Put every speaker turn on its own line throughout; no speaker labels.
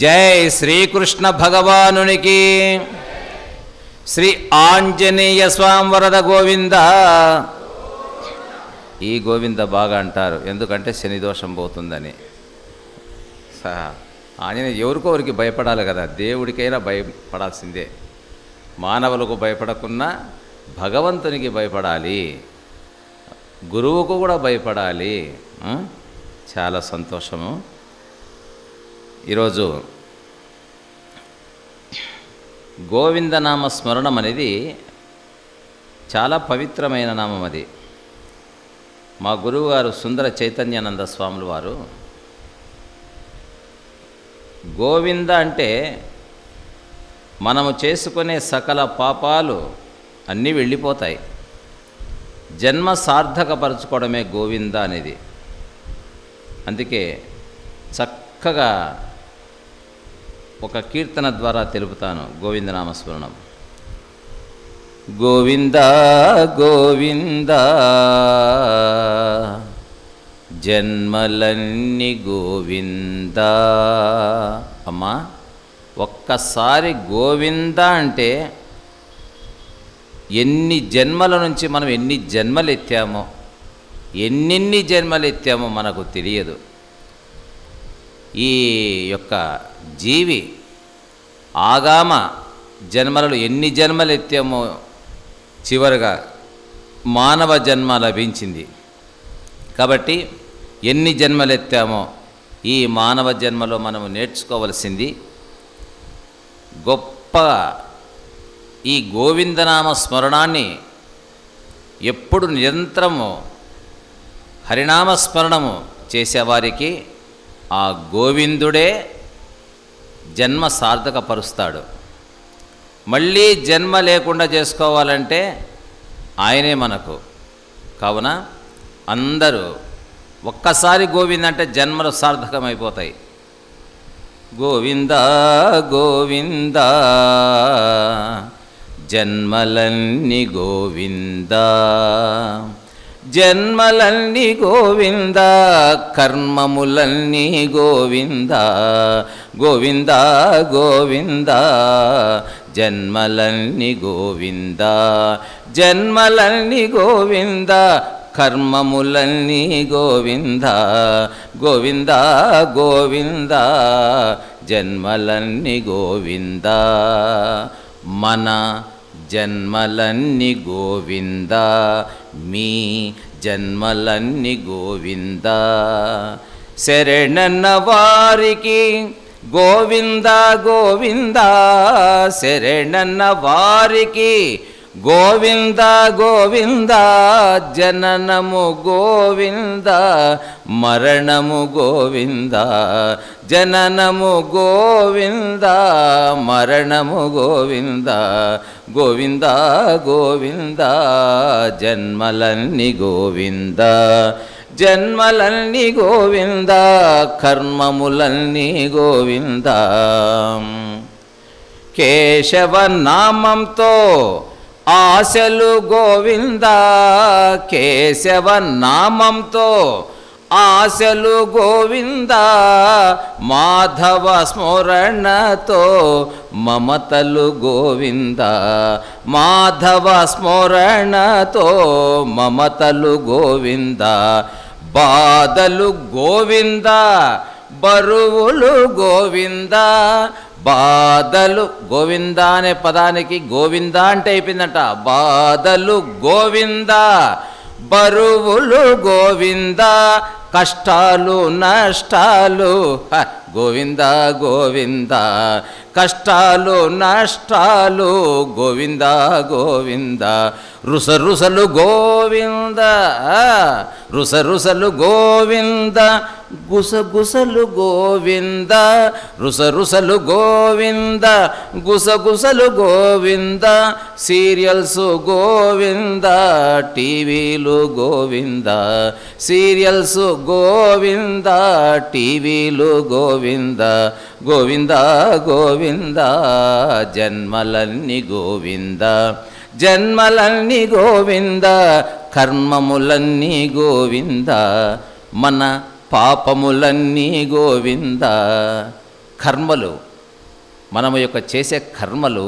జై శ్రీకృష్ణ భగవానునికి. శ్రీ ఆంజనేయ స్వామి వరద గోవింద. ఈ గోవింద బాగా అంటారు, ఎందుకంటే శని దోషం పోతుందని. ఆంజనేయ ఎవరికొవరికి భయపడాలి కదా, దేవుడికైనా భయపడాల్సిందే. మానవులకు భయపడకున్నా భగవంతునికి భయపడాలి, గురువుకు కూడా భయపడాలి. చాలా సంతోషము. ఈరోజు గోవిందనామ స్మరణం అనేది చాలా పవిత్రమైన నామం. అది మా గురువుగారు సుందర చైతన్యానంద స్వాములు వారు గోవింద అంటే మనము చేసుకునే సకల పాపాలు అన్నీ వెళ్ళిపోతాయి, జన్మ సార్థకపరచుకోవడమే గోవింద అనేది. అందుకే చక్కగా ఒక కీర్తన ద్వారా తెలుపుతాను గోవిందనామస్మరణం. గోవింద గోవింద జన్మలన్నీ గోవింద. అమ్మా, ఒక్కసారి గోవింద అంటే ఎన్ని జన్మల నుంచి మనం ఎన్ని జన్మలు ఎత్తామో, ఎన్నెన్ని జన్మలు ఎత్తామో మనకు తెలియదు. ఈ యొక్క జీవి ఆగామ జన్మలలో ఎన్ని జన్మలు ఎత్తామో చివరిగా మానవ జన్మ లభించింది. కాబట్టి ఎన్ని జన్మలు ఎత్తామో ఈ మానవ జన్మలో మనము నేర్చుకోవలసింది గొప్ప ఈ గోవిందనామ స్మరణాన్ని ఎప్పుడు నిరంతరము హరినామస్మరణము చేసేవారికి ఆ గోవిందుడే జన్మ సార్థకపరుస్తాడు. మళ్ళీ జన్మ లేకుండా చేసుకోవాలంటే ఆయనే మనకు. కావున అందరూ ఒక్కసారి గోవింద అంటే జన్మలు సార్థకమైపోతాయి. గోవింద గోవింద జన్మలన్నీ గోవింద, జన్మలన్నీ గోవింద, కర్మములన్నీ గోవింద. గోవింద గోవింద జన్మలన్నీ గోవింద, జన్మలన్నీ గోవింద, కర్మములన్నీ గోవింద. గోవింద గోవింద జన్మలన్నీ గోవింద, మన జన్మలన్నీ గోవింద, మీ జన్మలన్నీ గోవింద. శరణన్న వారికి గోవింద గోవింద, శరణన్న వారికి గోవింద గోవింద, జననము గోవింద, మరణము గోవింద. జననము గోవింద, మరణము గోవింద. గోవింద గోవింద జన్మలన్నీ గోవింద, జన్మలన్నీ గోవింద, కర్మములన్నీ గోవింద. కేశవ నామంతో ఆశలు గోవింద, కేశవ నామంతో ఆశలు గోవింద, మాధవ స్మరణతో మమతలు గోవింద. మాధవ స్మరణతో మమతలు గోవింద. బాధలు గోవింద, బరువులు గోవింద. బాధలు గోవింద అనే పదానికి గోవింద అంటే అయిపోయిందంట. బాధలు గోవింద, బరువులు గోవింద, కష్టాలు నష్టాలు గోవింద గోవింద. కష్టాలు నష్టాలు గోవింద గోవింద. రుసరుసలు గోవింద, రుసరుసలు గోవింద, గుసగుసలు గోవింద. రుసరుసలు గోవింద, గుసగుసలు గోవింద. సీరియల్స్ గోవింద, టీవీలు గోవింద. సీరియల్స్ గోవింద, టీవీలు గోవింద. గోవింద గోవింద జన్మలన్నీ గోవింద, జన్మలన్నీ గోవింద, కర్మములన్నీ గోవింద. మన పాపములన్నీ గోవింద, కర్మలు, మనము యొక్క చేసే కర్మలు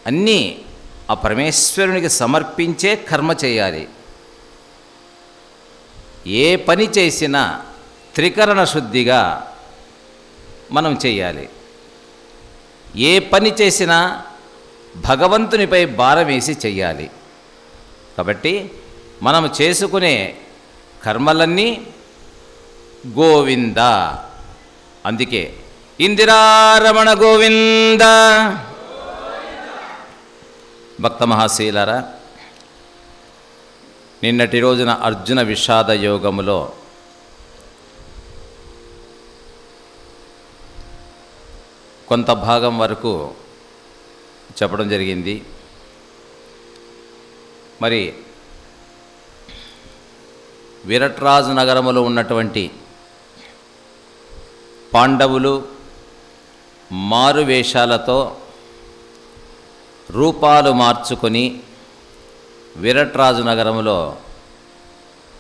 అన్నీ ఆ పరమేశ్వరునికి సమర్పించే కర్మ చేయాలి. ఏ పని చేసినా త్రికరణ శుద్ధిగా మనం చేయాలి. ఏ పని చేసినా భగవంతునిపై భారం వేసి చెయ్యాలి. కాబట్టి మనం చేసుకునే కర్మలన్నీ గోవింద. అందుకే ఇందిరారమణ గోవింద. భక్త మహాశీలారా, నిన్నటి రోజున అర్జున విషాద యోగములో కొంత భాగం వరకు చెప్పడం జరిగింది. మరి విరట్రాజు నగరములో ఉన్నటువంటి పాండవులు మారువేషాలతో రూపాలు మార్చుకొని విరట్రాజు నగరములో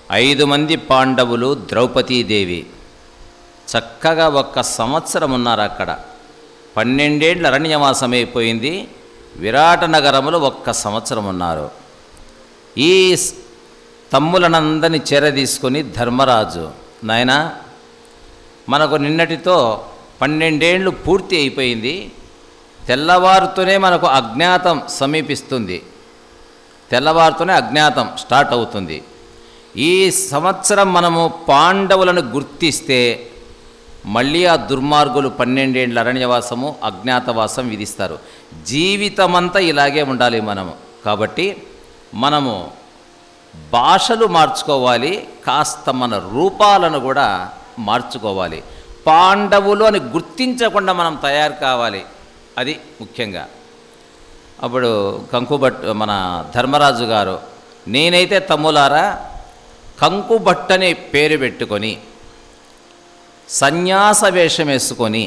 5 మంది పాండవులు, ద్రౌపదీదేవి చక్కగా 1 సంవత్సరం ఉన్నారు అక్కడ. 12 ఏళ్ళ అరణ్యవాసం అయిపోయింది. విరాట నగరములో 1 సంవత్సరం ఉన్నారు. ఈ తమ్ములనందరినీ చేరదీసుకొని ధర్మరాజు, నాయనా మనకు నిన్నటితో 12 ఏళ్ళు పూర్తి అయిపోయింది, తెల్లవారుతూనే మనకు అజ్ఞాతం సమీపిస్తుంది, తెల్లవారుతూనే అజ్ఞాతం స్టార్ట్ అవుతుంది. ఈ సంవత్సరం మనము పాండవులను గుర్తిస్తే మళ్ళీ ఆ దుర్మార్గులు 12 ఏళ్ళ అరణ్యవాసము, అజ్ఞాతవాసం విధిస్తారు. జీవితమంతా ఇలాగే ఉండాలి మనము. కాబట్టి మనము భాషలు మార్చుకోవాలి, కాస్త మన రూపాలను కూడా మార్చుకోవాలి. పాండవులు అని గుర్తించకుండా మనం తయారు కావాలి. అది ముఖ్యంగా. అప్పుడు కంకుభట్ మన ధర్మరాజు గారు, నేనైతే తమ్ములారా కంకుభట్ అనే పేరు పెట్టుకొని సన్యాస వేషం వేసుకొని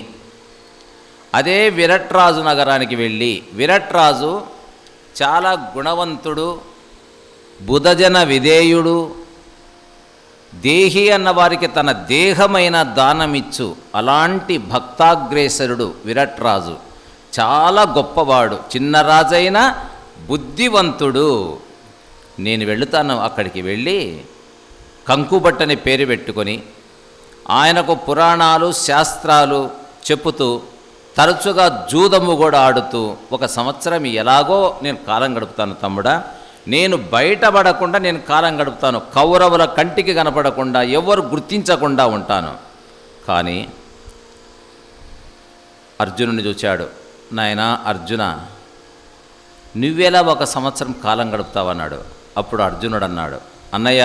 అదే విరట్రాజు నగరానికి వెళ్ళి, విరట్రాజు చాలా గుణవంతుడు, బుధజన విధేయుడు, దేహి అన్నవారికి తన దేహమైన దానమిచ్చు అలాంటి భక్తాగ్రేసరుడు విరట్రాజు. చాలా గొప్పవాడు, చిన్న రాజైన బుద్ధివంతుడు. నేను వెళుతాను, అక్కడికి వెళ్ళి కంకుభట్ అనే పేరు పెట్టుకొని ఆయనకు పురాణాలు శాస్త్రాలు చెప్పుతూ తరచుగా జూదము కూడా ఆడుతూ 1 సంవత్సరం ఎలాగో నేను కాలం గడుపుతాను తమ్ముడా. నేను బయటపడకుండా నేను కాలం గడుపుతాను, కౌరవుల కంటికి కనపడకుండా, ఎవరు గుర్తించకుండా ఉంటాను. కానీ అర్జునుని చూచాడు. నాయనా అర్జున, నువ్వెలా 1 సంవత్సరం కాలం గడుపుతావన్నాడు. అప్పుడు అర్జునుడు అన్నాడు, అన్నయ్య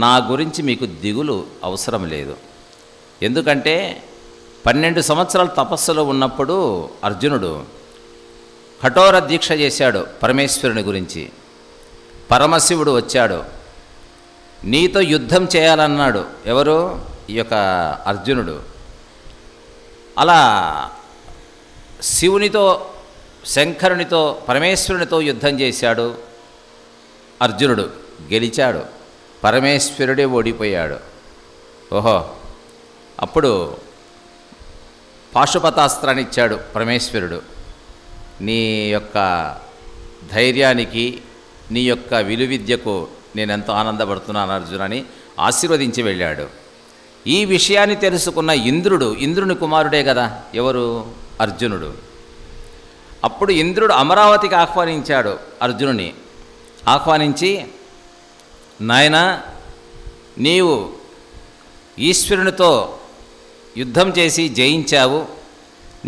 నా గురించి మీకు దిగులు అవసరం లేదు. ఎందుకంటే 12 సంవత్సరాలు తపస్సులో ఉన్నప్పుడు అర్జునుడు కఠోర దీక్ష చేశాడు పరమేశ్వరుని గురించి. పరమశివుడు వచ్చాడు, నీతో యుద్ధం చేయాలన్నాడు. ఎవరు? ఈ యొక్క అర్జునుడు. అలా శివునితో, శంకరునితో, పరమేశ్వరునితో యుద్ధం చేశాడు అర్జునుడు. గెలిచాడు, పరమేశ్వరుడే ఓడిపోయాడు. ఓహో, అప్పుడు పాశుపతాస్త్రాన్ని ఇచ్చాడు పరమేశ్వరుడు. నీ యొక్క ధైర్యానికి, నీ యొక్క విలువిద్యకు నేనెంతో ఆనందపడుతున్నాను అర్జున అని ఆశీర్వదించి వెళ్ళాడు. ఈ విషయాన్ని తెలుసుకున్న ఇంద్రుడు, ఇంద్రుని కుమారుడే కదా ఎవరు? అర్జునుడు. అప్పుడు ఇంద్రుడు అమరావతికి ఆహ్వానించాడు అర్జునుని. ఆహ్వానించి, నాయనా నీవు ఈశ్వరునితో యుద్ధం చేసి జయించావు,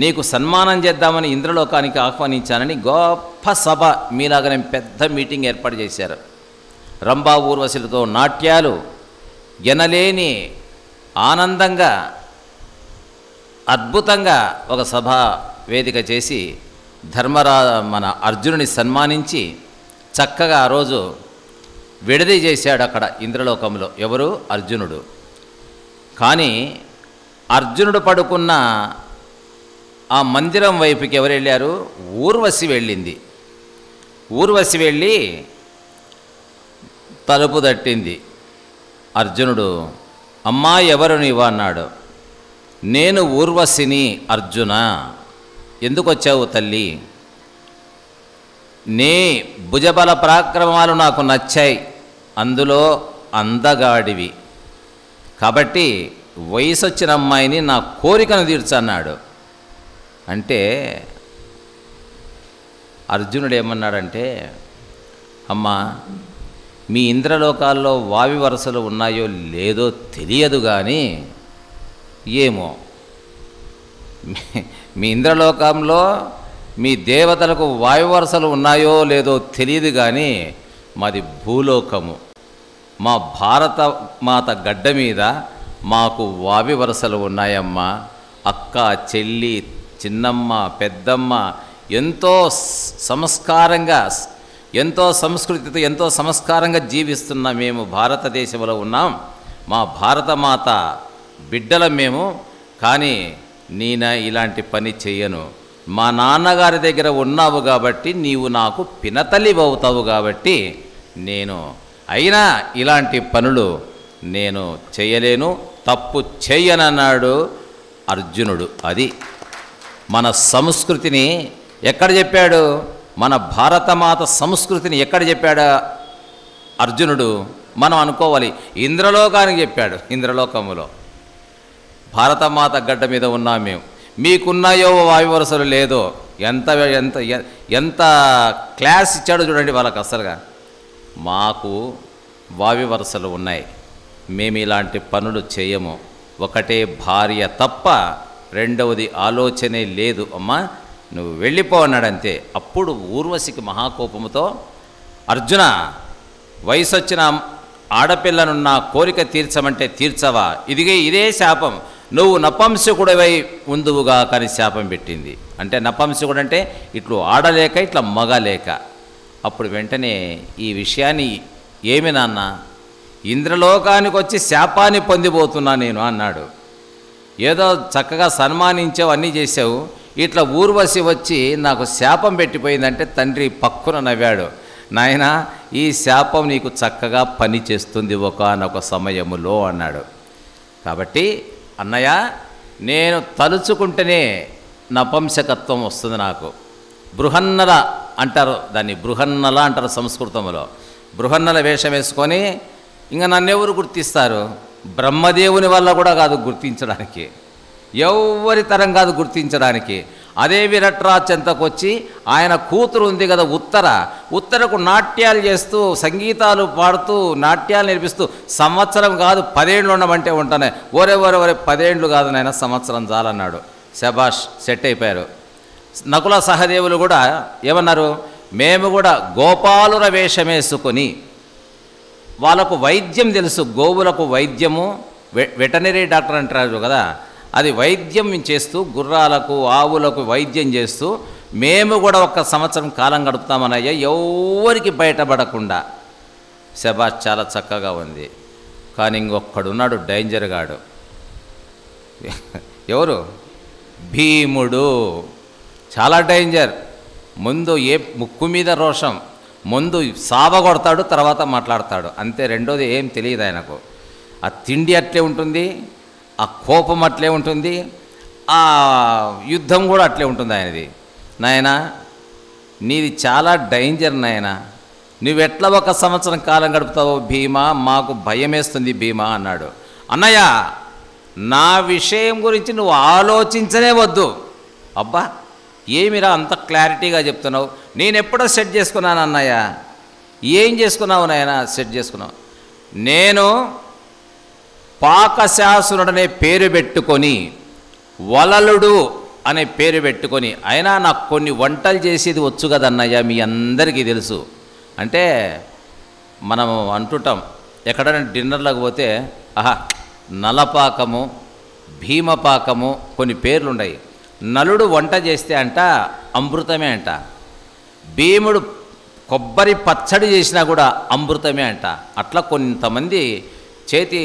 నీకు సన్మానం చేద్దామని ఇంద్రలోకానికి ఆహ్వానించానని గొప్ప సభ, మీలాగా నేను పెద్ద మీటింగ్ ఏర్పాటు చేశారు. రంభా ఊర్వశులతో నాట్యాలు, ఎనలేని ఆనందంగా అద్భుతంగా ఒక సభ వేదిక చేసి మన అర్జునుని సన్మానించి చక్కగా ఆ రోజు విడది చేశాడు అక్కడ ఇంద్రలోకంలో. ఎవరు? అర్జునుడు. కానీ అర్జునుడు పడుకున్న ఆ మందిరం వైపుకి ఎవరు వెళ్ళారు? ఊర్వశి వెళ్ళింది. ఊర్వశి వెళ్ళి తలుపు తట్టింది. అర్జునుడు, అమ్మా ఎవరు నీవు అన్నాడు. నేను ఊర్వశిని అర్జున. ఎందుకు వచ్చావు తల్లి? నీ భుజబల పరాక్రమాలు నాకు నచ్చాయి, అందులో అందగాడివి, కాబట్టి వయసు వచ్చిన అమ్మాయిని నా కోరికను తీర్చన్నాడు. అంటే అర్జునుడు ఏమన్నాడంటే, అమ్మా, మీ ఇంద్రలోకాల్లో వావి వరసలు ఉన్నాయో లేదో తెలియదు కానీ ఏమో మీ ఇంద్రలోకంలో మీ దేవతలకు వాయు వరసలు ఉన్నాయో లేదో తెలియదు కానీ మాది భూలోకము. మా భారత మాత గడ్డ మీద మాకు వావి వరసలు ఉన్నాయమ్మా. అక్క, చెల్లి, చిన్నమ్మ, పెద్దమ్మ ఎంతో సంస్కారంగా, ఎంతో సంస్కృతితో, ఎంతో సంస్కారంగా జీవిస్తున్న మేము భారతదేశంలో ఉన్నాం. మా భారతమాత బిడ్డలం మేము. కానీ నేనా ఇలాంటి పని చెయ్యను. మా నాన్నగారి దగ్గర ఉన్నావు కాబట్టి నీవు నాకు పినతల్లివవుతావు కాబట్టి నేను అయినా ఇలాంటి పనులు నేను చేయలేను, తప్పు చేయనన్నాడు అర్జునుడు. అది మన సంస్కృతిని ఎక్కడ చెప్పాడు? మన భారతమాత సంస్కృతిని ఎక్కడ చెప్పాడు అర్జునుడు? మనం అనుకోవాలి ఇంద్రలోకానికి చెప్పాడు. ఇంద్రలోకములో భారతమాత గడ్డ మీద ఉన్నాం మేము. మీకున్నాయో వాయు వరసలు లేదో. ఎంత ఎంత ఎంత క్లాస్ ఇచ్చాడో చూడండి వాళ్ళకి. అసలుగా మాకు వావి వరసలు ఉన్నాయి, మేము ఇలాంటి పనులు చేయము. ఒకటే భార్య తప్ప రెండవది ఆలోచనే లేదు. అమ్మా, నువ్వు వెళ్ళిపో అన్నాడంతే. అప్పుడు ఊర్వశికి మహాకోపముతో, అర్జున, వయసు వచ్చిన ఆడపిల్లను నా కోరిక తీర్చమంటే తీర్చవా? ఇదే శాపం. నువ్వు నపంసకుడివై ఉందువుగా కానీ శాపం పెట్టింది. అంటే నపంసకుడు అంటే ఇట్లు ఆడలేక ఇట్లా మగలేక. అప్పుడు వెంటనే ఈ విషయాన్ని, ఏమి నాన్న, ఇంద్రలోకానికి వచ్చి శాపాన్ని పొందిపోతున్నా నేను అన్నాడు. ఏదో చక్కగా సన్మానించావు, అన్నీ చేసావు, ఇట్లా ఊర్వశి వచ్చి నాకు శాపం పెట్టిపోయిందంటే తండ్రి పక్కున నవ్వాడు. నాయనా, ఈ శాపం నీకు చక్కగా పని చేస్తుంది ఒకానొక సమయములో అన్నాడు. కాబట్టి అన్నయ్య, నేను తలుచుకుంటేనే నపంసకత్వం వస్తుంది నాకు. బృహన్నల అంటారు దాన్ని, బృహన్నల అంటారు సంస్కృతంలో. బృహన్నల వేషం వేసుకొని ఇంకా నన్నెవరు గుర్తిస్తారు? బ్రహ్మదేవుని వల్ల కూడా కాదు గుర్తించడానికి, ఎవరి తరం కాదు గుర్తించడానికి. అదే విరట్రాజ్ చెంతకు వచ్చి ఆయన కూతురు ఉంది కదా ఉత్తరకు నాట్యాలు చేస్తూ, సంగీతాలు పాడుతూ, నాట్యాలు నేర్పిస్తూ, సంవత్సరం కాదు 10 ఏళ్ళు ఉండమంటే ఉంటానే. ఒరే 10 ఏళ్ళు కాదు నాయన, సంవత్సరం చాలన్నాడు. శబాష్, సెట్ అయిపోయారు. నకుల సహదేవులు కూడా ఏమన్నారు? మేము కూడా గోపాలుర వేషమేసుకొని, వాళ్ళకు వైద్యం తెలుసు, గోవులకు వైద్యము, వెటనరీ డాక్టర్ అంటారు కదా, అది వైద్యం చేస్తూ, గుర్రాలకు, ఆవులకు వైద్యం చేస్తూ మేము కూడా 1 సంవత్సరం కాలం గడుపుతామనయ్యా, ఎవరికి బయటపడకుండా. శబాష్, చాలా చక్కగా ఉంది. కానీ ఇంకొక్కడున్నాడు డేంజర్ గాడు. ఎవరు? భీముడు. చాలా డేంజర్. ముందు ముక్కు మీద రోషం, ముందు సావగొడతాడు, తర్వాత మాట్లాడతాడు అంతే. రెండోది ఏం తెలియదు ఆయనకు. ఆ తిండి అట్లే ఉంటుంది, ఆ కోపం అట్లే ఉంటుంది, ఆ యుద్ధం కూడా అట్లే ఉంటుంది ఆయనది. నాయనా, నీది చాలా డేంజర్ నాయనా, నువ్వెట్లా 1 సంవత్సరం కాలం గడుపుతావో భీమా, మాకు భయమేస్తుంది భీమా అన్నాడు. అన్నయ్య, నా విషయం గురించి నువ్వు ఆలోచించనే వద్దు. అబ్బా, ఏమిరా అంత క్లారిటీగా చెప్తున్నావు? నేను ఎప్పుడో సెట్ చేసుకున్నాను అన్నయ్య. ఏం చేసుకున్నావు నాయన? సెట్ చేసుకున్నావు. నేను పాకశాసునుడనే పేరు పెట్టుకొని, వలలుడు అనే పేరు పెట్టుకొని, అయినా నాకు కొన్ని వంటలు చేసేది వచ్చు కదన్నయ్య, మీ అందరికీ తెలుసు. అంటే మనం అంటుంటాం ఎక్కడైనా డిన్నర్లకు పోతే, ఆహా, నలపాకము, భీమపాకము, కొన్ని పేర్లు ఉన్నాయి. నలుడు వంట చేస్తే అంట అమృతమే అంట. భీముడు కొబ్బరి పచ్చడి చేసినా కూడా అమృతమే అంట. అట్లా కొంతమంది చేతి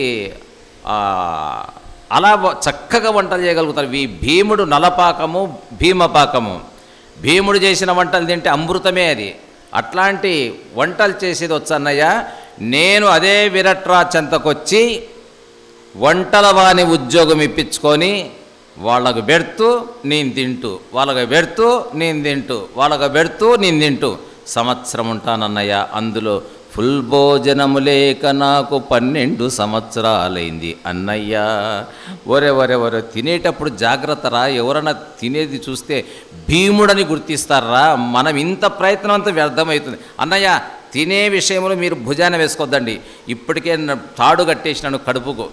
అలా చక్కగా వంటలు చేయగలుగుతారు. భీముడు నలపాకము, భీమపాకము, భీముడు చేసిన వంటలు తింటే అమృతమే అది. అట్లాంటి వంటలు చేసేది వచ్చన్నయ్య. నేను అదే విరట్రాజ్ చెంతకొచ్చి వంటల వాని ఉద్యోగం ఇప్పించుకొని వాళ్ళకు పెడుతూ నేను తింటూ, వాళ్ళకు పెడుతూ నేను తింటూ, వాళ్ళకు పెడుతూ నేను తింటూ సంవత్సరం ఉంటానన్నయ్య. అందులో ఫుల్ భోజనము లేక నాకు 12 సంవత్సరాలైంది అన్నయ్య. ఒరే తినేటప్పుడు జాగ్రత్తరా. ఎవరన్నా తినేది చూస్తే భీముడని గుర్తిస్తారా? మనం ఇంత ప్రయత్నం అంతా వ్యర్థమవుతుంది. అన్నయ్య తినే విషయంలో మీరు భుజాన వేసుకోవద్దండి. ఇప్పటికే తాడు కట్టేసినాను కడుపుకు,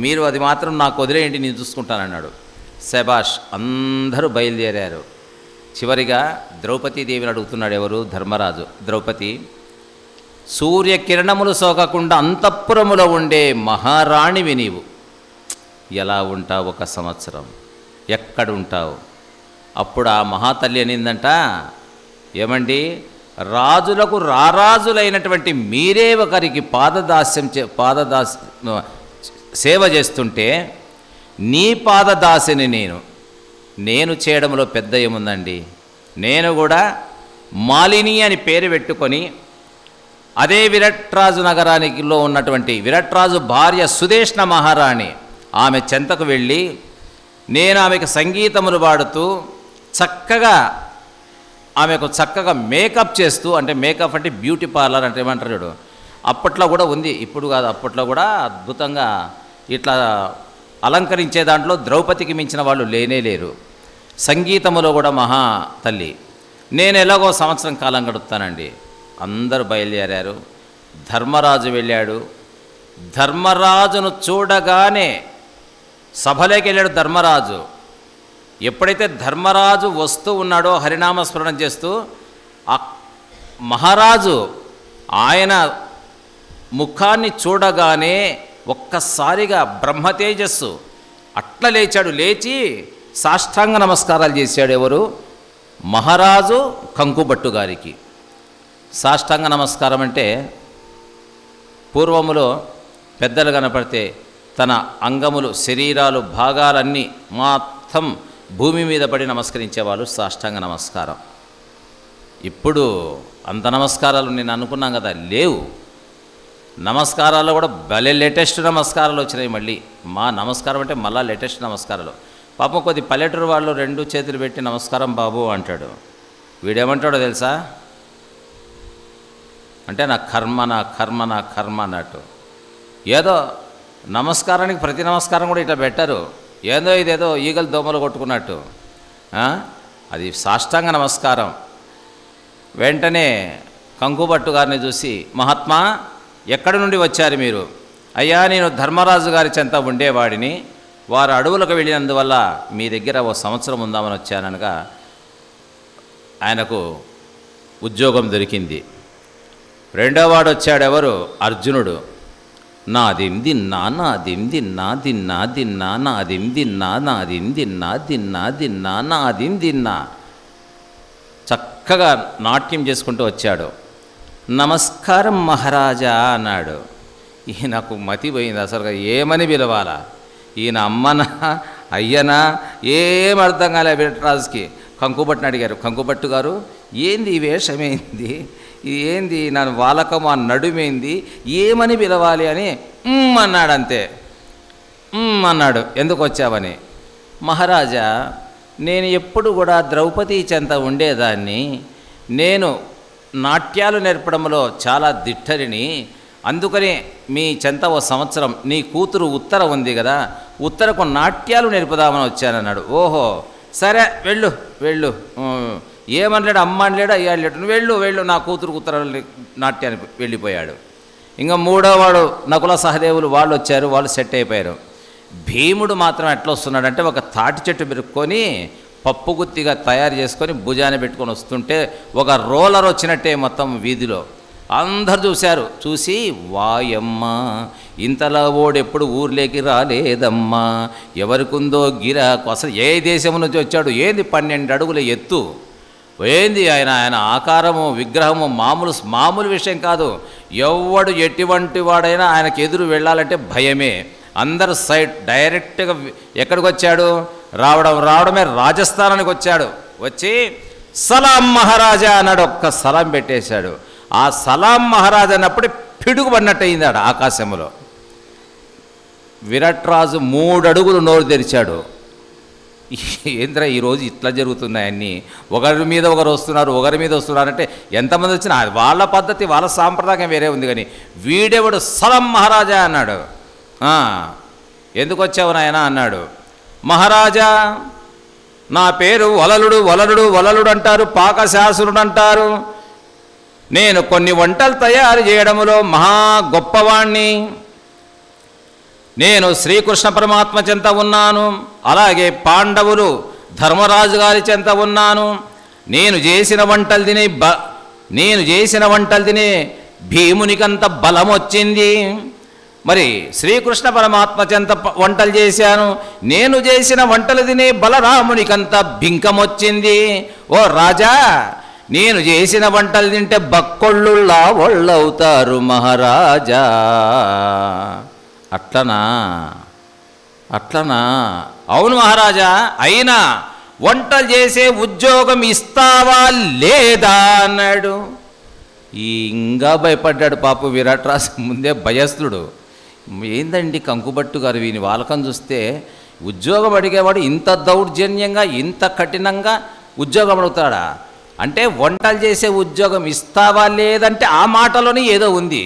మీరు అది మాత్రం నాకు వదిలేయండి, నేను చూసుకుంటానన్నాడు. శబాష్, అందరూ బయలుదేరారు. చివరిగా ద్రౌపదీదేవిని అడుగుతున్నాడు. ఎవరు? ధర్మరాజు. ద్రౌపది, సూర్యకిరణములు సోకకుండా అంతఃపురములో ఉండే మహారాణివి నీవు, ఎలా ఉంటావు? 1 సంవత్సరం ఎక్కడుంటావు? అప్పుడు ఆ మహాతల్లి అనిందంట, ఏమండి, రాజులకు రారాజులైనటువంటి మీరే ఒకరికి సేవ చేస్తుంటే నీ పాదదాసిని నేను చేయడంలో పెద్ద ఏముందండి? నేను కూడా మాలిని అని పేరు పెట్టుకొని అదే విరట్రాజు నగరానికిలో ఉన్నటువంటి విరట్రాజు భార్య సుదేష్ణ మహారాణి ఆమె చెంతకు వెళ్ళి నేను ఆమెకు సంగీతములు పాడుతూ ఆమెకు చక్కగా మేకప్ చేస్తూ, అంటే మేకప్ అంటే బ్యూటీ పార్లర్ అంటే ఏమంటారు చూడు, అప్పట్లో కూడా ఉంది, ఇప్పుడు కాదు, అప్పట్లో కూడా అద్భుతంగా ఇట్లా అలంకరించే దాంట్లో ద్రౌపదికి మించిన వాళ్ళు లేరు. సంగీతములో కూడా మహా తల్లి. నేను ఎలాగో సంవత్సరం కాలం గడుపుతానండి. అందరూ బయలుదేరారు. ధర్మరాజు వెళ్ళాడు. ధర్మరాజును చూడగానే సభలోకి వెళ్ళాడు ధర్మరాజు. ఎప్పుడైతే ధర్మరాజు వస్తూ ఉన్నాడో హరినామస్మరణం చేస్తూ, ఆ మహారాజు ఆయన ముఖాన్ని చూడగానే ఒక్కసారిగా బ్రహ్మతేజస్సు అట్లా లేచాడు. లేచి సాష్టాంగ నమస్కారాలు చేశాడు. ఎవరు? మహారాజు కంకుబట్టు గారికి. సాష్టాంగ నమస్కారం అంటే పూర్వములో పెద్దలు కనపడితే తన అంగములు, శరీరాలు, భాగాలన్నీ మొత్తం భూమి మీద పడి నమస్కరించేవాళ్ళు సాష్టాంగ నమస్కారం. ఇప్పుడు అంత నమస్కారాలు నేను అనుకున్నాం కదా, లేవు. నమస్కారాల్లో కూడా భలే లేటెస్ట్ నమస్కారాలు వచ్చినాయి. మళ్ళీ మా నమస్కారం అంటే మళ్ళీ లేటెస్ట్ నమస్కారాలు. పాపం కొద్ది పల్లెటూరు వాళ్ళు 2 చేతులు పెట్టి నమస్కారం బాబు అంటాడు. వీడేమంటాడో తెలుసా? అంటే నా కర్మ అన్నట్టు. ఏదో నమస్కారానికి ప్రతి నమస్కారం కూడా ఇట్లా పెట్టరు. ఇదేదో ఈగలు దోమలు కొట్టుకున్నట్టు. అది సాష్టాంగ నమస్కారం. వెంటనే కంకుబట్టు గారిని చూసి, మహాత్మా ఎక్కడి నుండి వచ్చారు మీరు? అయ్యా, నేను ధర్మరాజు గారి చెంత ఉండేవాడిని, వారు అడవులకు వెళ్ళినందువల్ల మీ దగ్గర 1 సంవత్సరం ఉందామని వచ్చాననగా ఆయనకు ఉద్యోగం దొరికింది. రెండోవాడు వచ్చాడు. ఎవరు? అర్జునుడు. నాదిం దిన్నా చక్కగా నాట్యం చేసుకుంటూ వచ్చాడు. నమస్కారం మహారాజా అన్నాడు. ఈయనకు మతి పోయింది. అసలుగా ఏమని పిలవాలా? ఈయన అమ్మనా అయ్యనా ఏం అర్థం కాలే విరట్రాజుకి. కంకుబట్టుని అడిగారు. కంకుబట్టు గారు, ఏంది ఈ వేషమేంది? ఏంది నా వాలకం, ఆ నడుమేంది, ఏమని పిలవాలి అని అన్నాడు. అంతే. అన్నాడు. ఎందుకు వచ్చావని? మహారాజా, నేను ఎప్పుడు కూడా ద్రౌపది చెంత ఉండేదాన్ని. నేను నాట్యాలు నేర్పడంలో చాలా దిట్టరిని. అందుకని మీ చెంత 1 సంవత్సరం, నీ కూతురు ఉత్తర ఉంది కదా, ఉత్తరకు నాట్యాలు నేర్పుదామని వచ్చానన్నాడు. ఓహో, సరే వెళ్ళు వెళ్ళు. ఏమనలేడు, అమ్మ అనలేడు, అయ్యాడు. వెళ్ళు నా కూతురు ఉత్తర నాట్యానికి వెళ్ళిపోయాడు. ఇంకా 3వ వాడు నకుల సహదేవులు వాళ్ళు వచ్చారు. వాళ్ళు సెట్ అయిపోయారు. భీముడు మాత్రం ఎట్లా వస్తున్నాడంటే, ఒక తాటి చెట్టు పెరుక్కొని పప్పు గుత్తిగా తయారు చేసుకొని భుజాన్ని పెట్టుకొని వస్తుంటే ఒక రోలర్ వచ్చినట్టే మొత్తం వీధిలో అందరు చూశారు. చూసి, వాయమ్మ, ఇంతలా ఓడెప్పుడు ఊర్లోకి రాలేదమ్మా, ఎవరికుందో గిరాకు, అసలు ఏ దేశం నుంచి వచ్చాడు, ఏంది 12 అడుగుల ఎత్తు, ఏంది ఆయన ఆకారము, విగ్రహము మామూలు విషయం కాదు. ఎవడు ఎటువంటి వాడైనా ఆయనకు ఎదురు వెళ్ళాలంటే భయమే. అందరు సైడ్ డైరెక్ట్గా ఎక్కడికి వచ్చాడు? రావడమే రాజస్థానానికి వచ్చాడు. వచ్చి సలాం మహారాజా అన్నాడు. ఒక్క సలాం పెట్టేశాడు. ఆ సలాం మహారాజా అన్నప్పుడే పిడుగుపడినట్టు అయిందాడు ఆకాశంలో. విరట్రాజు 3 అడుగులు నోరు తెరిచాడు. ఏంద్రా ఈరోజు ఇట్లా జరుగుతున్నాయన్నీ, ఒకరి మీద ఒకరు వస్తున్నారు, ఒకరి మీద వస్తున్నారంటే ఎంతమంది వచ్చినా వాళ్ళ పద్ధతి వాళ్ళ సాంప్రదాయం వేరే ఉంది. కానీ వీడెవడు సలం మహారాజా అన్నాడు. ఎందుకు వచ్చావు నాయనా అన్నాడు. మహారాజా నా పేరు వలలుడు, వలలుడు వలలుడు అంటారు, పాకశాసురుడు అంటారు. నేను కొన్ని వంటలు తయారు చేయడంలో మహా గొప్పవాణ్ణి. నేను శ్రీకృష్ణ పరమాత్మ చెంత ఉన్నాను, అలాగే పాండవులు ధర్మరాజు గారి చెంత ఉన్నాను. నేను చేసిన వంటలు తినే భీమునికంత బలం వచ్చింది. మరి శ్రీకృష్ణ పరమాత్మ చెంత వంటలు చేశాను, నేను చేసిన వంటలు తినే బలరామునికంత బింకం వచ్చింది. ఓ రాజా, నేను చేసిన వంటలు తింటే బక్కొళ్ళులా ఒళ్ళవుతారు మహారాజా. అట్లనా? అవును మహారాజా, అయినా వంటలు చేసే ఉద్యోగం ఇస్తావా లేదా అన్నాడు. ఇంకా భయపడ్డాడు పాప విరాట్రాజు. ముందే భయస్థుడు. ఏందండి కంకుబట్టు గారు, వీని వాలకం చూస్తే ఉద్యోగం అడిగేవాడు ఇంత దౌర్జన్యంగా ఇంత కఠినంగా ఉద్యోగం అడుగుతాడా? అంటే వంటలు చేసే ఉద్యోగం ఇస్తావా లేదంటే ఆ మాటలోనే ఏదో ఉంది.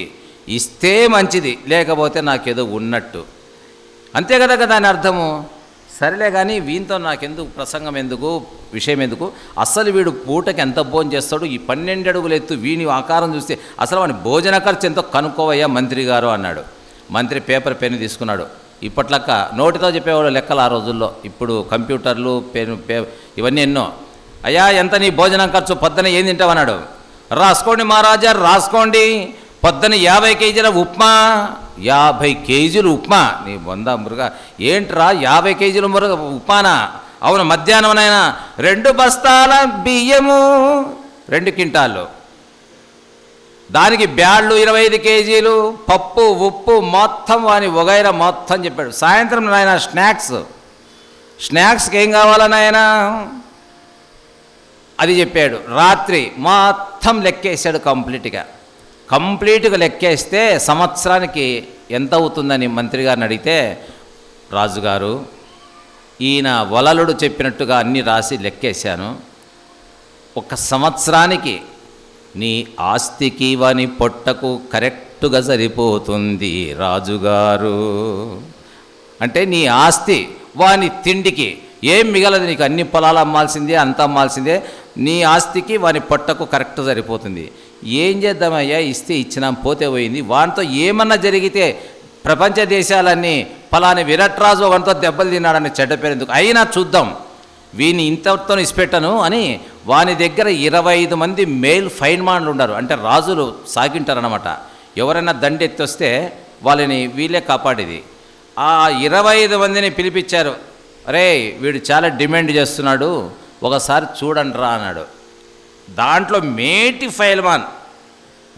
ఇస్తే మంచిది, లేకపోతే నాకేదో ఉన్నట్టు, అంతే కదా దాని అర్థము. సరేలే కానీ వీనితో నాకెందుకు ప్రసంగం, ఎందుకు విషయం ఎందుకు, అసలు వీడు పూటకి ఎంత భోజనం చేస్తాడు, ఈ 12 అడుగులు ఎత్తు వీని ఆకారం చూస్తే అసలు వాని భోజన ఖర్చు ఎంతో కనుక్కోవయ్యా మంత్రి గారు అన్నాడు. మంత్రి పేపర్ పెన్ను తీసుకున్నాడు. ఇప్పట్లక్క నోటితో చెప్పేవాడు లెక్కలు ఆ రోజుల్లో, ఇప్పుడు కంప్యూటర్లు ఇవన్నీ ఎన్నో. అయ్యా ఎంత నీ భోజనం ఖర్చు, పొద్దున ఏం తింటావన్నాడు. రాసుకోండి మహారాజా రాసుకోండి, పొద్దున 50 కేజీల ఉప్మా. 50 కేజీలు ఉప్మా? నీ వంద మురుగా ఏంట్రా 50 కేజీలు ఉప్మానా? అవును. మధ్యాహ్నమైనా 2 బస్తాల బియ్యము, 2 క్వింటాళ్ళు, దానికి బ్యాళ్ళు 25 కేజీలు, పప్పు ఉప్పు మొత్తం వాని వగైరా మొత్తం చెప్పాడు. సాయంత్రం నాయన స్నాక్స్కి ఏం కావాలనాయనా అది చెప్పాడు. రాత్రి మొత్తం లెక్కేసాడు కంప్లీట్గా లెక్కేస్తే సంవత్సరానికి ఎంత అవుతుందని మంత్రి గారిని అడిగితే, రాజుగారు ఈయన వలలుడు చెప్పినట్టుగా అన్నీ రాసి లెక్కేశాను, 1 సంవత్సరానికి నీ ఆస్తికి వాని పొట్టకు కరెక్ట్గా సరిపోతుంది రాజుగారు. అంటే నీ ఆస్తి వాని తిండికి ఏం మిగలదు, నీకు అన్ని పొలాలు అమ్మాల్సిందే, అంత అమ్మాల్సిందే, నీ ఆస్తికి వాని పొట్టకు కరెక్ట్ సరిపోతుంది. ఏం చేద్దామయ్యా, ఇస్తే ఇచ్చినాం, పోతే పోయింది. వానితో ఏమన్నా జరిగితే ప్రపంచ దేశాలన్నీ ఫలాని విరాట్రాజు వానితో దెబ్బలు తిన్నాడని చెడ్డ పేరు ఎందుకు, అయినా చూద్దాం, వీని ఇంతతో ఇసిపెట్టను అని వాని దగ్గర 25 మంది మేల్ ఫైన్మాన్లు ఉన్నారు. అంటే రాజులు సాగింటారనమాట. ఎవరైనా దండెత్తి వస్తే వాళ్ళని వీళ్ళే కాపాడేది. ఆ 25 మందిని పిలిపించారు. అరే వీడు చాలా డిమాండ్ చేస్తున్నాడు, ఒకసారి చూడండి రా అన్నాడు. దాంట్లో మేటి ఫైల్మాన్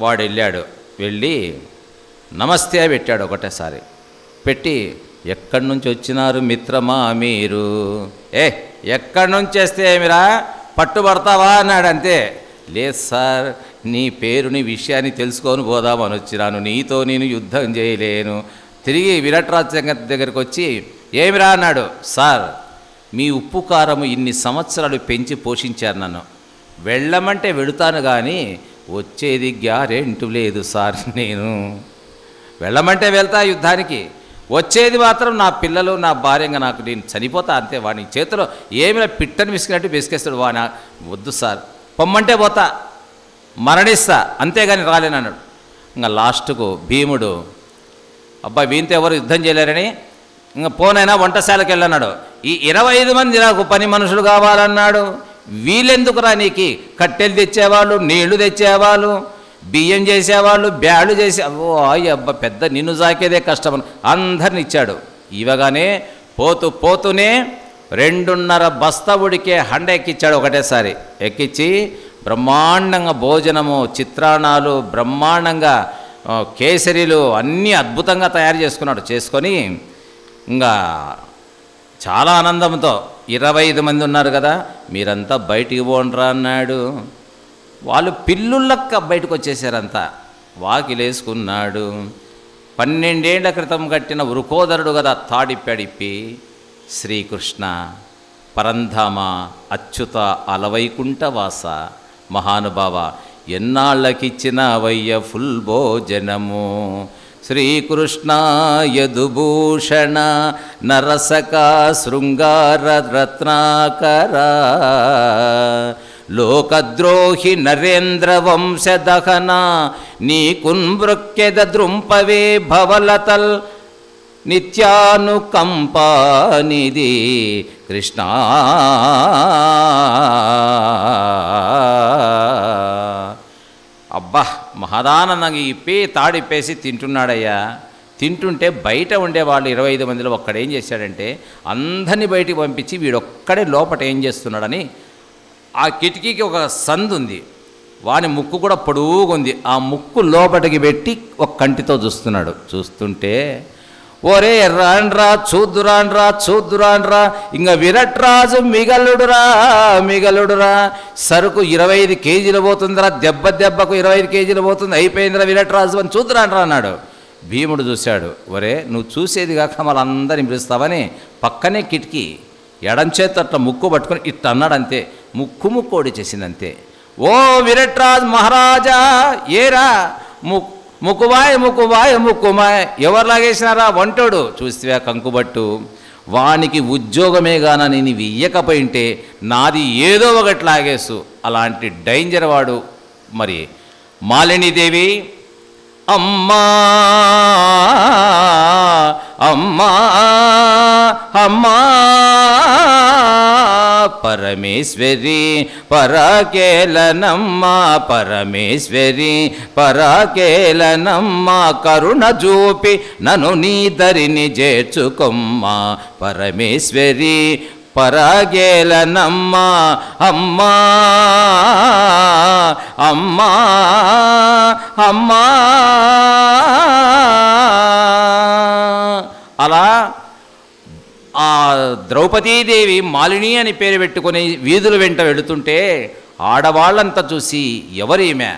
వాడు వెళ్ళి నమస్తే పెట్టాడు. ఒకటేసారి పెట్టి, ఎక్కడి నుంచి వచ్చినారు మిత్రమా మీరు? ఎక్కడి నుంచి వస్తే ఏమిరా పట్టుబడతావా అన్నాడు. అంతే. లేదు సార్, నీ పేరుని విషయాన్ని తెలుసుకొని పోదామని వచ్చినాను, నీతో నేను యుద్ధం చేయలేను. తిరిగి విరాట్రాజు దగ్గరికి వచ్చి ఏమిరా అన్నాడు. సార్ మీ ఉప్పు కారము ఇన్ని సంవత్సరాలు పెంచి పోషించారు నన్ను, వెళ్ళమంటే వెళుతాను కానీ వచ్చేది గ్యారెంటీ లేదు సార్. నేను వెళ్ళమంటే వెళ్తా యుద్ధానికి, వచ్చేది మాత్రం నా పిల్లలు నా భార్యంగా నాకు, నేను చనిపోతా అంతే. వాని చేతిలో ఏమైనా పిట్టని విసికినట్టు విసికేస్తాడు. వాని వద్దు సార్, పొమ్మంటే పోతా, మరణిస్తా, అంతేగాని రాలేనన్నాడు. ఇంకా లాస్ట్కు భీముడు, అబ్బాయి వీంతో ఎవరు యుద్ధం చేయలేరని ఇంకా పోనైనా వంటశాలకు వెళ్ళన్నాడు. ఈ 25 మంది నాకు పని మనుషులు కావాలన్నాడు. వీళ్ళెందుకురా నీకు? కట్టెలు తెచ్చేవాళ్ళు, నీళ్లు తెచ్చేవాళ్ళు, బియ్యం చేసేవాళ్ళు, బ్యాళ్ళు చేసే, ఓ అబ్బా పెద్ద నిన్ను జాకేదే కష్టం అందరిని ఇచ్చాడు. ఇవగానే పోతూనే 2.5 బస్తా ఉడికే హండ ఎక్కిచ్చాడు. ఒకటేసారి ఎక్కించి బ్రహ్మాండంగా భోజనము, చిత్రాన్నాలు, బ్రహ్మాండంగా కేసరీలు అన్నీ అద్భుతంగా తయారు చేసుకొని ఇంకా చాలా ఆనందంతో 25 మంది ఉన్నారు కదా, మీరంతా బయటికి పోండ్రా అన్నాడు. వాళ్ళు పిల్లుళ్ళక్క బయటకు వచ్చేసారంతా. వాకిలేసుకున్నాడు. 12 ఏళ్ల క్రితం కట్టిన వృకోదరుడు కదా తాడిప్పాడిప్పి, శ్రీకృష్ణ పరంధామ అచ్యుత అలవైకుంఠవాస మహానుభావ ఎన్నాళ్ళకిచ్చిన వయ్య ఫుల్ భోజనము శ్రీకృష్ణ యదుభూషణ నరసక శృంగార రత్నాకర లోకద్రోహి నరేంద్ర వంశదహన నీకున్మృక్యద ద్రుంపవే భవలతల్ నిత్యానుకంపానిది కృష్ణ అబ్బా మహదానందంగా ఇప్పి తాడిప్పేసి తింటున్నాడయ్యా. తింటుంటే బయట ఉండేవాళ్ళు 25 మందిలో ఒక్కడేం చేశాడంటే అందరినీ బయటికి పంపించి వీడొక్కడే లోపట ఏం చేస్తున్నాడని ఆ కిటికీకి ఒక సందు ఉంది, వాని ముక్కు కూడా పొడుగుంది, ఆ ముక్కు లోపటికి పెట్టి ఒక కంటితో చూస్తున్నాడు. చూస్తుంటే ఓరే రాన్రా చూద్దురాన్రా ఇంకా విరట్రాజు మిగలుడురా సరుకు 25 కేజీలు పోతుందిరా, దెబ్బకు 25 కేజీలు పోతుంది, అయిపోయిందిరా విరట్రాజు అని చూద్దురాన్రా అన్నాడు. భీముడు చూశాడు, ఒరే నువ్వు చూసేది కాక మళ్ళందరినీ పిలుస్తావని పక్కనే కిటికీ ఎడం చేత అట్లా ముక్కు పట్టుకొని ఇట్లా అన్నాడు. అంతే, ముక్కు ఓడిచేసింది అంతే. ఓ విరట్రాజ్ మహారాజా ఏరా ముక్కుమాయ ఎవరిలాగేసినారా వంటోడు చూస్తే కంకుబట్టు వానికి ఉద్యోగమే గానని నీవు ఇయ్యకపోయింటే నాది ఏదో ఒకటి లాగేసు. అలాంటి డేంజర్ వాడు. మరి మాలినీదేవి అమ్మా అమ్మా అమ్మా పరమేశ్వరి పరాకేలనమ్మ పరమేశ్వరి పరాకేలనమ్మ కరుణ చూపి నన్ను నీ దరిని చేర్చుకొమ్మ పరమేశ్వరి పరాగేలనమ్మ అమ్మా అమ్మా అమ్మా. అలా ఆ ద్రౌపదీదేవి మాలిని అని పేరు పెట్టుకొని వీధుల వెంట వెళుతుంటే ఆడవాళ్ళంతా చూసి ఎవరీమె,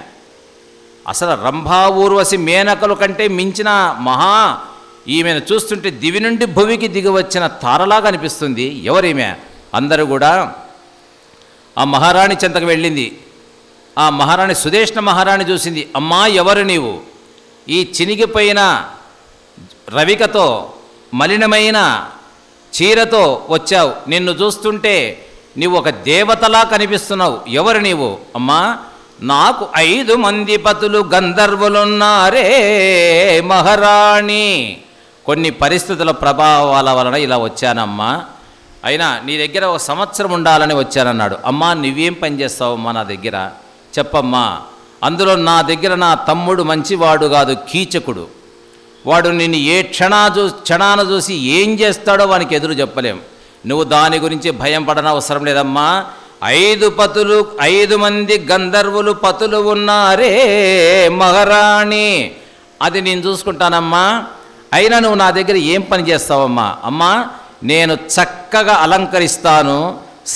అసలు రంభా ఊర్వశి మేనకలు కంటే మించిన మహా ఈమెను చూస్తుంటే దివి నుండి భువికి దిగి వచ్చిన తారలాగా అనిపిస్తుంది, ఎవరీమె? అందరూ కూడా ఆ మహారాణి చెంతకు వెళ్ళింది. ఆ మహారాణి సుదేష్ణ మహారాణి చూసింది. అమ్మా ఎవరు నీవు? ఈ చినిగిపోయిన రవికతో మలినమైన చీరతో వచ్చావు, నిన్ను చూస్తుంటే నీవు ఒక దేవతలా కనిపిస్తున్నావు, ఎవరు నీవు? అమ్మా నాకు 5 మంది పతులు గంధర్వులున్నారే మహారాణి, కొన్ని పరిస్థితుల ప్రభావాల వలన ఇలా వచ్చానమ్మా, అయినా నీ దగ్గర 1 సంవత్సరం ఉండాలని వచ్చానన్నాడు. అమ్మా నువ్వేం పని చేస్తావమ్మా నా దగ్గర చెప్పమ్మా. అందులో నా దగ్గర నా తమ్ముడు మంచివాడు కాదు, కీచకుడు, వాడు నిన్ను ఏ క్షణాన చూసి ఏం చేస్తాడో వానికి ఎదురు చెప్పలేం, నువ్వు దాని గురించి భయం పడనవసరం లేదమ్మా. 5 మంది గంధర్వులు పతులు ఉన్నారే మహారాణి, అది నేను చూసుకుంటానమ్మా, అయినా నువ్వు నా దగ్గర ఏం పని చేస్తావమ్మా? అమ్మా నేను చక్కగా అలంకరిస్తాను,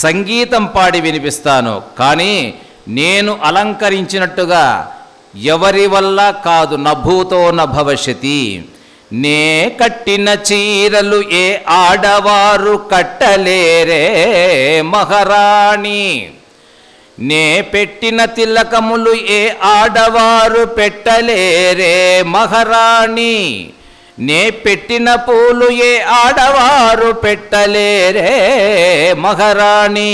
సంగీతం పాడి వినిపిస్తాను, కానీ నేను అలంకరించినట్టుగా ఎవరి వల్ల కాదు, నభూతో నభవిష్యతి. నే కట్టిన చీరలు ఏ ఆడవారు కట్టలేరే మహారాణి, నే పెట్టిన తిలకములు ఏ ఆడవారు పెట్టలేరే మహారాణి, నే పెట్టిన పూలు ఏ ఆడవారు పెట్టలేరే మహారాణి,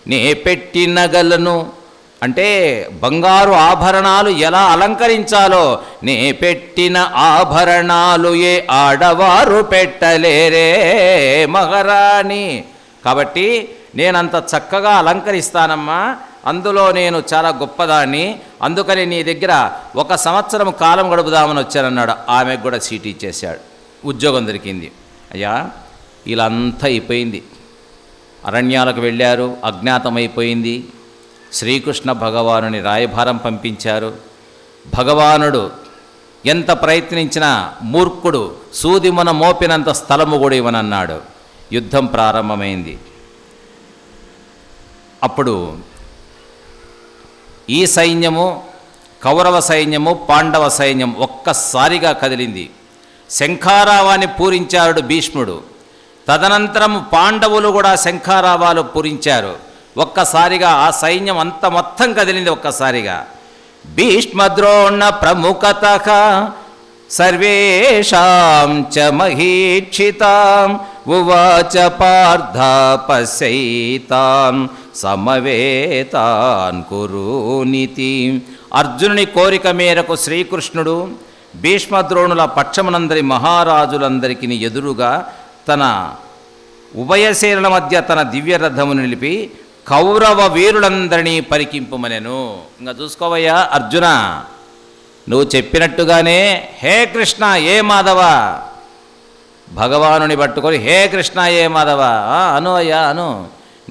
నే పెట్టిన గలను అంటే బంగారు ఆభరణాలు ఎలా అలంకరించాలో నే పెట్టిన ఆభరణాలు ఏ ఆడవారు పెట్టలేరే మహారాణి. కాబట్టి నేనంత చక్కగా అలంకరిస్తానమ్మా, అందులో నేను చాలా గొప్పదాన్ని, అందుకని నీ దగ్గర 1 సంవత్సరం కాలం గడుపుదామని వచ్చానన్నాడు. ఆమెకు కూడా సీటు ఇచ్చేశాడు, ఉద్యోగం దొరికింది. అయ్యా ఇలా అంతా అయిపోయింది, అరణ్యాలకు వెళ్ళారు, అజ్ఞాతమైపోయింది. శ్రీకృష్ణ భగవానుని రాయభారం పంపించారు. భగవానుడు ఎంత ప్రయత్నించినా మూర్ఖుడు సూదిమన మోపినంత స్థలము కూడా ఇవ్వనన్నాడు. యుద్ధం ప్రారంభమైంది. అప్పుడు ఈ సైన్యము, కౌరవ సైన్యము, పాండవ సైన్యం ఒక్కసారిగా కదిలింది. శంఖారావాన్ని పూరించాడు భీష్ముడు. తదనంతరం పాండవులు కూడా శంఖారావాలు పూరించారు. ఒక్కసారిగా ఆ సైన్యం అంత మొత్తం కదిలింది. ఒక్కసారిగా భీష్మద్రోణ ప్రముఖతః సర్వేషాం చ మహీక్షితాం ఉవాచ పార్థ పశ్యైతాం సమవేతాన్ కురునితి. అర్జునుని కోరిక మేరకు శ్రీకృష్ణుడు భీష్మద్రోణుల పక్షమునందరి మహారాజులందరికీ ఎదురుగా తన ఉభయసేనల మధ్య తన దివ్యరథమును నిలిపి కౌరవ వీరులందరినీ పరికింపుమనెను. ఇంకా చూసుకోవయ్యా అర్జున, నువ్వు చెప్పినట్టుగానే హే కృష్ణ ఏ మాధవ, భగవానుని పట్టుకొని హే కృష్ణ ఏ మాధవ అను అయ్యా అను.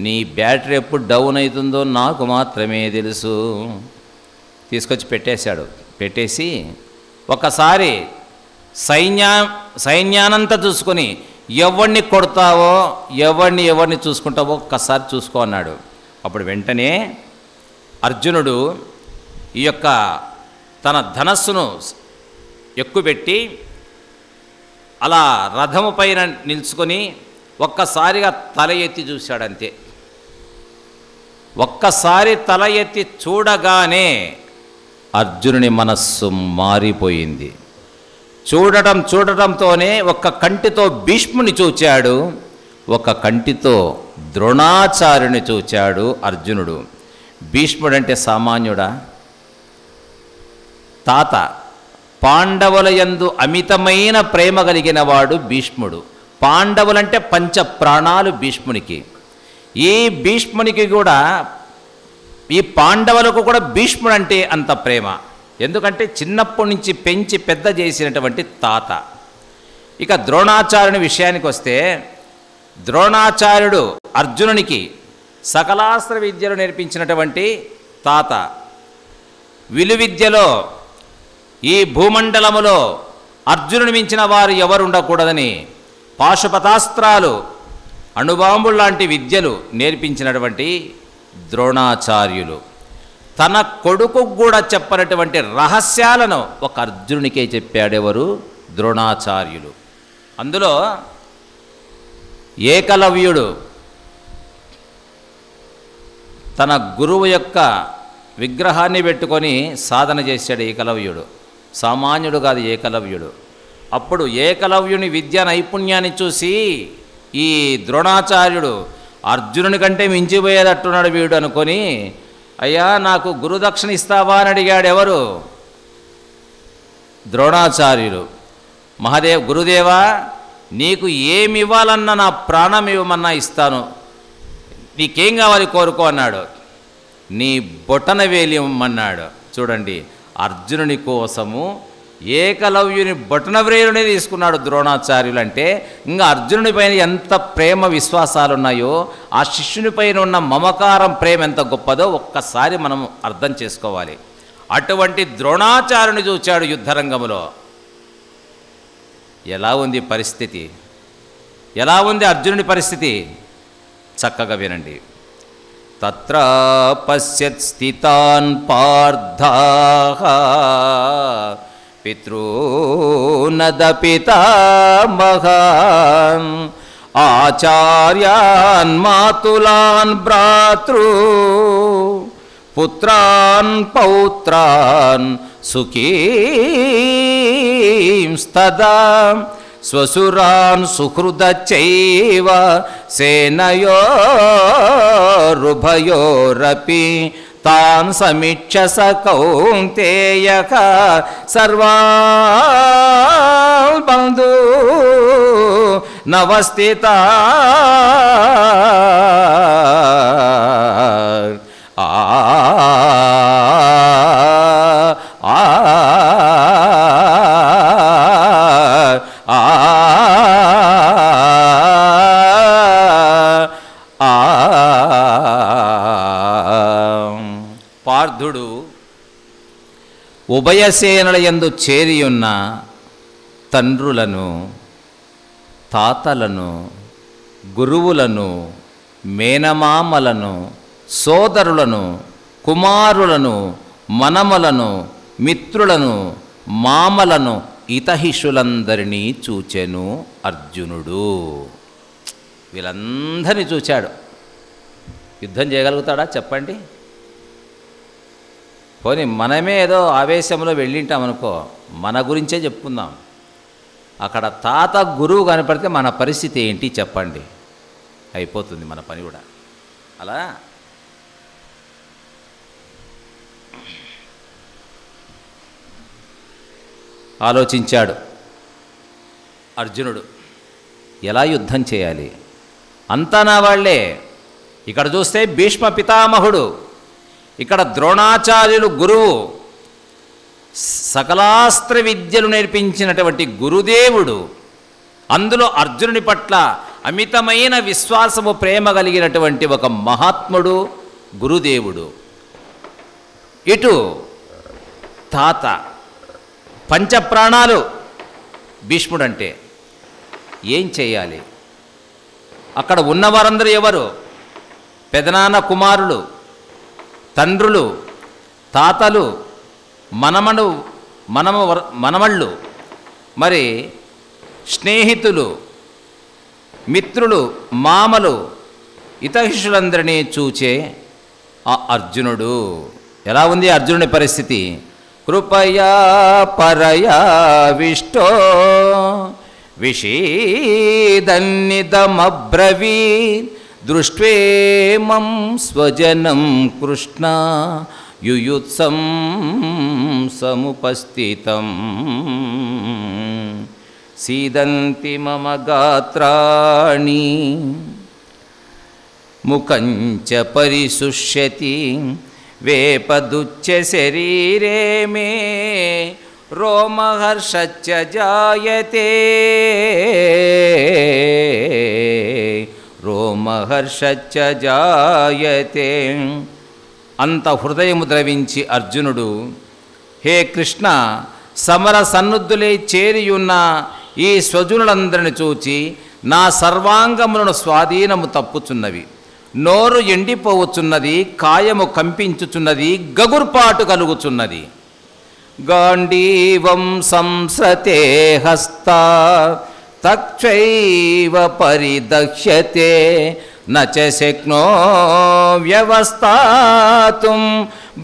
నీ బ్యాటరీ ఎప్పుడు డౌన్ అవుతుందో నాకు మాత్రమే తెలుసు. తీసుకొచ్చి పెట్టేశాడు. పెట్టేసి ఒకసారి సైన్యానంతా చూసుకొని ఎవరిని కొడతావో ఎవరిని చూసుకుంటావో ఒక్కసారి చూసుకో అన్నాడు. అప్పుడు వెంటనే అర్జునుడు ఈ యొక్క తన ధనస్సును ఎక్కుపెట్టి అలా రథము పైన నిల్చుకొని ఒక్కసారిగా తల ఎత్తి చూశాడంతే. ఒక్కసారి తల ఎత్తి చూడగానే అర్జునుని మనస్సు మారిపోయింది. చూడటంతోనే ఒక్క కంటితో భీష్ముని చూచాడు, ఒక కంటితో ద్రోణాచార్యుని చూచాడు అర్జునుడు. భీష్ముడంటే సామాన్యుడా? తాత పాండవుల యందు అమితమైన ప్రేమ కలిగిన వాడు భీష్ముడు. పాండవులంటే పంచ ప్రాణాలు భీష్మునికి. ఈ భీష్మునికి కూడా ఈ పాండవులకు కూడా భీష్ముడు అంటే అంత ప్రేమ. ఎందుకంటే చిన్నప్పటి నుంచి పెంచి పెద్ద చేసినటువంటి తాత. ఇక ద్రోణాచార్యుని విషయానికి వస్తే, ద్రోణాచార్యుడు అర్జునునికి సకలాస్త్ర విద్యలు నేర్పించినటువంటి తాత. విలువిద్యలో ఈ భూమండలములో అర్జునుని మించిన వారు ఎవరు ఉండకూడదని పాశుపతాస్త్రాలు అణుబాంబులు లాంటి విద్యలు నేర్పించినటువంటి ద్రోణాచార్యులు తన కొడుకు కూడా చెప్పనటువంటి రహస్యాలను ఒక అర్జునునికే చెప్పాడెవరు? ద్రోణాచార్యులు. అందులో ఏకలవ్యుడు తన గురువు యొక్క విగ్రహాన్ని పెట్టుకొని సాధన చేశాడు. ఏకలవ్యుడు సామాన్యుడు కాదు. ఏకలవ్యుడు అప్పుడు ఏకలవ్యుని విద్యా నైపుణ్యాన్ని చూసి ఈ ద్రోణాచార్యుడు అర్జునుని కంటే మించిపోయేటట్టున్నాడు వీడు అనుకొని, అయ్యా నాకు గురుదక్షిణ ఇస్తావా అని అడిగాడు. ఎవరు? ద్రోణాచార్యులు. గురుదేవా, నీకు ఏమి ఇవ్వాలన్నా నా ప్రాణం ఇవ్వమన్నా ఇస్తాను, నీకేం కావాలి కోరుకో అన్నాడు. నీ బొటన వేలి ఇవ్వమన్నాడు. చూడండి, అర్జునుని కోసము ఏకలవ్యుని బొటన వ్రేలునే తీసుకున్నాడు ద్రోణాచార్యులు. అంటే ఇంకా అర్జునుని పైన ఎంత ప్రేమ విశ్వాసాలు ఉన్నాయో, ఆ శిష్యుని పైన ఉన్న మమకారం ప్రేమ ఎంత గొప్పదో ఒక్కసారి మనం అర్థం చేసుకోవాలి. అటువంటి ద్రోణాచార్యుని చూచాడు యుద్ధరంగంలో. ఎలా ఉంది పరిస్థితి? ఎలా ఉంది అర్జునుని పరిస్థితి? చక్కగా వినండి. తత్ర పశ్యత్ స్థితాన్ పార్థాః పితॄనదపి పితామహాన్ ఆచార్యాన్ మాతులాన్ భ్రాతృ పుత్రాన్ పౌత్రాన్ సుఖీంస్తదా స్వసురాన్ సుహృదచైవ సేనయోరుభయోరపి తాన్ సమీక్ష స కౌంతేయః సర్వాన్ బంధూ నవస్థితా పార్థుడు ఉభయసేనల యందు చేరియున్న తండ్రులను, తాతలను, గురువులను, మేనమామలను, సోదరులను, కుమారులను, మనమలను, మిత్రులను, మామలను, ఇతహిషులందరినీ చూచెను అర్జునుడు. వీళ్ళందరినీ చూచాడు. యుద్ధం చేయగలుగుతాడా చెప్పండి? పోనీ మనమే ఏదో ఆవేశంలో వెళ్ళింటామనుకో, మన గురించే చెప్పుకుందాం. అక్కడ తాత గురువు కనపడితే మన పరిస్థితి ఏంటి చెప్పండి? అయిపోతుంది మన పని కూడా. అలా ఆలోచించాడు అర్జునుడు. ఎలా యుద్ధం చేయాలి? అంతా నా వాళ్లే. ఇక్కడ చూస్తే భీష్మ పితామహుడు, ఇక్కడ ద్రోణాచార్యులు గురువు, సకలాస్త్ర విద్యలు నేర్పించినటువంటి గురుదేవుడు, అందులో అర్జునుని పట్ల అమితమైన విశ్వాసము ప్రేమ కలిగినటువంటి ఒక మహాత్ముడు గురుదేవుడు. ఇటు తాత, పంచప్రాణాలు భీష్ముడంటే. ఏం చేయాలి? అక్కడ ఉన్నవారందరూ ఎవరు? పెదనాన్న కుమారులు, తండ్రులు, తాతలు, మనమళ్ళు, మరి స్నేహితులు, మిత్రులు, మామలు, ఇతహిషులందరినీ చూచే ఆ అర్జునుడు. ఎలా ఉంది అర్జునుడి పరిస్థితి? కృపయా పరయావిష్టో విషీదన్నిదమబ్రవీత్ దృష్ట్వేమం స్వజనం కృష్ణ యుయుత్సం సముపస్థితం సీదంతి మమ గాత్రాణి ముఖంచ పరిశుష్యతి వేపదుచ్చ శరీరే మే రోమహర్షచ్చ జాయతే రోమహర్షచ్చ జాయతే. అంత హృదయము ద్రవించి అర్జునుడు, హే కృష్ణ, సమర సన్నుద్ధులై చేరియున్న ఈ స్వజనులందరిని చూచి నా సర్వాంగములను స్వాధీనము తప్పుచున్నవి, నోరు ఎండిపోవచ్చున్నది, కాయము కంపించుచున్నది, గగుర్పాటు కలుగుచున్నది. గాంధీవం సంస్రతే హస్తా తక్షైవ పరిదక్ష్యతే నచ శక్నో వ్యవస్థాతుం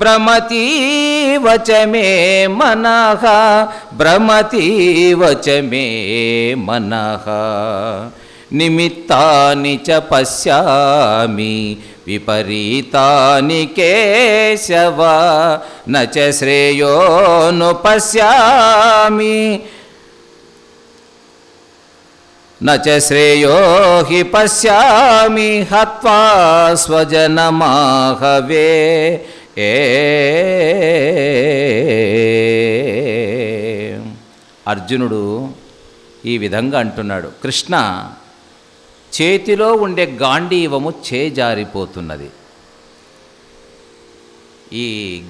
భ్రమతీవ చ మే మనః భ్రమతీవ చ మే మనః నిమిత్తాని చ పశ్యామి విపరీతాని కేశవ నచ శ్రేయోను పశ్యామి నచ శ్రేయో హి పశ్యామి హత్వా స్వజనమాహవే. అర్జునుడు ఈ విధంగా అంటున్నాడు, కృష్ణ, చేతిలో ఉండే గాంధీవము చేజారిపోతున్నది. ఈ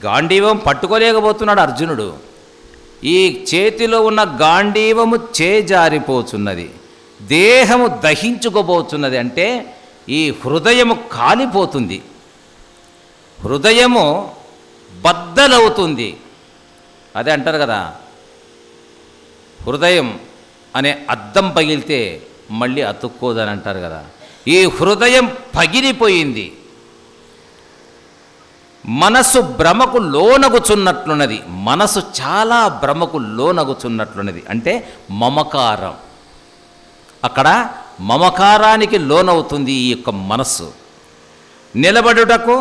గాంధీవం పట్టుకోలేకపోతున్నాడు అర్జునుడు. ఈ చేతిలో ఉన్న గాంధీవము చేజారిపోతున్నది, దేహము దహించుకోబోతున్నది. అంటే ఈ హృదయము కాలిపోతుంది, హృదయము బద్దలవుతుంది. అదే అంటారు కదా, హృదయం అనే అద్దం పగిలితే మళ్ళీ అతుక్కోదని అంటారు కదా. ఈ హృదయం పగిలిపోయింది. మనసు భ్రమకు లోనగుచున్నట్లున్నది, మనసు చాలా భ్రమకు లోనగుచున్నట్లున్నది. అంటే మమకారం, అక్కడ మమకారానికి లోనవుతుంది ఈ యొక్క మనస్సు. నిలబడుటకు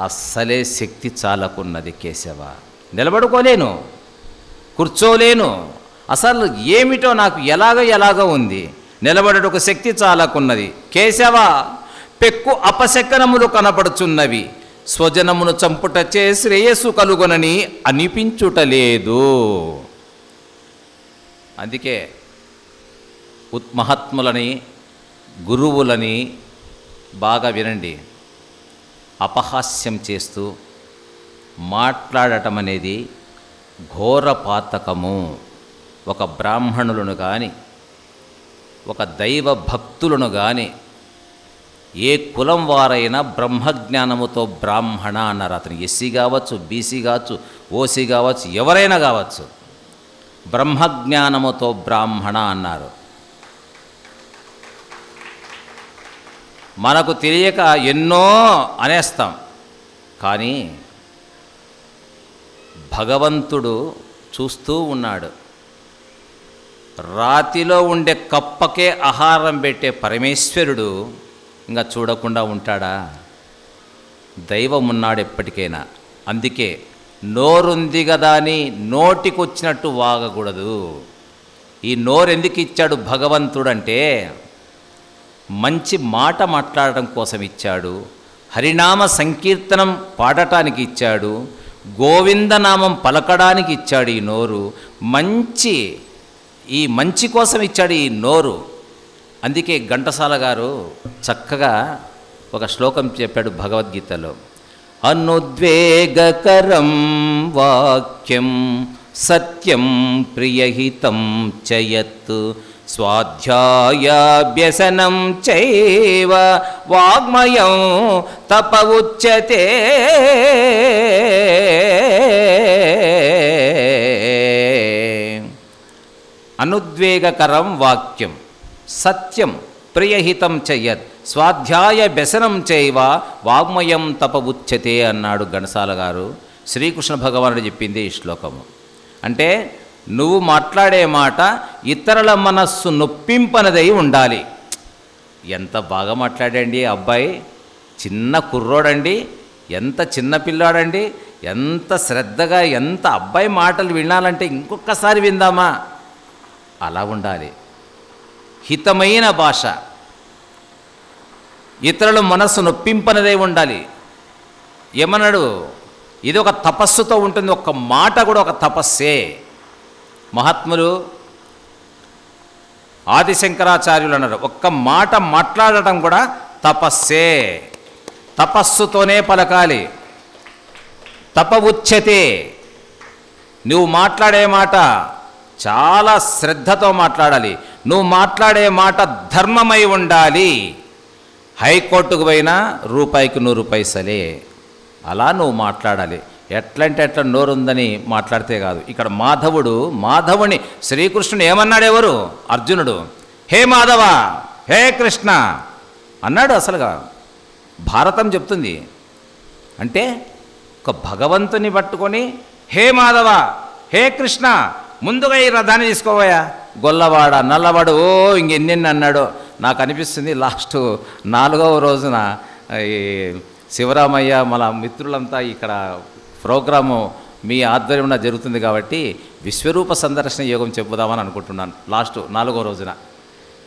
అస్సలే శక్తి చాలకున్నది కేశవ. నిలబడుకోలేను, కూర్చోలేను, అసలు ఏమిటో నాకు ఎలాగో ఉంది. నిలబడుటకు శక్తి చాలకున్నది. కేశవ, పెక్కు అపశకనములు కనపడుచున్నవి, స్వజనమును చంపుటచే శ్రేయస్సు కలుగొనని అనిపించుటలేదు. అందుకే మహాత్ములని, గురువులని బాగా వినండి. అపహాస్యం చేస్తూ మాట్లాడటం అనేది ఘోర పాతకము. ఒక బ్రాహ్మణులను కానీ, ఒక దైవ భక్తులను కానీ, ఏ కులం వారైనా బ్రహ్మజ్ఞానముతో బ్రాహ్మణ అన్నారు. అతను ఎస్సీ కావచ్చు, బీసీ కావచ్చు, ఓసీ కావచ్చు, ఎవరైనా కావచ్చు, బ్రహ్మజ్ఞానముతో బ్రాహ్మణ అన్నారు. మనకు తెలియక ఎన్నో అనేస్తాం. కానీ భగవంతుడు చూస్తూ ఉన్నాడు. రాతిలో ఉండే కప్పకే ఆహారం పెట్టే పరమేశ్వరుడు ఇంకా చూడకుండా ఉంటాడా? దైవం ఉన్నాడు ఎప్పటికైనా. అందుకే నోరుంది కదా అని నోటికొచ్చినట్టు వాగకూడదు. ఈ నోరు ఎందుకు ఇచ్చాడు భగవంతుడంటే మంచి మాట మాట్లాడటం కోసం ఇచ్చాడు, హరినామ సంకీర్తనం పాడటానికి ఇచ్చాడు, గోవిందనామం పలకడానికి ఇచ్చాడు ఈ నోరు. ఈ మంచి కోసం ఇచ్చాడు ఈ నోరు. అందుకే ఘంటసాల గారు చక్కగా ఒక శ్లోకం చెప్పాడు భగవద్గీతలో, అనుద్వేగకరం వాక్యం సత్యం ప్రియహితం చయత్ స్వాధ్యాయాభ్యసనం చైవ వాగ్మయం తప ఉచ్యతే. అనుద్వేగకరం వాక్యం సత్యం ప్రియహితం చయత్ స్వాధ్యాయ వ్యసనం చైవ వాగ్మయం తప ఉచ్యతే అన్నాడు ఘంటసాల గారు. శ్రీకృష్ణ భగవానుడు చెప్పింది ఈ శ్లోకము. అంటే నువ్వు మాట్లాడే మాట ఇతరుల మనస్సు నొప్పింపనదై ఉండాలి. ఎంత బాగా మాట్లాడండి అబ్బాయి, చిన్న కుర్రోడండి, ఎంత చిన్న పిల్లాడండి, ఎంత శ్రద్ధగా, ఎంత అబ్బాయి మాటలు వినాలంటే ఇంకొకసారి విందామా, అలా ఉండాలి. హితమైన భాష, ఇతరుల మనస్సు నొప్పింపనదే ఉండాలి. ఏమన్నాడు, ఇది ఒక తపస్సుతో ఉంటుంది. ఒక్క మాట కూడా ఒక తపస్సే. మహాత్ములు ఆదిశంకరాచార్యులు అన్నారు, ఒక్క మాట మాట్లాడటం కూడా తపస్సే, తపస్సుతోనే పలకాలి. తప ఉచ్యతే, నువ్వు మాట్లాడే మాట చాలా శ్రద్ధతో మాట్లాడాలి. నువ్వు మాట్లాడే మాట ధర్మమై ఉండాలి. హైకోర్టుకు పోయినా రూపాయికి 100 పైసలే, అలా నువ్వు మాట్లాడాలి. ఎట్లంటే ఎట్లా నోరుందని మాట్లాడితే కాదు. ఇక్కడ మాధవుని శ్రీకృష్ణుని ఏమన్నాడు? ఎవరు? అర్జునుడు. హే మాధవ, హే కృష్ణ అన్నాడు. అసలుగా భారతం చెప్తుంది. అంటే ఒక భగవంతుని పట్టుకొని హే మాధవ, హే కృష్ణ, ముందుగా ఈ రథాన్ని తీసుకోవయా, గొల్లవాడ నల్లవాడు ఓ ఇంకెన్నెన్ని అన్నాడో. నాకు అనిపిస్తుంది లాస్ట్ 4వ రోజున ఈ శివరామయ్య మన మిత్రులంతా ఇక్కడ ప్రోగ్రాము మీ ఆధ్వర్యంలో జరుగుతుంది కాబట్టి విశ్వరూప సందర్శన యోగం చెప్పుదామని అనుకుంటున్నాను లాస్ట్ 4వ రోజున.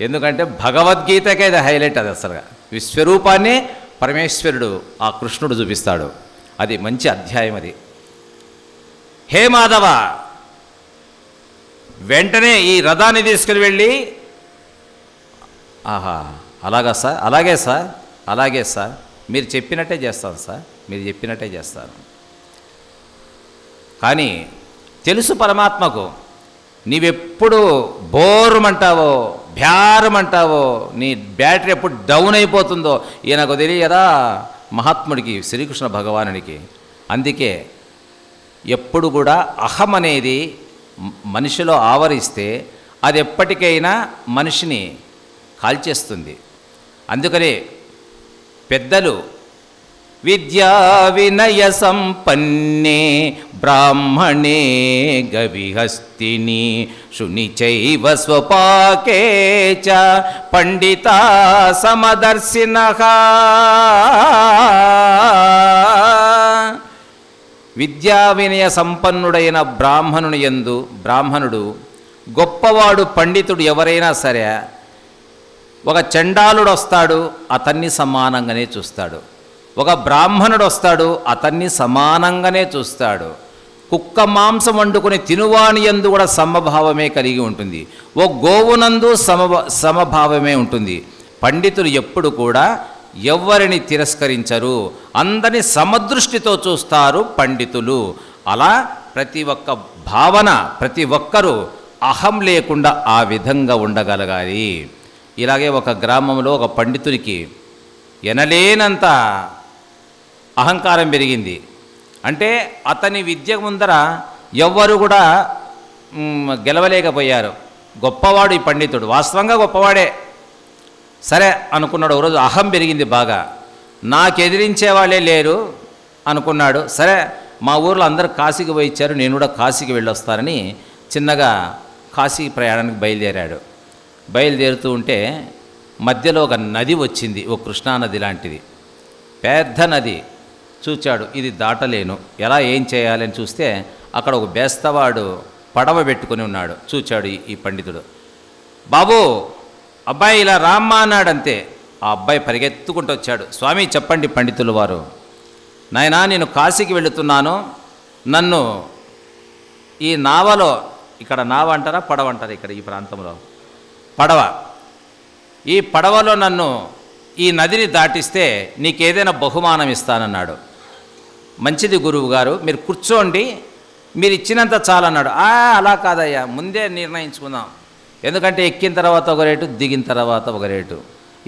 ఎందుకంటే భగవద్గీతకే అది హైలైట్. అది అసలుగా విశ్వరూపాన్ని పరమేశ్వరుడు ఆ కృష్ణుడు చూపిస్తాడు. అది మంచి అధ్యాయం అది. హే మాధవ, వెంటనే ఈ రథాన్ని తీసుకుని వెళ్ళి, ఆహా అలాగా సార్, అలాగే సార్, అలాగే సార్, మీరు చెప్పినట్టే చేస్తాను సార్, మీరు చెప్పినట్టే చేస్తాను. కానీ తెలుసు పరమాత్మకు, నీవెప్పుడు బోరుమంటావో భ్యారమంటావో, నీ బ్యాటరీ ఎప్పుడు డౌన్ అయిపోతుందో ఈయనకు తెలియదా మహాత్ముడికి, శ్రీకృష్ణ భగవానుడికి. అందుకే ఎప్పుడు కూడా అహం అనేది మనిషిలో ఆవరిస్తే అది ఎప్పటికైనా మనిషిని కాల్చేస్తుంది. అందుకనే పెద్దలు విద్యా వినయ సంపన్నే బ్రాహ్మణే గవిహస్తిని శునిచైవ స్వపాకే చ పండితా సమదర్శినః. విద్యా వినయ సంపన్నుడైన బ్రాహ్మణుడు గొప్పవాడు, పండితుడు ఎవరైనా సరే, ఒక చండాలుడు వస్తాడు అతన్ని సమానంగానే చూస్తాడు, ఒక బ్రాహ్మణుడు వస్తాడు అతన్ని సమానంగానే చూస్తాడు. కుక్క మాంసం వండుకొని తినువాని యందు కూడా సమభావమే కలిగి ఉంటుంది. ఓ గోవునందు సమభావమే ఉంటుంది. పండితులు ఎప్పుడు కూడా ఎవ్వరిని తిరస్కరించరు, అందరినీ సమదృష్టితో చూస్తారు పండితులు. అలా ప్రతి ఒక్క భావన, ప్రతి ఒక్కరూ అహం లేకుండా ఆ విధంగా ఉండగలగాలి. ఇలాగే ఒక గ్రామంలో ఒక పండితుడికి ఎనలేనంత అహంకారం పెరిగింది. అంటే అతని విద్య ముందర ఎవ్వరు కూడా గెలవలేకపోయారు. గొప్పవాడు ఈ పండితుడు, వాస్తవంగా గొప్పవాడే, సరే అనుకున్నాడు. ఒకరోజు అహం పెరిగింది బాగా, నాకు ఎదిరించే వాళ్ళే లేరు అనుకున్నాడు. సరే మా ఊర్లో అందరూ కాశీకి పోయి ఇచ్చారు, నేను కూడా కాశీకి వెళ్ళొస్తానని చిన్నగా కాశీ ప్రయాణానికి బయలుదేరాడు. బయలుదేరుతూ ఉంటే మధ్యలో ఒక నది వచ్చింది, ఓ కృష్ణానది లాంటిది, పెద్ద నది. చూచాడు, ఇది దాటలేను, ఎలా ఏం చేయాలని చూస్తే అక్కడ ఒక బేస్తవాడు పడవ పెట్టుకుని ఉన్నాడు. చూచాడు ఈ పండితుడు, బాబు అబ్బాయి ఇలా రామ్మా అన్నాడంతే. ఆ అబ్బాయి పరిగెత్తుకుంటూ వచ్చాడు. స్వామి చెప్పండి పండితులు వారు. నాయనా నేను కాశీకి వెళుతున్నాను, నన్ను ఈ నావలో, ఇక్కడ నావ అంటారా పడవ అంటారా ఇక్కడ ఈ ప్రాంతంలో పడవ, ఈ పడవలో నన్ను ఈ నదిని దాటిస్తే నీకేదైనా బహుమానం ఇస్తానన్నాడు. మంచిది గురువు గారు, మీరు కూర్చోండి, మీరు ఇచ్చినంత చాలన్నాడు. అలా కాదయ్యా, ముందే నిర్ణయించుకుందాం, ఎందుకంటే ఎక్కిన తర్వాత ఒక రేటు, దిగిన తర్వాత ఒక రేటు,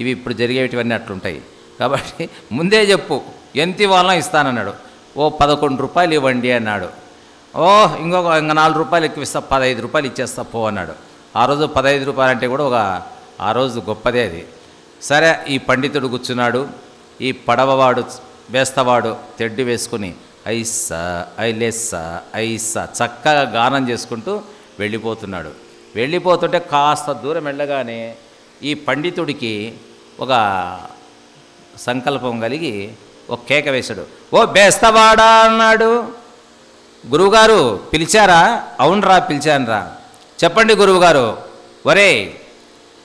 ఇవి ఇప్పుడు జరిగేటివన్నీ అట్లుంటాయి కాబట్టి ముందే చెప్పు, ఎంత ఇవ్వాలనో ఇస్తానన్నాడు. ఓ 11 రూపాయలు ఇవ్వండి అన్నాడు. ఇంక 4 రూపాయలు ఎక్కువ ఇస్తా, 15 రూపాయలు ఇచ్చేస్తా పో అన్నాడు. ఆ రోజు 15 రూపాయలు అంటే కూడా ఆ రోజు గొప్పదే అది. సరే ఈ పండితుడు కూర్చున్నాడు. ఈ పడవవాడు వేస్తవాడు తెడ్డు వేసుకుని ఐస్సా ఐలెస్సా ఐస్సా చక్కగా గానం చేసుకుంటూ వెళ్ళిపోతున్నాడు. వెళ్ళిపోతుంటే కాస్త దూరం వెళ్ళగానే ఈ పండితుడికి ఒక సంకల్పం కలిగి ఒక కేక వేశాడు. ఓ బేస్తవాడా అన్నాడు. గురువుగారు పిలిచారా? అవునరా పిలిచానురా. చెప్పండి గురువుగారు. ఒరే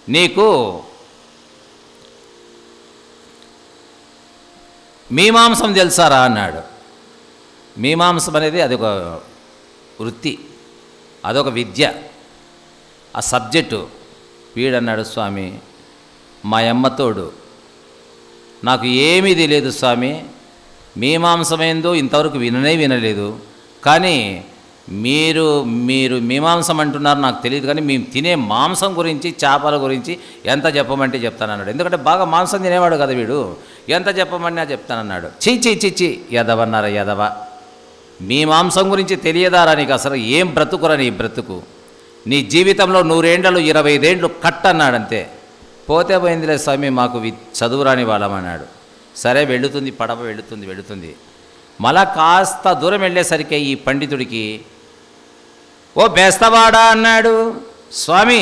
నీకు మీమాంసం తెలుసారా అన్నాడు. మీమాంసం అనేది అదొక వృత్తి, అదొక విద్య, ఆ సబ్జెక్టు. వీడన్నాడు, స్వామి మా అమ్మతోడు నాకు ఏమీ తెలియదు స్వామి, మీమాంసమేందో ఇంతవరకు వినలేదు, కానీ మీరు మీమాంసం అంటున్నారు నాకు తెలియదు, కానీ మేము తినే మాంసం గురించి చేపల గురించి ఎంత చెప్పమంటే చెప్తానన్నాడు. ఎందుకంటే బాగా మాంసం తినేవాడు కదా వీడు, ఎంత చెప్పమన్నా చెప్తానన్నాడు. చీ యదవన్నారా యదవ, మీ మాంసం గురించి తెలియదారా నీకు? అసలు ఏం బ్రతుకురా నీ బ్రతుకు, నీ జీవితంలో 100 ఏండ్లు 25 ఏండ్లు కట్ అన్నాడంతే. పోతే పోయిందిలే స్వామి, మాకు చదువురాని వాళ్ళమన్నాడు. సరే వెళుతుంది పడవ, వెళుతుంది. మళ్ళా కాస్త దూరం వెళ్ళేసరికి ఈ పండితుడికి ఓ బేస్తవాడా అన్నాడు. స్వామి